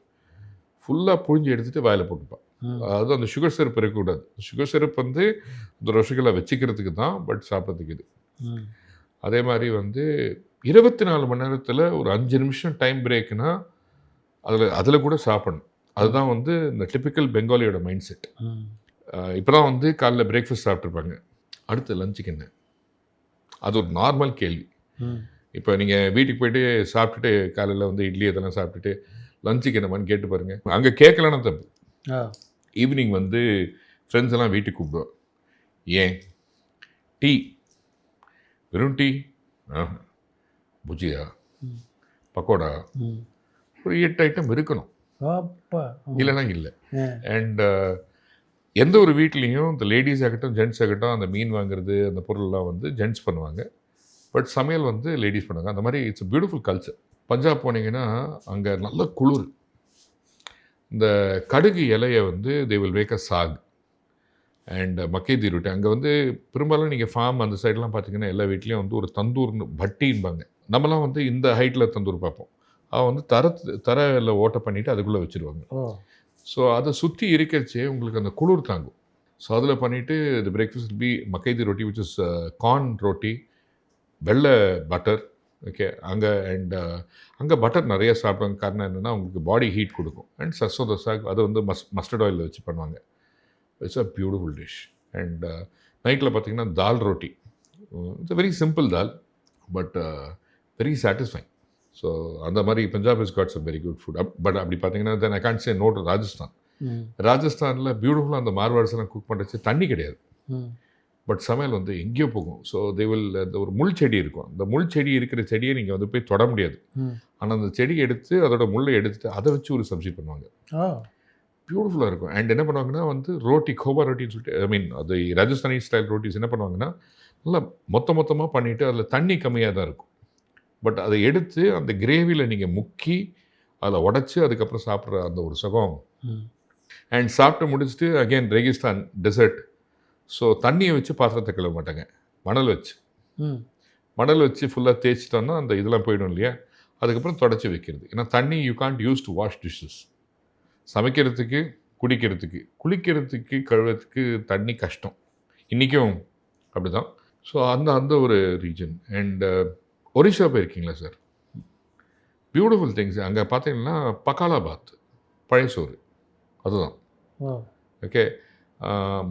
ஃபுல்லாக புழிஞ்சு எடுத்துகிட்டு வாயில் போட்டுப்பான். அதாவது அந்த சுகர் சிரப் இருக்கக்கூடாது. சுகர் சிரப் வந்து அந்த ரசகுல்லா வச்சுக்கிறதுக்கு தான், பட் சாப்பிட்றதுக்கு இது. அதே மாதிரி வந்து 24 மணி நேரத்தில் ஒரு 5 நிமிஷம் டைம் பிரேக்குனா அதில் கூட சாப்பிடணும். அதுதான் வந்து இந்த டிப்பிக்கல் பெங்காலியோட மைண்ட் செட். இப்போ தான் வந்து காலைல பிரேக்ஃபாஸ்ட் சாப்பிட்ருப்பாங்க, அடுத்து லஞ்சுக்கு என்ன? அது ஒரு நார்மல் கேள்வி. இப்போ நீங்கள் வீட்டுக்கு போய்ட்டு சாப்பிட்டுட்டு காலையில் வந்து இட்லி இதெல்லாம் சாப்பிட்டுட்டு லஞ்சுக்கு என்னமான்னு கேட்டு பாருங்கள். அங்கே கேட்கலன்னா தப்பு. ஈவினிங் வந்து ஃப்ரெண்ட்ஸ் எல்லாம் வீட்டுக்கு கூப்பிடுவோம். ஏன் டீ? வெறும் டீ? புஜியா, ம். பக்கோடா, ம். ஒரு 8 ஐட்டம் இருக்கணும். அப்பா. இல்லைன்னா இல்லை. ஆ. அண்ட் எந்த ஒரு வீட்லேயும் இந்த லேடிஸ் ஆகட்டும் ஜென்ட்ஸ் ஆகட்டும் அந்த மீன் வாங்குறது அந்த பொருள்லாம் வந்து ஜென்ட்ஸ் பண்ணுவாங்க. பட் சமையல் வந்து லேடிஸ் பண்ணுவாங்க. அந்த மாதிரி இட்ஸ் பியூட்டிஃபுல் கல்ச்சர். பஞ்சாப் போனீங்கன்னா அங்கே நல்ல குளிர். இந்த கடுகு இலையை வந்து they will make a saag and மக்கை தி ரொட்டி. அங்கே வந்து பெரும்பாலும் நீங்கள் ஃபார்ம் அந்த சைட்லாம் பார்த்தீங்கன்னா எல்லா வீட்லேயும் வந்து ஒரு தந்தூர்னு பட்டின்பாங்க. நம்மலாம் வந்து இந்த ஹைட்டில் தந்தூர் பார்ப்போம். அவன் வந்து தரையில் ஓட்டை பண்ணிவிட்டு அதுக்குள்ளே வச்சுருவாங்க. ஓ. ஸோ அதை சுற்றி இருக்கிறச்சே உங்களுக்கு அந்த குளிர் தாங்கும். ஸோ அதில் பண்ணிவிட்டு தி பிரேக்ஃபாஸ்ட் பி மக்கை தி ரொட்டி விச் இஸ் கார்ன் ரொட்டி, வெள்ளை பட்டர். ஓகே, அங்கே பட்டர் நிறைய சாப்பிடுவாங்க. காரணம் என்னென்னா உங்களுக்கு பாடி ஹீட் கொடுக்கும். அண்ட் சர்சோ த சாக் அதை வந்து மஸ்டர்ட் ஆயிலில் வச்சு பண்ணுவாங்க. It's a beautiful dish. And நைட்டில் பார்த்தீங்கன்னா dal roti. It's a very simple dal but very satisfying. So அந்த மாதிரி Punjab is gots a very good food. But அப்படி பார்த்தீங்கன்னா then I can't say no to Rajasthan. ராஜஸ்தானில் பியூட்டிஃபுல்லாக அந்த மார்வாட்ஸ்லாம் குக் பண்ணுறச்சு தண்ணி கிடையாது. பட் சமையல் வந்து எங்கேயோ போகும். ஸோ தே வில் அந்த ஒரு முள் செடி இருக்கும். அந்த முள் செடி இருக்கிற செடியை நீங்கள் வந்து போய் தொட முடியாது. ஆனால் அந்த செடியை எடுத்து அதோட முள்ளை எடுத்துட்டு அதை வச்சு ஒரு சப்ஜி பண்ணுவாங்க. பியூட்டிஃபுல்லாக இருக்கும். அண்ட் என்ன பண்ணுவாங்கன்னா வந்து ரோட்டி, கோபா ரொட்டின்னு சொல்லிட்டு ஐ மீன் அது ராஜஸ்தானி ஸ்டைல் ரோட்டிஸ் என்ன பண்ணுவாங்கன்னா நல்லா மொத்தமாக பண்ணிவிட்டு அதில் தண்ணி கம்மியாக தான் இருக்கும். பட் அதை எடுத்து அந்த கிரேவியில் நீங்கள் முக்கி அதில் உடச்சி அதுக்கப்புறம் சாப்பிட்ற அந்த ஒரு சுகம். அண்ட் சாப்பிட்டு முடிச்சுட்டு அகெயின் ரெகிஸ்தான் டெசர்ட். ஸோ தண்ணியை வச்சு பாத்திரத்தை கழுவ மாட்டாங்க, மணல் வச்சு ஃபுல்லாக தேய்ச்சிட்டோன்னா அந்த இதெல்லாம் போயிடும் இல்லையா. அதுக்கப்புறம் தொடச்சி வைக்கிறது. ஏன்னா தண்ணி you can't use to wash dishes. சமைக்கிறதுக்கு, குளிக்கிறதுக்கு, கழுவுறதுக்கு தண்ணி கஷ்டம். இன்றைக்கும் அப்படி தான். ஸோ அந்த ஒரு ரீஜன். அண்ட் ஒரிஷா போயிருக்கீங்களா சார்? Beautiful things. அங்கே பார்த்தீங்கன்னா பக்காலா பாத், பழைய சோறு அதுதான். ஓகே,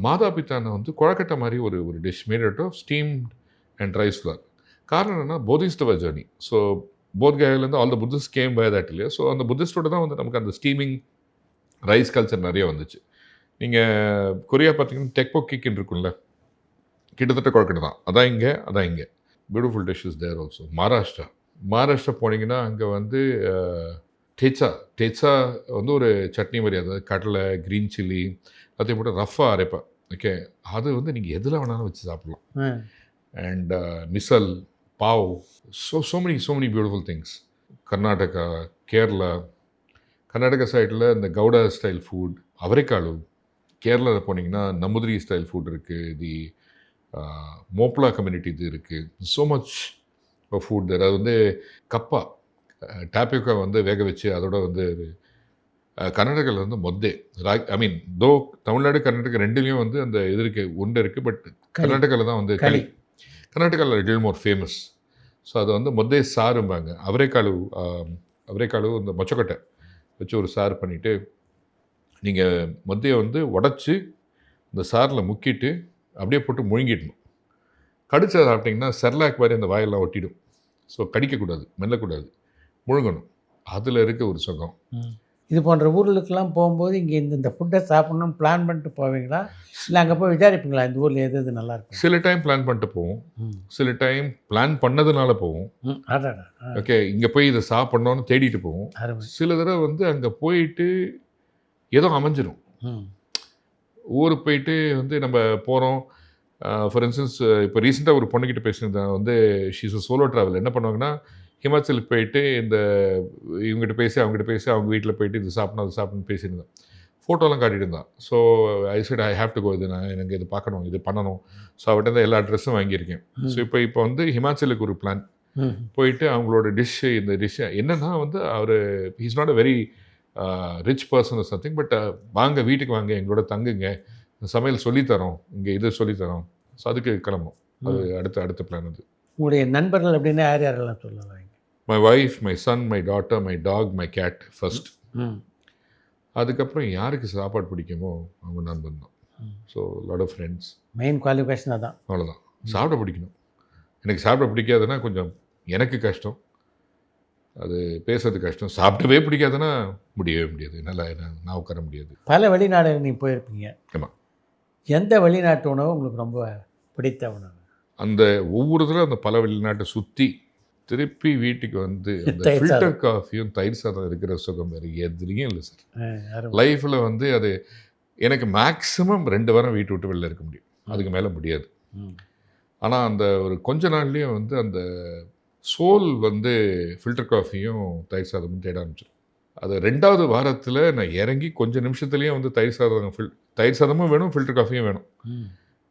மாதா பித்தானை வந்து குழக்கட்டை மாதிரி ஒரு dish made out of steamed and rice flour. காரணம் என்னென்னா புத்திஸ்டவ ஜர்னி. ஸோ போத்கயாவிலேருந்து all the Buddhist came by that இல்லையா. ஸோ அந்த புத்திஸ்டோட தான் வந்து நமக்கு அந்த ஸ்டீமிங் ரைஸ் கல்ச்சர் நிறைய வந்துச்சு. நீங்கள் கொரியா பார்த்தீங்கன்னா டெக்போக்கின்னு இருக்குல்ல, கிட்டத்தட்ட குழக்கட்டை தான். அதான் இங்கே பியூட்டிஃபுல் டிஷ்ஷஸ் தேர் ஆல்சோ. மகாராஷ்டிரா போனீங்கன்னா அங்கே வந்து டேட்ஸா வந்து ஒரு சட்னி மாதிரி, அதாவது கடலை, க்ரீன் சில்லி அதே போட்டு ரஃப்பாக அரைப்பேன். ஓகே, அது வந்து நீங்கள் எதில் வேணாலும் வச்சு சாப்பிட்லாம். And misal, pav, so many beautiful things. Karnataka, Kerala. Karnataka சைடில் இந்த கவுடா ஸ்டைல் ஃபுட், அவரைக்காளு. கேரளாவில் போனீங்கன்னா நம்புதிரி ஸ்டைல் ஃபுட் இருக்குது. தி மோப்லா கம்யூனிட்டி இது இருக்குது. So much food. அதாவது வந்து கப்பா, டாப்பியோக்கா வந்து வேக வச்சு அதோட வந்து கர்நாடகாவில் வந்து மொத்தே ஐ மீன் தோ தமிழ்நாடு கர்நாடகா ரெண்டுலேயும் வந்து அந்த இது இருக்குது, உண்டை இருக்குது. பட் கர்நாடகாவில் தான் வந்து கர்நாடகாவில் லிட்டில் மோர் ஃபேமஸ். ஸோ அதை வந்து மொத்தே சாரும்பாங்க. அவரைக்காளு இந்த மொச்சக்கொட்டை வச்சு ஒரு சாறு பண்ணிவிட்டு நீங்கள் மொத்தையை வந்து உடச்சி இந்த சாரில் முக்கிட்டு அப்படியே போட்டு முழுங்கிடணும். கடிச்சா சாப்பிட்டிங்கன்னா செர்லாக் மாதிரி அந்த வாயெல்லாம் ஒட்டிடும். ஸோ கடிக்கக்கூடாது, மெல்லக்கூடாது, முழுங்கணும். அதில் இருக்க ஒரு சுகம். இது போன்ற ஊர்களுக்கெல்லாம் போகும்போது இங்கே இந்த ஃபுட்டை சாப்பிட்ணுன்னு பிளான் பண்ணிட்டு போவீங்களா, இல்லை அங்கே போய் விசாரிப்பீங்களா இந்த ஊரில் எது நல்லா இருக்கும்? சில டைம் பிளான் பண்ணிட்டு போவோம், சில டைம் பிளான் பண்ணதுனால போவோம். ஓகே, இங்கே போய் இதை சாப்பிட்ணுன்னு தேடிட்டு போவோம். சில தடவை வந்து அங்கே போயிட்டு ஏதோ அமைஞ்சிடும். ஊருக்கு போயிட்டு வந்து நம்ம போகிறோம். ஃபார் இன்ஸ்டன்ஸ் இப்போ ரீசெண்டாக ஒரு பொண்ணுக்கிட்ட பேசியிருந்தேன். வந்து ஷீஸ் அ சோலோ ட்ராவல். என்ன பண்ணுவாங்கன்னா ஹிமாச்சலுக்கு போயிட்டு இந்த இவங்ககிட்ட பேசி அவங்ககிட்ட பேசி அவங்க வீட்டில் போயிட்டு இது சாப்பிட்ணும் அது சாப்பிட்ணுன்னு பேசியிருந்தேன். ஃபோட்டோலாம் காட்டிட்டு இருந்தான். So I said I have to go, இது நான் எனக்கு இது பார்க்கணும், இது பண்ணணும். ஸோ அவர்கிட்ட எல்லா ட்ரெஸ்ஸும் வாங்கியிருக்கேன். ஸோ இப்போ வந்து ஹிமாச்சலுக்கு ஒரு பிளான். போயிட்டு அவங்களோட டிஷ்ஷு இந்த டிஷ்ஷு என்னென்னா வந்து அவர் he's not a very rich person something. But வாங்க வீட்டுக்கு வாங்க, எங்களோட தங்குங்க, சமையல் சொல்லித்தரோம், இங்கே இது சொல்லித்தரோம். ஸோ அதுக்கு கிளம்பும். அது அடுத்த பிளான். அது உங்களுடைய நண்பர்கள் அப்படின்னா யார் யாரெல்லாம் சொல்லலாம்? My wife, my son, my daughter, my dog, my cat first. அதுக்கப்புறம் யாருக்கு சாப்பாடு பிடிக்குமோ அவங்க நண்பன் தான். So lot of friends. Main qualification அதான். அவ்வளோதான். சாப்பிட பிடிக்கணும். எனக்கு சாப்பிட பிடிக்காதுன்னா கொஞ்சம் எனக்கு கஷ்டம், அது பேசுறது கஷ்டம். சாப்பிடவே பிடிக்காதுன்னா முடியவே முடியாது, என்னால் நான் உட்கார முடியாது. பல வெளிநாடு நீங்கள் போயிருப்பீங்க. ஆமாம். எந்த வெளிநாட்டு உணவு உங்களுக்கு ரொம்ப பிடித்த உணவு? அந்த ஒவ்வொரு தடவை அந்த பல வெளிநாட்டை சுற்றி திருப்பி வீட்டுக்கு வந்து அந்த தயிர் சாதம். ஃபில்டர் காஃபியும் தயிர் சாதம் இருக்கிற சுகம் வேறு எதுலேயும் இல்லை சார். லைஃப்பில் வந்து அது எனக்கு மேக்ஸிமம் 2 வாரம் வீட்டு விட்டு வெளில இருக்க முடியும், அதுக்கு மேலே முடியாது. ஆனால் அந்த ஒரு கொஞ்ச நாள்லேயே வந்து அந்த சோல் வந்து ஃபில்டர் காஃபியும் தயிர் சாதமும் தேட ஆரம்பிச்சிடும். அது 2வது வாரத்தில் நான் இறங்கி கொஞ்சம் நிமிஷத்துலேயே வந்து தயிர் சாதமும் வேணும், ஃபில்டர் காஃபியும் வேணும்.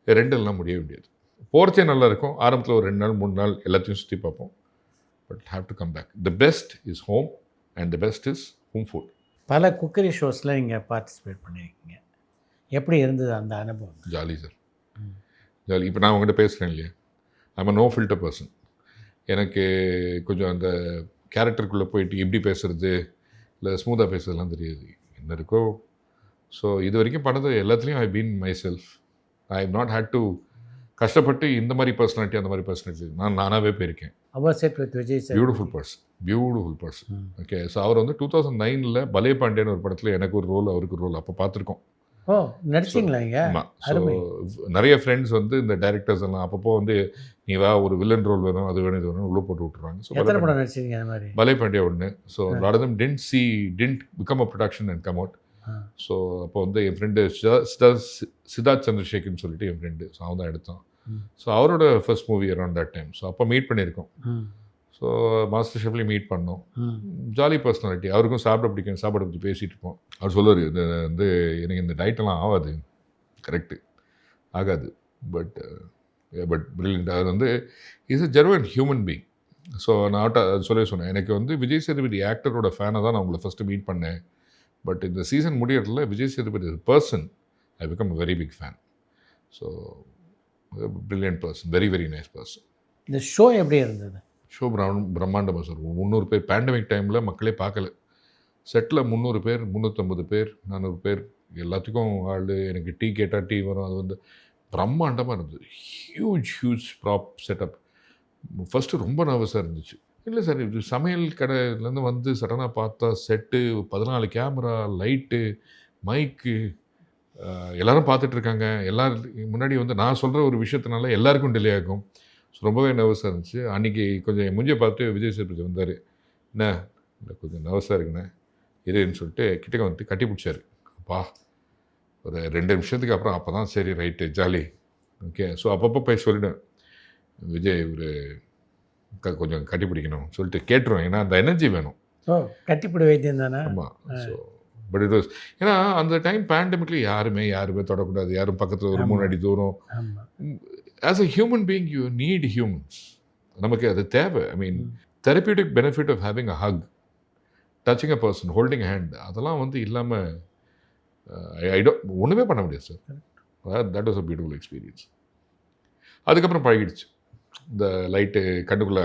2 எல்லாம் முடியவே முடியாது. போகிறச்சே நல்லா இருக்கும், ஆரம்பத்தில் ஒரு 2 நாள் 3 நாள் எல்லாத்தையும் சுற்றி பார்ப்போம். But have to come back. The best is home and the best is home food. பல குக்கரி ஷோஸில் நீங்கள் பார்ட்டிசிபேட் பண்ணியிருக்கீங்க, எப்படி இருந்தது அந்த அனுபவம்? Jolly sir, jolly. இப்போ நான் உங்கள்கிட்ட பேசுகிறேன் இல்லையா, ஐம் நோ ஃபில்டர் பர்சன். எனக்கு கொஞ்சம் அந்த கேரக்டருக்குள்ளே போயிட்டு எப்படி பேசுகிறது இல்லை ஸ்மூத்தாக பேசுறதுலாம் தெரியாது, என்ன இருக்கோ. ஸோ இது வரைக்கும் பண்ணது எல்லாத்துலேயும் I been myself. I have not had to கஷ்டப்பட்டு இந்த மாதிரி பர்சனாலிட்டி அந்த மாதிரி பர்சனாலிட்டி நானாகவே போயிருக்கேன். அவர் set with Vijay sir, beautiful person. Okay, so அவர் வந்து 2009 பலே பாண்டியன் ஒரு படத்தில் எனக்கு ஒரு ரோல் அவருக்கு ஒரு ரோல் அப்போ பார்த்துருக்கோம். ஓ, நடிச்சிங்களா நீங்கள்? ஆமாம். ஸோ நிறைய ஃப்ரெண்ட்ஸ் வந்து இந்த டைரக்டர்ஸ் எல்லாம் அப்பப்போ வந்து நீ வா ஒரு வில்லன் ரோல் வேணும், அது வேணும், இது வேணும் உள்ளே போட்டு விட்டுருவாங்க. ஸோ எத்தனை படம் நடிச்சிங்க அந்த மாதிரி? பலே பாண்டியா ஒன்று. So lot of them didn't become a production and come out. So அப்போ வந்து என் ஃப்ரெண்டு சித்தார்த் சந்திரசேகர்னு சொல்லிட்டு என் ஃப்ரெண்டு, ஸோ அவன் தான் எடுத்தான். ஸோ அவரோட first movie around that time. So அப்போ மீட் பண்ணியிருக்கோம். ஸோ மாஸ்டர் ஷெஃப்லேயும் மீட் பண்ணோம். Jolly personality. அவருக்கும் சாப்பிட பிடிக்கும், சாப்பாடை பற்றி பேசிகிட்டு இருப்போம். அவர் சொல்லுவார், இது வந்து எனக்கு இந்த டயட்டெல்லாம் ஆகாது, கரெக்டு ஆகாது, பட் பிரில்லியன்ட். அவர் வந்து is a genuine human being. So நான் சொன்னேன், எனக்கு வந்து விஜய் சேதுபதி ஆக்டரோட ஃபேனை தான் நான் உங்களை ஃபஸ்ட்டு மீட் பண்ணேன். பட் இந்த சீசன் முடியறதுல Vijay Sethupathi person I become very big fan. So brilliant person, very very nice person. இந்த ஷோ எப்படி இருந்தது? ஷோ பிரம்மாண்டமாக சார். 300 பேர் பேண்டமிக் டைமில் மக்களே பார்க்கல. செட்டில் 300 பேர், 350 பேர், 400 பேர், எல்லாத்துக்கும் ஆள். எனக்கு டீ கேட்டால் டீ வரும். அது வந்து பிரம்மாண்டமாக இருந்தது. Huge prop setup. ஃபஸ்ட்டு ரொம்ப நர்வஸாக இருந்துச்சு. இல்லை சார், இது சமையல் கடையிலேருந்து வந்து சடனாக பார்த்தா செட்டு, 14 கேமரா, லைட்டு, மைக்கு, எல்லோரும் பார்த்துட்ருக்காங்க. முன்னாடி வந்து நான் சொல்கிற ஒரு விஷயத்தினால எல்லாருக்கும் டிலே ஆகும். ஸோ ரொம்பவே நர்வஸாக இருந்துச்சு. அன்றைக்கி கொஞ்சம் என் மூஞ்சியை பார்த்து விஜய் சேதுபதி வந்தார். என்ன இல்லை கொஞ்சம் நர்வஸாக இருக்குண்ணே இருன்னு சொல்லிட்டு கிட்டக்க வந்து கட்டி பிடிச்சாரு. அப்பா ஒரு 2 நிமிஷத்துக்கு அப்புறம் அப்போ தான் சரி ரைட்டு ஜாலி. ஓகே, ஸோ அப்பப்போ போய் சொல்லிவிடுவேன், விஜய் ஒரு கொஞ்சம் கட்டி பிடிக்கணும் சொல்லிட்டு கேட்டுருவேன். ஏன்னா அந்த எனர்ஜி வேணும். கட்டிப்பிடி வைத்தியம் தானே. ஆமாம். ஸோ பட் இட் வாஸ், ஏன்னா அந்த டைம் பேண்டமிக்ல யாருமே தொடக்கூடாது, யாரும் பக்கத்தில் ஒரு 3 அடி தூரம். As a human being you need humans. நமக்கு அது தேவை. I mean therapeutic benefit of having a hug, touching a person, holding a hand, அதெல்லாம் வந்து இல்லாமல் ஒன்றுமே பண்ண முடியாது sir. That was a beautiful experience. அதுக்கப்புறம் பழகிடுச்சு. இந்த லைட்டு கண்ணுக்குள்ளே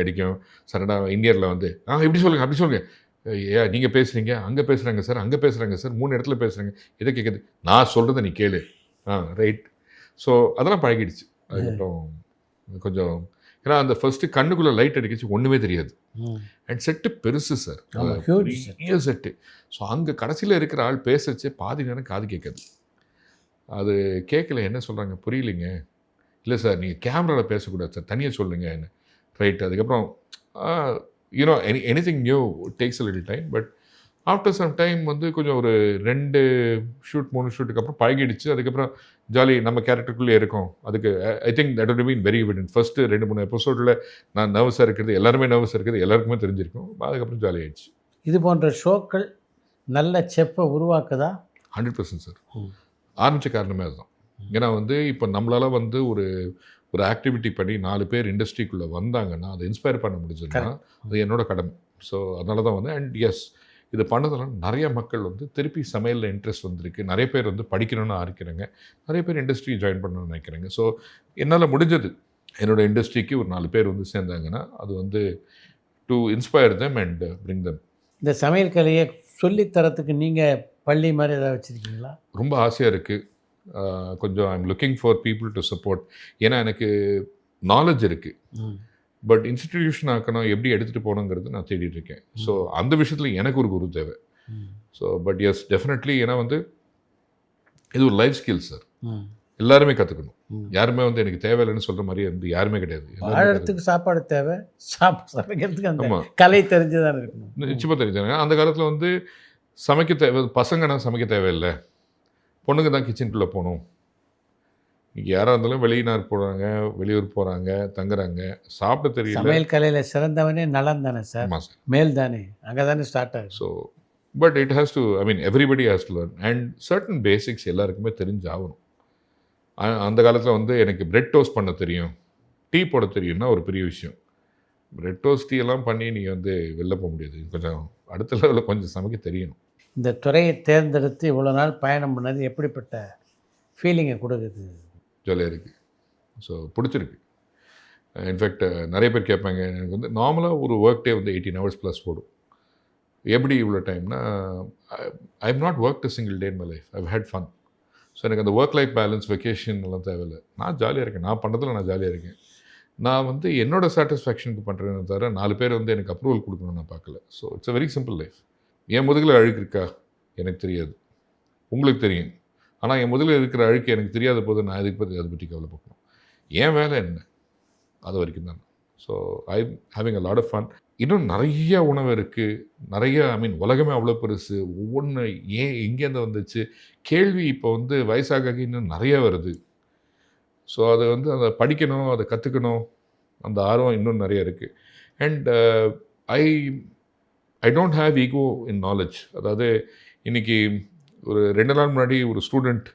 அடிக்கும். சடனாக இந்தியரில் வந்து இப்படி சொல்லுங்கள் அப்படி சொல்லுங்கள், நீங்கள் பேசுகிறீங்க, அங்கே பேசுகிறாங்க சார், அங்கே பேசுகிறாங்க சார், 3 இடத்துல பேசுகிறாங்க, எதை கேட்குது, நான் சொல்கிறத நீ கேளு, ரைட். ஸோ அதெல்லாம் பழகிடுச்சு. அதுக்கப்புறம் கொஞ்சம், ஏன்னா அந்த ஃபஸ்ட்டு கண்ணுக்குள்ளே லைட் அடிக்கிச்சு, ஒன்றுமே தெரியாது. அண்ட் செட்டு பெருசு சார், பெரிய செட்டு. ஸோ அங்கே கடைசியில் இருக்கிற ஆள் பேசுறச்சே பாதி நேரம் காது கேட்காது. அது கேட்கல, என்ன சொல்கிறாங்க புரியலைங்க, இல்லை சார் நீங்கள் கேமராவில் பேசக்கூடாது சார், தனியாக சொல்லுங்கள் என்ன, ரைட். அதுக்கப்புறம் you know anything new takes a little time. But after some time வந்து கொஞ்சம் ஒரு 2 ஷூட் 3 ஷூட்டுக்கு அப்புறம் பழகிடுச்சு. அதுக்கப்புறம் ஜாலி நம்ம கேரக்டருக்குள்ளே இருக்கும். அதுக்கு I think that would have been very evident. First 2-3 எபிசோடில் நான் நர்வஸாக இருக்கிறது, எல்லாருமே நர்வஸாக இருக்கிறது எல்லாருக்குமே தெரிஞ்சிருக்கும். அதுக்கப்புறம் ஜாலி ஆகிடுச்சு. இது போன்ற ஷோக்கள் நல்ல செஃப்பை உருவாக்குதா? 100% சார். ஆரம்பித்த காரணமே அதுதான். ஏன்னா வந்து இப்போ நம்மளால் வந்து ஒரு ஆக்டிவிட்டி பண்ணி 4 பேர் இண்டஸ்ட்ரிக்குள்ளே வந்தாங்கன்னா அதை இன்ஸ்பயர் பண்ண முடிஞ்சதுன்னா அது என்னோட கடமை. ஸோ அதனால தான் வந்து, அண்ட் எஸ் இது பண்ணதெல்லாம் நிறைய மக்கள் வந்து திருப்பி சமையலில் இன்ட்ரெஸ்ட் வந்திருக்கு. நிறைய பேர் வந்து படிக்கணும்னு ஆரம்பிக்கிறாங்க, நிறைய பேர் இண்டஸ்ட்ரி ஜாயின் பண்ணணும்னு நினைக்கிறாங்க. ஸோ என்னால் முடிஞ்சது, என்னோடய இண்டஸ்ட்ரிக்கு ஒரு 4 பேர் வந்து சேர்ந்தாங்கன்னா அது வந்து to inspire them and bring them. இந்த சமையல் கலையை சொல்லித்தரத்துக்கு நீங்கள் பள்ளி மாதிரி ஏதாவது வச்சுருக்கீங்களா? ரொம்ப ஆசையாக இருக்குது. கொஞ்சம் I am looking for people to support. ஏன்னா எனக்கு நாலேஜ் இருக்குது, பட் இன்ஸ்டிடியூஷன் ஆக்கணும், எப்படி எடுத்துகிட்டு போகணுங்கிறது நான் தேடிட்டு இருக்கேன். ஸோ அந்த விஷயத்தில் எனக்கு ஒரு குரு தேவை. ஸோ பட் எஸ் டெஃபினெட்லி, ஏன்னா வந்து இது ஒரு லைஃப் ஸ்கில் சார், எல்லாருமே கற்றுக்கணும். யாருமே வந்து எனக்கு தேவையில்லைன்னு சொல்கிற மாதிரி வந்து யாருமே கிடையாது. வாழறதுக்கு சாப்பாடு தேவை, சமைக்கிறதுக்கு அந்த ஆமாம், கலை தெரிஞ்சுதான் இருக்கணும். நிச்சயமாக தெரிஞ்சாங்க. அந்த காலத்தில் வந்து சமைக்க தேவை, பசங்கன்னா சமைக்க தேவையில்லை, பொண்ணுங்க தான் கிச்சனுக்குள்ளே போகணும். இங்கே யாராக இருந்தாலும் வெளியினார் போகிறாங்க, வெளியூர் போகிறாங்க, தங்குறாங்க, சாப்பிட தெரியல. சமையல் கலையில் சிறந்தவனே நலம் தானே சார், ஆமாம் சார். மேல் தானே, அங்கே தானே ஸ்டார்ட் ஆகுது. So but it has to, I mean everybody has to learn and certain basics எல்லாருக்குமே தெரிஞ்சாகணும். அந்த காலத்தில் வந்து எனக்கு பிரெட் டோஸ்ட் பண்ண தெரியும், டீ போட தெரியும்னா ஒரு பெரிய விஷயம். பிரெட் டோஸ்ட் டீ எல்லாம் பண்ணி நீங்கள் வந்து வெளில போக முடியாது. கொஞ்சம் அடுத்த லெவலில் கொஞ்சம் சமைக்க தெரியணும். இந்த துறையை தேர்ந்தெடுத்து இவ்வளோ நாள் பயணம் பண்ணது எப்படிப்பட்ட ஃபீலிங்கை கொடுக்குது? ஜாலியாக இருக்குது. ஸோ பிடிச்சிருக்கு. இன்ஃபேக்ட் நிறைய பேர் கேட்பாங்க, எனக்கு வந்து நார்மலாக ஒரு ஒர்க் டே வந்து 18 hours ப்ளஸ் போடும். எப்படி இவ்வளோ டைம்னா, I have not work a single day in my life. I've had fun. So எனக்கு அந்த ஒர்க் லைஃப் பேலன்ஸ், வெக்கேஷன் எல்லாம் தேவையில்லை. நான் ஜாலியாக இருக்கேன். நான் பண்ணுறதுல நான் ஜாலியாக இருக்கேன். நான் வந்து என்னோடய சாட்டிஸ்ஃபேக்ஷனுக்கு பண்ணுறேன்னு தவிர 4 பேர் வந்து எனக்கு அப்ரூவல் கொடுக்கணும்னு நான் பார்க்கல. So it's a very simple life. என் முதுகில் அழுக்கு இருக்கா எனக்கு தெரியாது, உங்களுக்கு தெரியும். ஆனால் என் முதுகில் இருக்கிற அழுக்கு எனக்கு தெரியாத போது நான் அதை பற்றி கவலைப்படணும். என் வேலை என்ன, அது வரைக்கும் தான். So I having a lot of fun. இன்னும் நிறைய உணவு இருக்குது, நிறைய, ஐ மீன் உலகமே அவ்வளோ பெருசு. ஒவ்வொன்று ஏன் எங்கேருந்து வந்துச்சு கேள்வி இப்போ வந்து வயசாக இன்னும் நிறைய வருது. ஸோ அதை வந்து அதை படிக்கணும், அதை கற்றுக்கணும், அந்த ஆர்வம் இன்னும் நிறைய இருக்குது. And I I don't have ego in knowledge. அதாவது இன்றைக்கி ஒரு 2 நாள் முன்னாடி ஒரு ஸ்டூடெண்ட்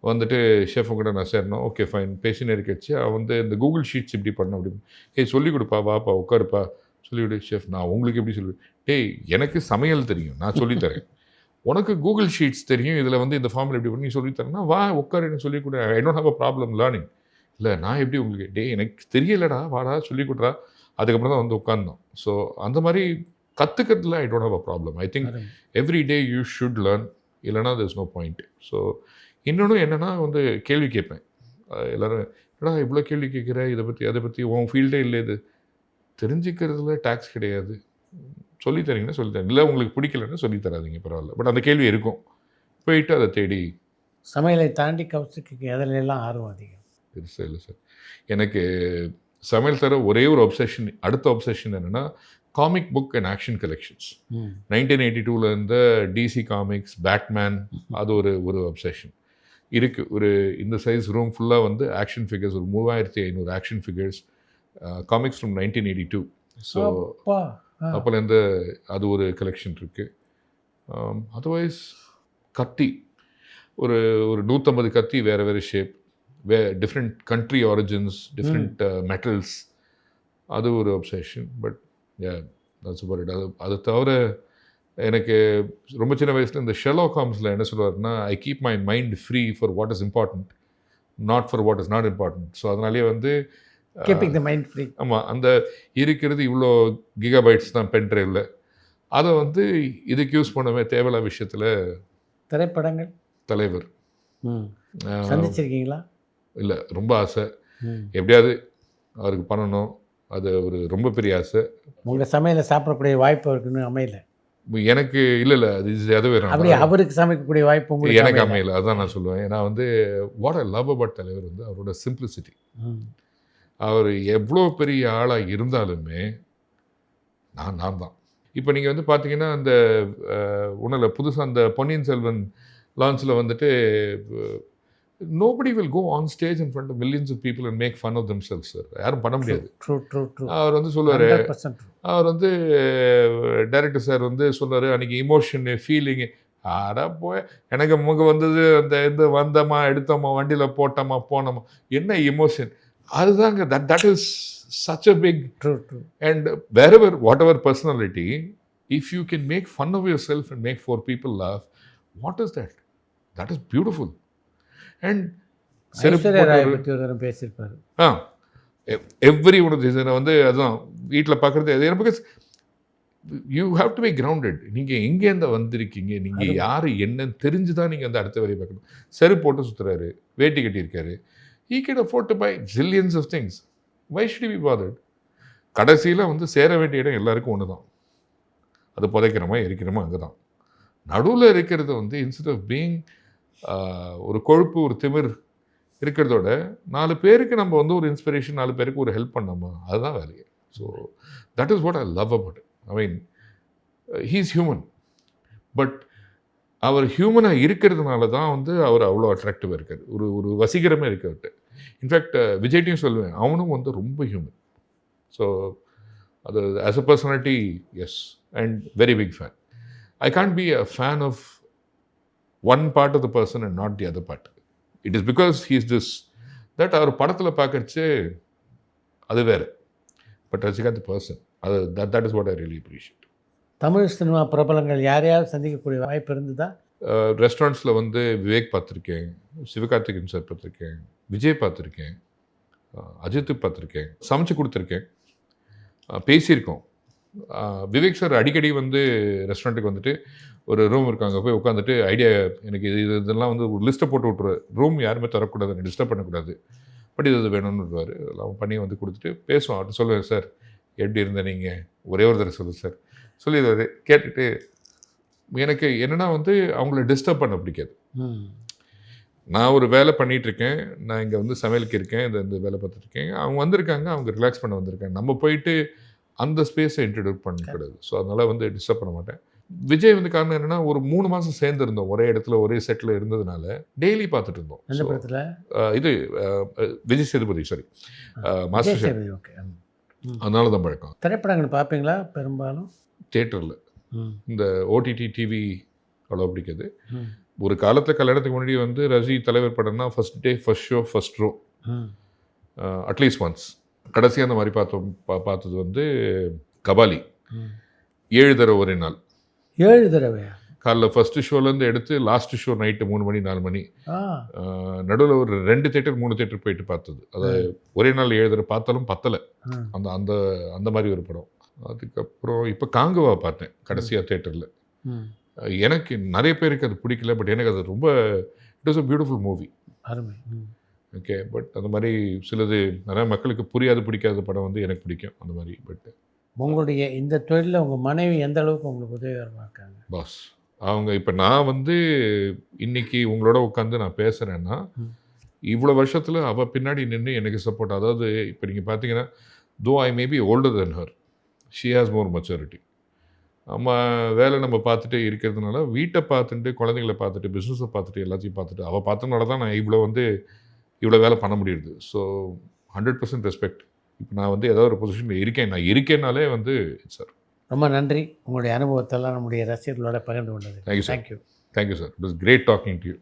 வந்துட்டு ஷெஃப் கூட நான் சேரணும், ஓகே ஃபைன் பேசினே இருக்கச்சு, அவன் வந்து இந்த கூகுள் ஷீட்ஸ் இப்படி பண்ண அப்படின்னு, ஏய் சொல்லிக் கொடுப்பா, வாப்பா உட்காருப்பா, சொல்லிவிடு. ஷெஃப் நான் உங்களுக்கு எப்படி சொல்லுவேன், டேய் எனக்கு சமையல் தெரியும், நான் சொல்லித்தரேன், உனக்கு கூகுள் ஷீட்ஸ் தெரியும், இதில் வந்து இந்த ஃபார்மில் எப்படி பண்ணி சொல்லித்தரேன்னா வா உட்காருன்னு சொல்லிக் கொடு. ஐ don't have a problem learning. இல்லை நான் எப்படி உங்களுக்கு, டே எனக்கு தெரியலடா வாடா சொல்லிக் கொடுறா. அதுக்கப்புறம் தான் வந்து உட்காந்தோம். ஸோ அந்த மாதிரி கற்றுக்கிறதுல I don't have a problem. I think every day you should learn, இல்லைனா there's no point. ஸோ இன்னொன்று என்னென்னா வந்து கேள்வி கேட்பேன். எல்லோரும் என்னடா இவ்வளோ கேள்வி கேட்குற, இதை பற்றி அதை பற்றி, உன் ஃபீல்டே இல்லை, இது தெரிஞ்சுக்கிறதுல டேக்ஸ் கிடையாது. சொல்லித்தரீங்கன்னா சொல்லித்தரேன், இல்லை உங்களுக்கு பிடிக்கலன்னு சொல்லித்தராதீங்க, பரவாயில்ல. பட் அந்த கேள்வி இருக்கும், போயிட்டு அதை தேடி. சமையலை தாண்டி கௌசிக்கு எதிலெல்லாம் ஆர்வம் அதிகம்? பெருசாக இல்லை சார். எனக்கு சமையல் தர ஒரே ஒரு ஒப்சஷன், அடுத்த ஒப்சஷன் என்னென்னா comic book and action collections. 1982 இருந்த டிசி காமிக்ஸ், பேட்மேன், அது ஒரு ஒப்சஷன் இருக்குது. ஒரு இந்த சைஸ் ரூம் ஃபுல்லாக வந்து ஆக்ஷன் ஃபிகர்ஸ், ஒரு 3500 action figures, comics from 1982. So அப்போலேருந்து அது ஒரு கலெக்ஷன் இருக்குது. அதர்வைஸ் கத்தி ஒரு 150 கத்தி, வேறு shape, different country origins, different metals, அது ஒரு obsession. But that's about it. அது தவிர எனக்கு ரொம்ப சின்ன வயசில் இந்த ஷெர்லாக் ஹோம்ஸில் என்ன சொல்லுவார்னா, I keep my mind free for what is important, not for what is not important. So அதனாலே வந்து கீப்பிங் த மைண்ட் ஃப்ரீ. ஆமாம், அந்த இருக்கிறது இவ்வளோ கிகாபைட்ஸ் தான் பென் ட்ரைவில், அதை வந்து இதுக்கு யூஸ் பண்ணவே தேவையில்ல விஷயத்தில். திரைப்படங்கள் தலைவர் சந்திச்சிருக்கீங்களா? இல்லை, ரொம்ப ஆசை, எப்படியாவது அவருக்கு பண்ணணும், அது ஒரு ரொம்ப பெரிய ஆசை. உங்கள் சமையலில் சாப்பிடக்கூடிய வாய்ப்பு இருக்குன்னு அமையல எனக்கு. இல்லை அது வேறு, அப்படி அவருக்கு சமைக்கக்கூடிய வாய்ப்பு உங்களுக்கு எனக்கு அமையல, அதான் நான் சொல்லுவேன். ஏன்னா வந்து வாட் ஐ லவ் அபவுட் தலைவர் வந்து அவரோட சிம்பிளிசிட்டி. அவர் எவ்வளோ பெரிய ஆளாக இருந்தாலுமே நான் தான். இப்போ நீங்கள் வந்து பார்த்தீங்கன்னா அந்த ஒன்றில் புதுசாக அந்த பொன்னியின் செல்வன் லான்ச்சில் வந்துட்டு nobody will go on stage in front of millions of people and make fun of themselves, sir. யாரும் பண்ண முடியாது. அவர் வந்து சொல்லுவார், அவர் வந்து டைரக்டர் சார் வந்து சொல்லுவார், அன்றைக்கி இமோஷனு ஃபீலிங்கு, ஆடா போய் எனக்கு முக வந்தது, அந்த இந்த வந்தோமா எடுத்தோமா வண்டியில் போட்டோமா போனோமா, என்ன இமோஷன் அதுதாங்க. that is such a big and wherever whatever personality, if you can make fun of yourself and make 4 people laugh, what is that? That is beautiful. And பேசியிருப்பாரு. எவ்ரி ஒன் வந்து அதுதான் வீட்டில் பார்க்குறது. Because you have to be grounded. நீங்கள் எங்கேருந்து வந்திருக்கீங்க, நீங்கள் யார் என்னன்னு தெரிஞ்சு தான் நீங்கள் வந்து அடுத்த வரையை பார்க்கணும். செருப்பு போட்டு சுற்றுறாரு, வேட்டி கட்டியிருக்காரு, he can afford to buy zillions of things. Why should he be bothered? கடைசியில் வந்து சேர வேண்டிய இடம் எல்லாருக்கும் ஒன்று தான், அது புதைக்கிறோமா எரிக்கிறோமா அங்கே தான். நடுவில் இருக்கிறது வந்து இன்ஸ்டெட் ஆஃப் பீயிங் ஒரு கொழுப்பு, ஒரு திமிர், இருக்கிறதோட 4 பேருக்கு நம்ம வந்து ஒரு இன்ஸ்பிரேஷன், 4 பேருக்கு ஒரு ஹெல்ப் பண்ணோமா, அதுதான் வேலையே. So that is what I love about it. I mean he is human. But அவர் ஹியூமனாக இருக்கிறதுனால தான் வந்து அவர் அவ்வளோ அட்ராக்டிவாக இருக்கார். ஒரு ஒரு வசீகரமே இருக்கு அவர்கிட்ட. இன்ஃபேக்ட் விஜய்ட்டையும் சொல்லுவேன், அவனும் வந்து ரொம்ப ஹியூமன். ஸோ அது as a personality yes, and very big fan. I can't be a fan of one part of the person and not the other part. It is because he is this that அவர் படத்தில் பார்க்கறச்சு அது வேறு. But Rajinikanth person, அது that is what I really appreciate. Tamil cinema பிரபலங்கள் யாரையாவது சந்திக்கக்கூடிய வாய்ப்பு இருந்ததா? ரெஸ்டாரண்ட்ஸில் வந்து விவேக் பார்த்துருக்கேன், சிவகார்த்திகேயன் சார் பார்த்துருக்கேன், விஜய் பார்த்துருக்கேன், அஜித்து பார்த்துருக்கேன், சமைச்சு கொடுத்துருக்கேன், பேசியிருக்கோம். விவேக் சார் அடிக்கடி வந்து ரெஸ்டாரண்ட்டுக்கு வந்துட்டு ஒரு ரூம் இருக்காங்க, போய் உட்காந்துட்டு ஐடியா எனக்கு இதெல்லாம் வந்து ஒரு லிஸ்ட்டை போட்டு விட்ருவார். ரூம் யாருமே தரக்கூடாது, டிஸ்டர்ப் பண்ணக்கூடாது, பட் இது வேணும்னு விடுவார். அதெல்லாம் பண்ணி வந்து கொடுத்துட்டு பேசுவோம். அவர்கிட்ட சொல்லுவேன், சார் எப்படி இருந்த நீங்கள் ஒரே ஒரு தடவை சொல்லு சார் சொல்லிடுவார். கேட்டுட்டு எனக்கு என்னென்னா வந்து அவங்கள டிஸ்டர்ப் பண்ண பிடிக்காது. நான் ஒரு வேலை பண்ணிகிட்ருக்கேன், நான் இங்கே வந்து சமையலுக்கு இருக்கேன், இந்த வேலை பார்த்துட்ருக்கேன், அவங்க வந்திருக்காங்க, அவங்க ரிலாக்ஸ் பண்ண வந்திருக்காங்க, நம்ம போயிட்டு அந்த ஸ்பேஸை இன்ட்ரடியூஸ் பண்ணக்கூடாது. ஸோ அதனால் வந்து டிஸ்டர்ப் பண்ண மாட்டேன். விஜய் வந்து காரணம் என்னென்னா ஒரு 3 மாதம் சேர்ந்துருந்தோம், ஒரே இடத்துல ஒரே செட்டில் இருந்ததுனால டெய்லி பார்த்துட்டு இருந்தோம். இது Vijay Sethupathi, sorry master chef. அதனால தான் பழக்கம். திரைப்படங்கள் பார்ப்பீங்களா? பெரும்பாலும் தியேட்டரில். இந்த ஓடிடி டிவி அவ்வளோ பிடிக்காது. ஒரு காலத்தில் கல்யாணத்துக்கு முன்னாடி வந்து ரஜி தலைவர் படம்னா first day first show first row, at least once. கடைசியாக அந்த மாதிரி பார்த்தது வந்து கபாலி, 7 தடவை ஒரே நாள். 7 தடவையா? காலைல ஃபர்ஸ்ட் ஷோலேருந்து எடுத்து லாஸ்ட் ஷோ நைட்டு 3 மணி 4 மணி, நடுவில் ஒரு 2 தேட்டர் 3 தேட்டர் போயிட்டு பார்த்தது. அதை ஒரே நாள் 7 தடவை பார்த்தாலும் பத்தலை. அந்த அந்த அந்த மாதிரி ஒரு படம். அதுக்கப்புறம் இப்போ காங்குவா பார்த்தேன் கடைசியாக தேட்டரில். எனக்கு நிறைய பேருக்கு அது பிடிக்கல, பட் எனக்கு அது ரொம்ப it was a beautiful movie. அருமை. ஓகே, பட் அந்த மாதிரி சிலது நிறைய மக்களுக்கு புரியாது, பிடிக்காத படம் வந்து எனக்கு பிடிக்கும் அந்த மாதிரி. பட் உங்களுடைய இந்த தொழிலில் உங்கள் மனைவி எந்த அளவுக்கு உங்களுக்கு உதவிகரமாக இருக்காங்க? பாஸ் அவங்க இப்போ நான் வந்து இன்னைக்கு உங்களோட உட்காந்து நான் பேசுகிறேன்னா இவ்வளோ வருஷத்தில் அவள் பின்னாடி நின்று எனக்கு சப்போர்ட். அதாவது இப்போ நீங்கள் பார்த்தீங்கன்னா, though I may be older than her, she has more maturity. நம்ம வேலை நம்ம பார்த்துட்டு இருக்கிறதுனால வீட்டை பார்த்துட்டு, குழந்தைங்களை பார்த்துட்டு, பிஸ்னஸை பார்த்துட்டு, எல்லாத்தையும் பார்த்துட்டு அவள் பார்த்தனால தான் நான் இவ்வளோ வேலை பண்ண முடியுது. So 100% respect. இப்போ நான் வந்து ஏதாவது ஒரு பொசிஷனில் இருக்கேன், நான் இருக்கேன்னாலே வந்து சார். ரொம்ப நன்றி, உங்களுடைய அனுபவத்தெல்லாம் நம்முடைய ரசிகர்களோட பகிர்ந்து கொண்டது. Thank you sir. Thank you sir. It was great talking to you.